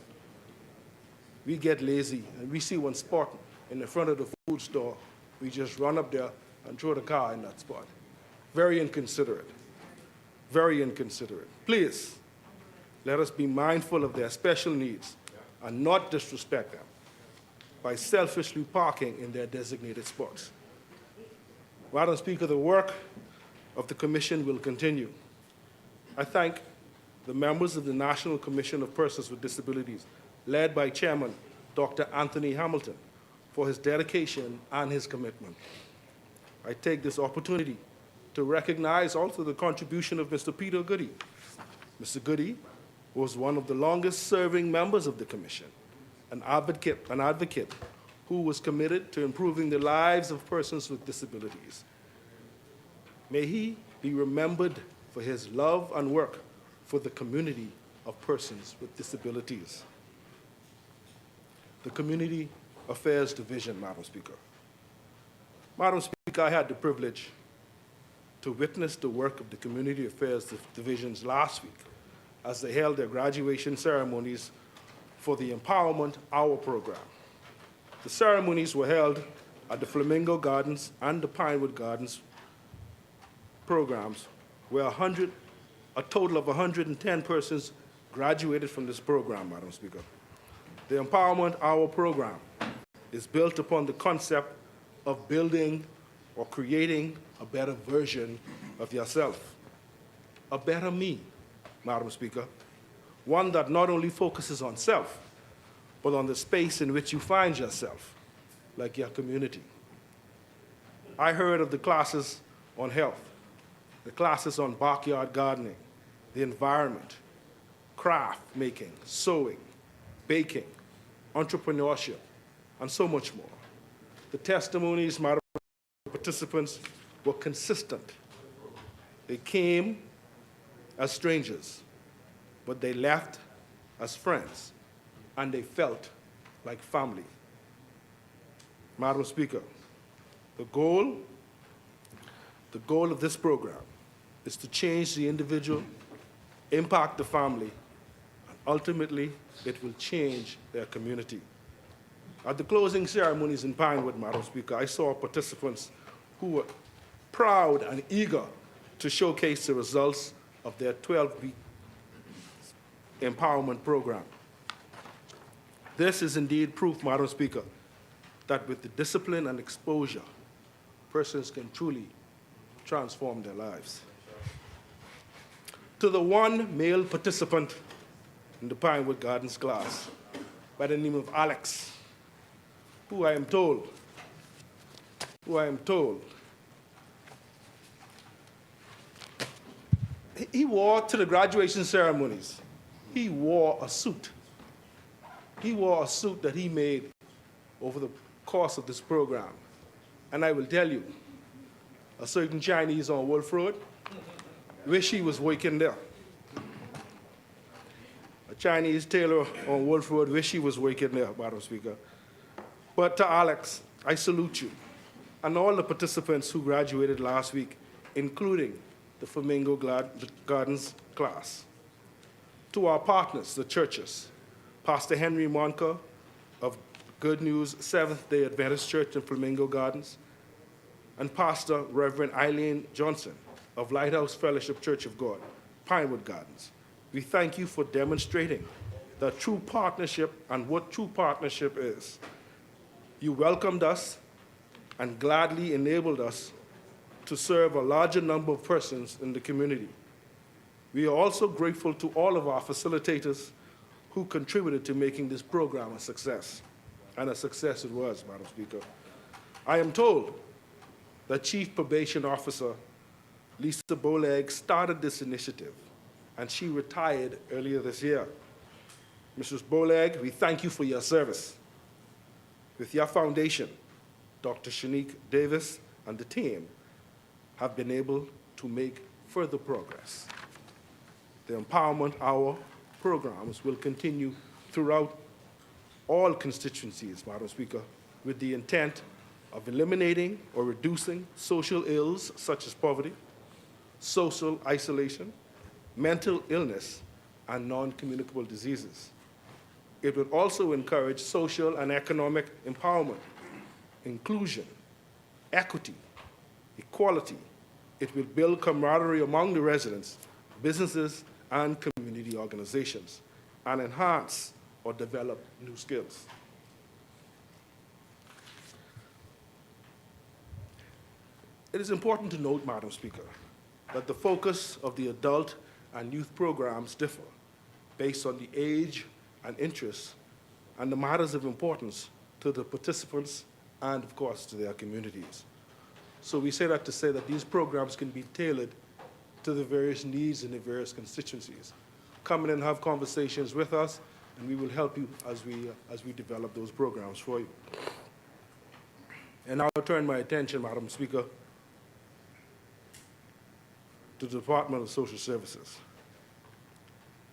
we get lazy and we see one spot in the front of the food store, we just run up there and throw the car in that spot. Very inconsiderate. Very inconsiderate. Please, let us be mindful of their special needs and not disrespect them by selfishly parking in their designated spots. Madam Speaker, the work of the Commission will continue. I thank the members of the National Commission of Persons with Disabilities, led by Chairman Dr. Anthony Hamilton, for his dedication and his commitment. I take this opportunity to recognize also the contribution of Mr. Peter Goody. Mr. Goody was one of the longest-serving members of the Commission, an advocate who was committed to improving the lives of persons with disabilities. May he be remembered for his love and work for the community of persons with disabilities. The Community Affairs Division, Madam Speaker. Madam Speaker, I had the privilege to witness the work of the Community Affairs Divisions last week as they held their graduation ceremonies for the Empowerment Hour program. The ceremonies were held at the Flamingo Gardens and the Pinewood Gardens programs, where a total of 110 persons graduated from this program, Madam Speaker. The Empowerment Hour program is built upon the concept of building or creating a better version of yourself, a better me, Madam Speaker, one that not only focuses on self, but on the space in which you find yourself, like your community. I heard of the classes on health, the classes on backyard gardening, the environment, craft making, sewing, baking, entrepreneurship, and so much more. The testimonies, Madam participants, were consistent. They came as strangers, but they left as friends, and they felt like family. Madam Speaker, the goal of this program is to change the individual, impact the family, and ultimately, it will change their community. At the closing ceremonies in Pinewood, Madam Speaker, I saw participants who were proud and eager to showcase the results of their 12-week empowerment program. This is indeed proof, Madam Speaker, that with the discipline and exposure, persons can truly transform their lives. To the one male participant in the Pinewood Gardens class by the name of Alex, who I am told he wore to the graduation ceremonies, he wore a suit. He wore a suit that he made over the course of this program. And I will tell you, a certain Chinese on Wolf Road, wish he was working there. A Chinese tailor on Wolf Road, wish he was working there, Madam Speaker. But to Alex, I salute you, and all the participants who graduated last week, including the Flamingo Gardens class. To our partners, the churches, Pastor Henry Monka of Good News Seventh-day Adventist Church in Flamingo Gardens, and Pastor Reverend Eileen Johnson of Lighthouse Fellowship Church of God, Pinewood Gardens. We thank you for demonstrating the true partnership and what true partnership is. You welcomed us and gladly enabled us to serve a larger number of persons in the community. We are also grateful to all of our facilitators who contributed to making this program a success, and a success it was, Madam Speaker. I am told that Chief Probation Officer Lisa Boleg started this initiative, and she retired earlier this year. Mrs. Boleg, we thank you for your service. With your foundation, Dr. Shanique Davis and the team have been able to make further progress. The Empowerment Hour programs will continue throughout all constituencies, Madam Speaker, with the intent of eliminating or reducing social ills such as poverty, social isolation, mental illness, and non-communicable diseases. It will also encourage social and economic empowerment, inclusion, equity, equality. It will build camaraderie among the residents, businesses, and community organizations, and enhance or develop new skills. It is important to note, Madam Speaker, that the focus of the adult and youth programs differ based on the age and interests and the matters of importance to the participants and, of course, to their communities. So we say that to say that these programs can be tailored to the various needs in the various constituencies. Come in and have conversations with us, and we will help you as we develop those programs for you. And now I'll turn my attention, Madam Speaker, to the Department of Social Services.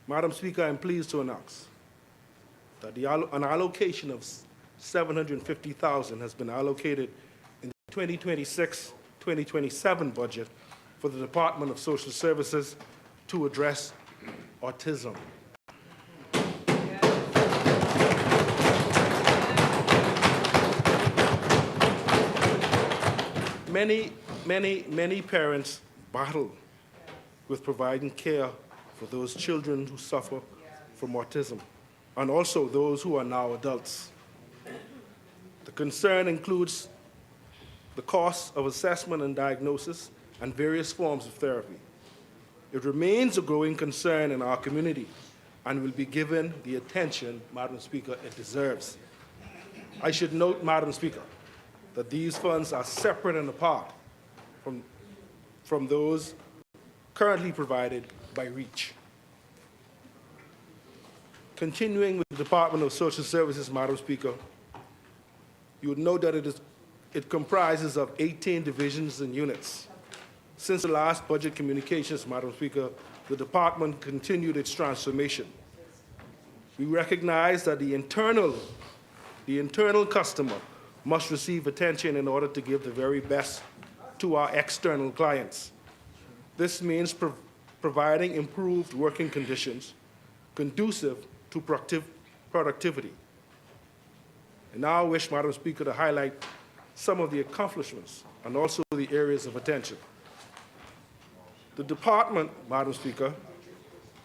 Madam Speaker, I'm pleased to announce that an allocation of $750,000 has been allocated in the 2026-2027 budget for the Department of Social Services to address autism. Many parents battle with providing care for those children who suffer from autism, and also those who are now adults. The concern includes the cost of assessment and diagnosis and various forms of therapy. It remains a growing concern in our community and will be given the attention, Madam Speaker, it deserves. I should note, Madam Speaker, that these funds are separate and apart from those currently provided by REACH. Continuing with the Department of Social Services, Madam Speaker, you would know that it is It comprises of 18 divisions and units. Since the last budget communications, Madam Speaker, the department continued its transformation. We recognize that the internal customer must receive attention in order to give the very best to our external clients. This means providing improved working conditions conducive to productivity. And now I wish, Madam Speaker, to highlight some of the accomplishments and also the areas of attention. The department, Madam Speaker,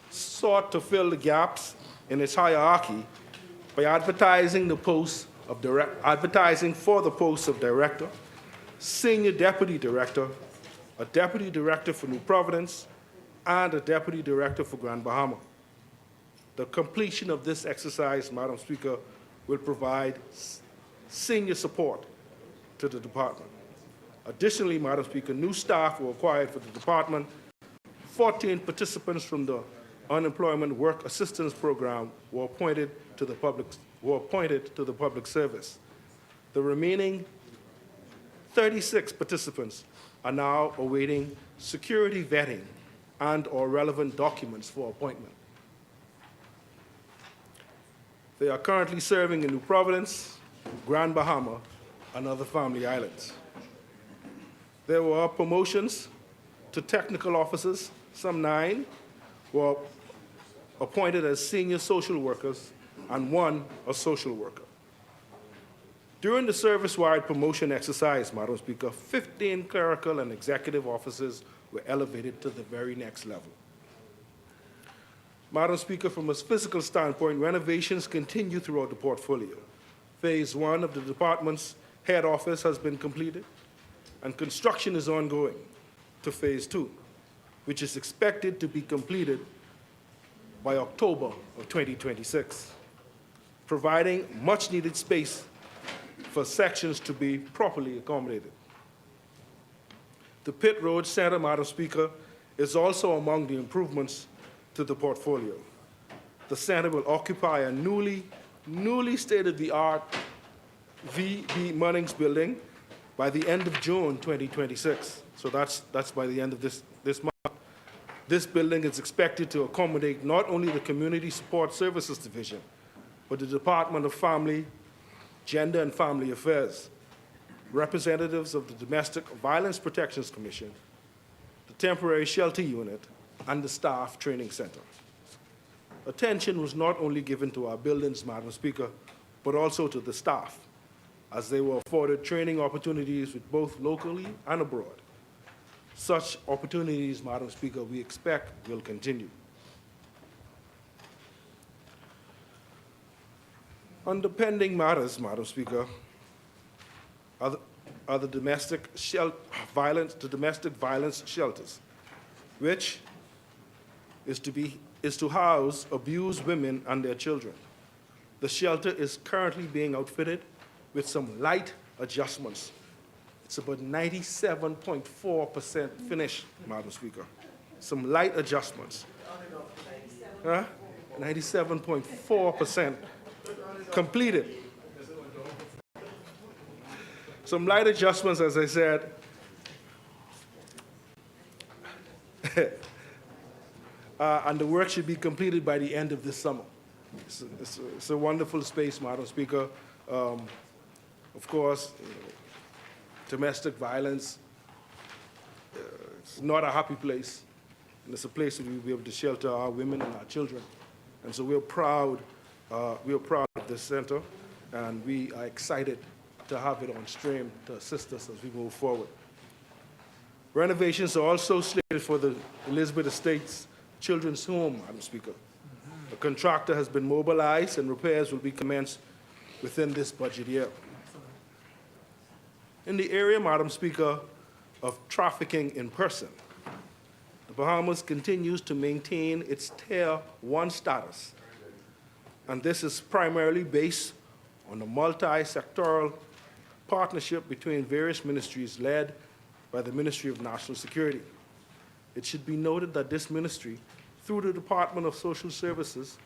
sought to fill the gaps in its hierarchy by advertising for the posts of director, senior deputy director, a deputy director for New Providence, and a deputy director for Grand Bahama. The completion of this exercise, Madam Speaker, will provide senior support to the department. Additionally, Madam Speaker, new staff were acquired for the department. 14 participants from the Unemployment Work Assistance Program were appointed to the public service. The remaining 36 participants are now awaiting security vetting and/or relevant documents for appointment. They are currently serving in New Providence, Grand Bahama, and other family islands. There were promotions to technical officers. Some 9 were appointed as senior social workers and 1 a social worker. During the service-wide promotion exercise, Madam Speaker, 15 clerical and executive officers were elevated to the very next level. Madam Speaker, from a physical standpoint, renovations continue throughout the portfolio. Phase 1 of the department's head office has been completed, and construction is ongoing to Phase 2, which is expected to be completed by October of 2026, providing much-needed space for sections to be properly accommodated. The Pitt Road Center, Madam Speaker, is also among the improvements to the portfolio. The center will occupy a newly state-of-the-art V.B. Munnings building by the end of June 2026. So that's by the end of this month. This building is expected to accommodate not only the Community Support Services Division, but the Department of Family, Gender and Family Affairs, representatives of the Domestic Violence Protections Commission, the Temporary Shelter Unit, and the Staff Training Center. Attention was not only given to our buildings, Madam Speaker, but also to the staff, as they were afforded training opportunities with both locally and abroad. Such opportunities, Madam Speaker, we expect will continue. Under pending matters, Madam Speaker, are the domestic violence shelters, which is to house abused women and their children. The shelter is currently being outfitted with some light adjustments. It's about 97.4% finished, Madam Speaker. Some light adjustments. 97.4% completed. Some light adjustments, as I said. And the work should be completed by the end of this summer. It's a wonderful space, Madam Speaker. Of course, domestic violence, it's not a happy place. And it's a place that we'll be able to shelter our women and our children. And so we're proud of this center, and we are excited to have it on stream to assist us as we move forward. Renovations are also slated for the Elizabeth Estates Children's Home, Madam Speaker. The contractor has been mobilized, and repairs will be commenced within this budget year. In the area, Madam Speaker, of trafficking in person, the Bahamas continues to maintain its Tier 1 status, and this is primarily based on a multi-sectoral partnership between various ministries led by the Ministry of National Security. It should be noted that this ministry, through the Department of Social Services,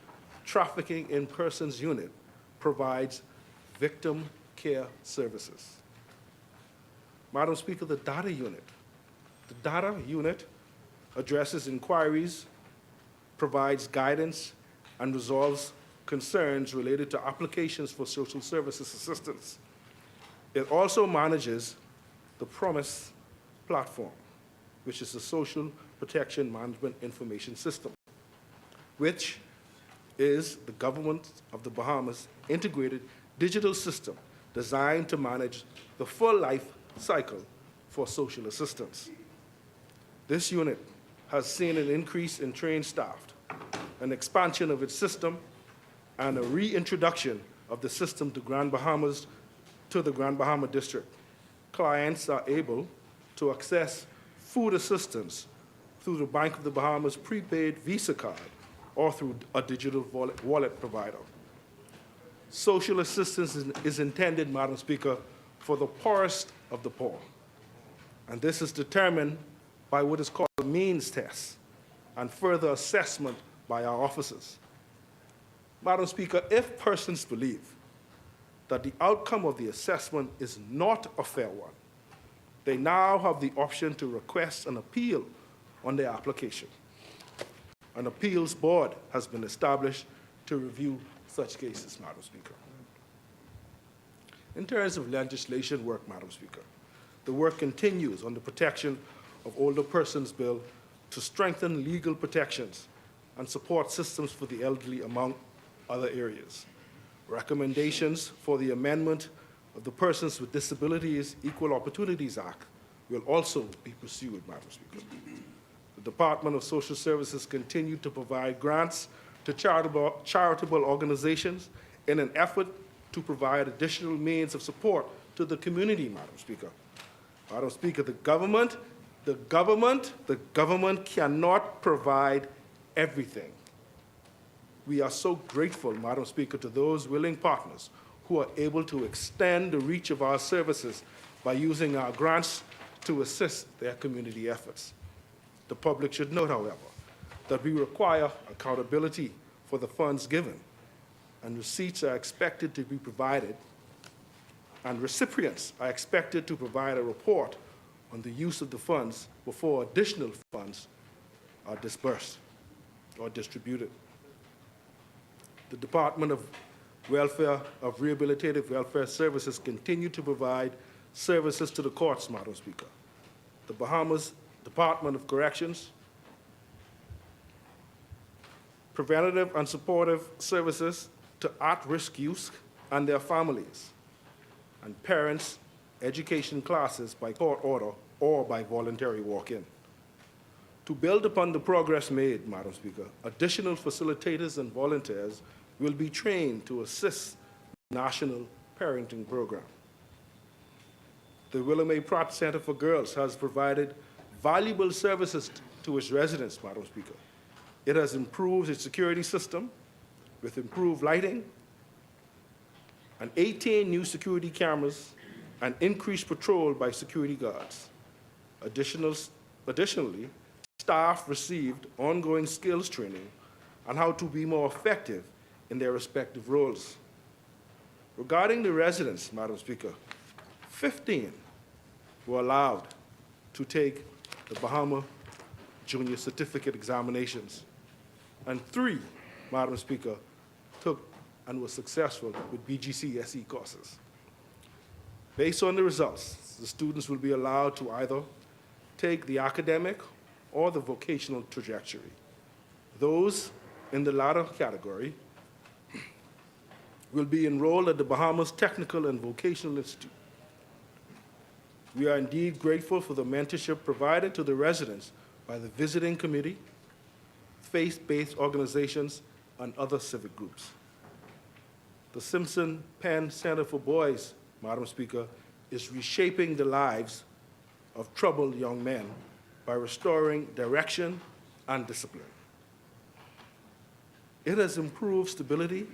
Trafficking in Persons Unit, provides victim care services. Madam Speaker, the data unit. The data unit addresses inquiries, provides guidance, and resolves concerns related to applications for social services assistance. It also manages the PROMIS platform, which is the Social Protection Management Information System, which is the government of the Bahamas' integrated digital system designed to manage the full life cycle for social assistance. This unit has seen an increase in trained staff, an expansion of its system, and a reintroduction of the system to the Grand Bahama District. Clients are able to access food assistance through the Bank of the Bahamas prepaid Visa card or through a digital wallet provider. Social assistance is intended, Madam Speaker, for the poorest of the poor. And this is determined by what is called a means test and further assessment by our officers. Madam Speaker, if persons believe that the outcome of the assessment is not a fair one, they now have the option to request an appeal on their application. An appeals board has been established to review such cases, Madam Speaker. In terms of legislation work, Madam Speaker, the work continues on the Protection of Older Persons Bill to strengthen legal protections and support systems for the elderly, among other areas. Recommendations for the amendment of the Persons with Disabilities Equal Opportunities Act will also be pursued, Madam Speaker. The Department of Social Services continue to provide grants to charitable organizations in an effort to provide additional means of support to the community, Madam Speaker. Madam Speaker, the government cannot provide everything. We are so grateful, Madam Speaker, to those willing partners who are able to extend the reach of our services by using our grants to assist their community efforts. The public should note, however, that we require accountability for the funds given, and receipts are expected to be provided, and recipients are expected to provide a report on the use of the funds before additional funds are disbursed or distributed. The Department of Rehabilitative Welfare Services continue to provide services to the courts, Madam Speaker. The Bahamas Department of Corrections, preventative and supportive services to at-risk youth and their families, and parents' education classes by court order or by voluntary walk-in. To build upon the progress made, Madam Speaker, additional facilitators and volunteers will be trained to assist the National Parenting Program. The William A. Pratt Center for Girls has provided valuable services to its residents, Madam Speaker. It has improved its security system with improved lighting and 18 new security cameras and increased patrol by security guards. Additionally, staff received ongoing skills training on how to be more effective in their respective roles. Regarding the residents, Madam Speaker, 15 were allowed to take the Bahama Junior Certificate examinations, and 3, Madam Speaker, took and were successful with BGCSE courses. Based on the results, the students will be allowed to either take the academic or the vocational trajectory. Those in the latter category will be enrolled at the Bahamas Technical and Vocational Institute. We are indeed grateful for the mentorship provided to the residents by the visiting committee, faith-based organizations, and other civic groups. The Simpson Penn Center for Boys, Madam Speaker, is reshaping the lives of troubled young men by restoring direction and discipline. It has improved stability,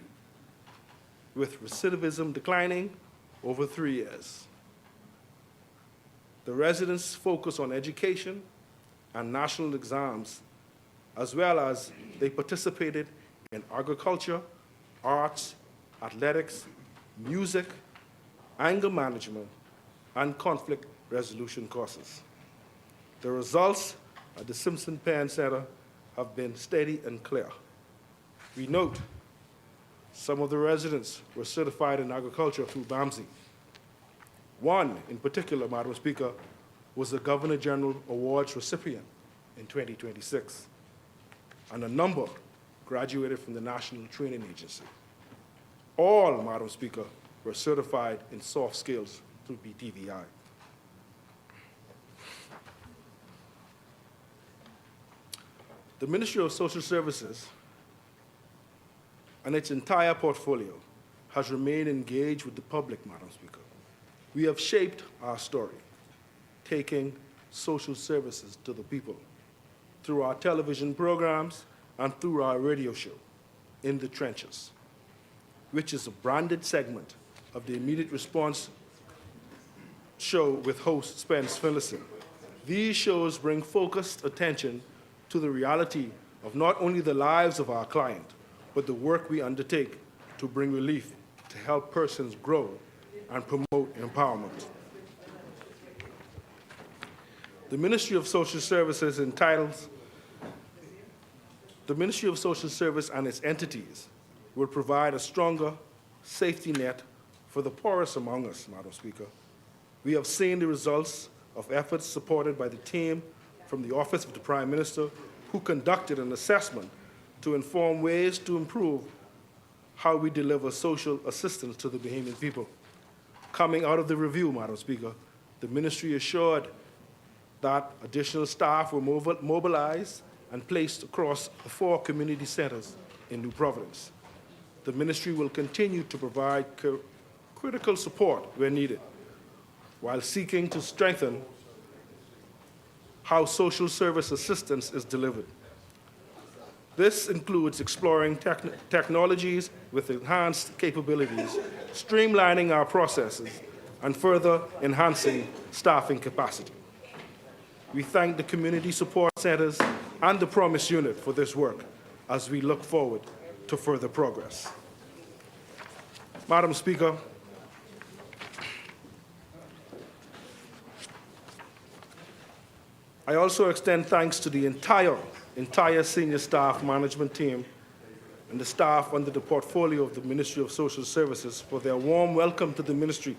with recidivism declining over 3 years. The residents focus on education and national exams, as well as they participated in agriculture, arts, athletics, music, anger management, and conflict resolution courses. The results at the Simpson Penn Center have been steady and clear. We note some of the residents were certified in agriculture through BAMSI. One in particular, Madam Speaker, was the Governor General Awards recipient in 2026, and a number graduated from the National Training Agency. All, Madam Speaker, were certified in soft skills through BTVI. The Ministry of Social Services and its entire portfolio has remained engaged with the public, Madam Speaker. We have shaped our story, taking social services to the people through our television programs and through our radio show, In the Trenches, which is a branded segment of the immediate response show with host Spence Phillison. These shows bring focused attention to the reality of not only the lives of our client, but the work we undertake to bring relief to help persons grow and promote empowerment. The Ministry of Social Services entitles, the Ministry of Social Service and its entities will provide a stronger safety net for the poorest among us, Madam Speaker. We have seen the results of efforts supported by the team from the Office of the Prime Minister, who conducted an assessment to inform ways to improve how we deliver social assistance to the Bahamian people. Coming out of the review, Madam Speaker, the ministry assured that additional staff were mobilized and placed across the 4 community centers in New Providence. The ministry will continue to provide critical support where needed, while seeking to strengthen how social service assistance is delivered. This includes exploring technologies with enhanced capabilities, streamlining our processes, and further enhancing staffing capacity. We thank the community support centers and the Promise Unit for this work as we look forward to further progress. Madam Speaker, I also extend thanks to the entire senior staff management team and the staff under the portfolio of the Ministry of Social Services for their warm welcome to the ministry.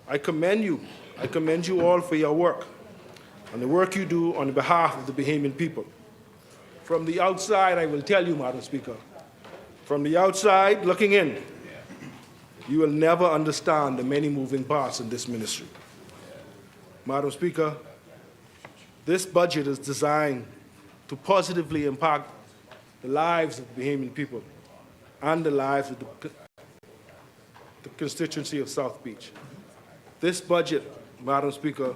I commend you all for your work and the work you do on behalf of the Bahamian people. From the outside, I will tell you, Madam Speaker, from the outside looking in, you will never understand the many moving parts in this ministry. Madam Speaker, this budget is designed to positively impact the lives of the Bahamian people and the lives of the constituency of South Beach. This budget, Madam Speaker,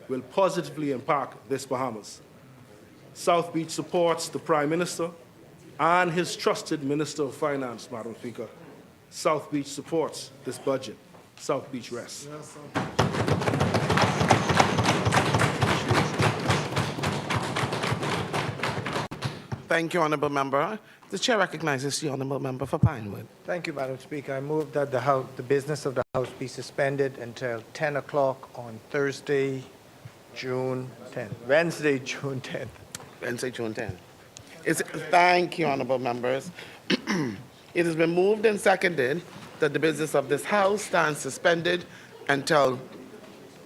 will positively impact this Bahamas. South Beach supports the Prime Minister and his trusted Minister of Finance, Madam Speaker. South Beach supports this budget. South Beach rests. Yes, Thank you, Honourable Member. The Chair recognizes the Honourable Member for Pinewood. Thank you, Madam Speaker. I move that the business of the House be suspended until 10 o'clock on Thursday, June 10th. Wednesday, June 10th. Wednesday, June 10th. Thank you, Honourable Members. It has been moved and seconded that the business of this House stands suspended until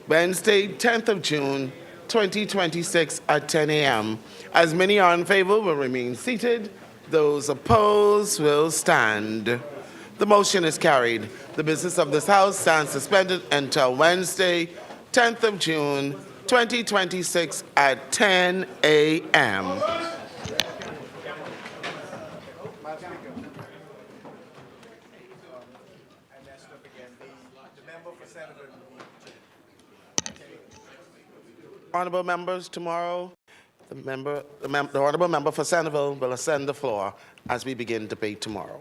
Wednesday, 10th of June, 2026 at 10 a.m. As many are in favor will remain seated. Those opposed will stand. The motion is carried. The business of this House stands suspended until Wednesday, 10th of June, 2026 at 10 a.m. Honourable members, tomorrow, the Honourable Member for Centerville will ascend the floor as we begin debate tomorrow.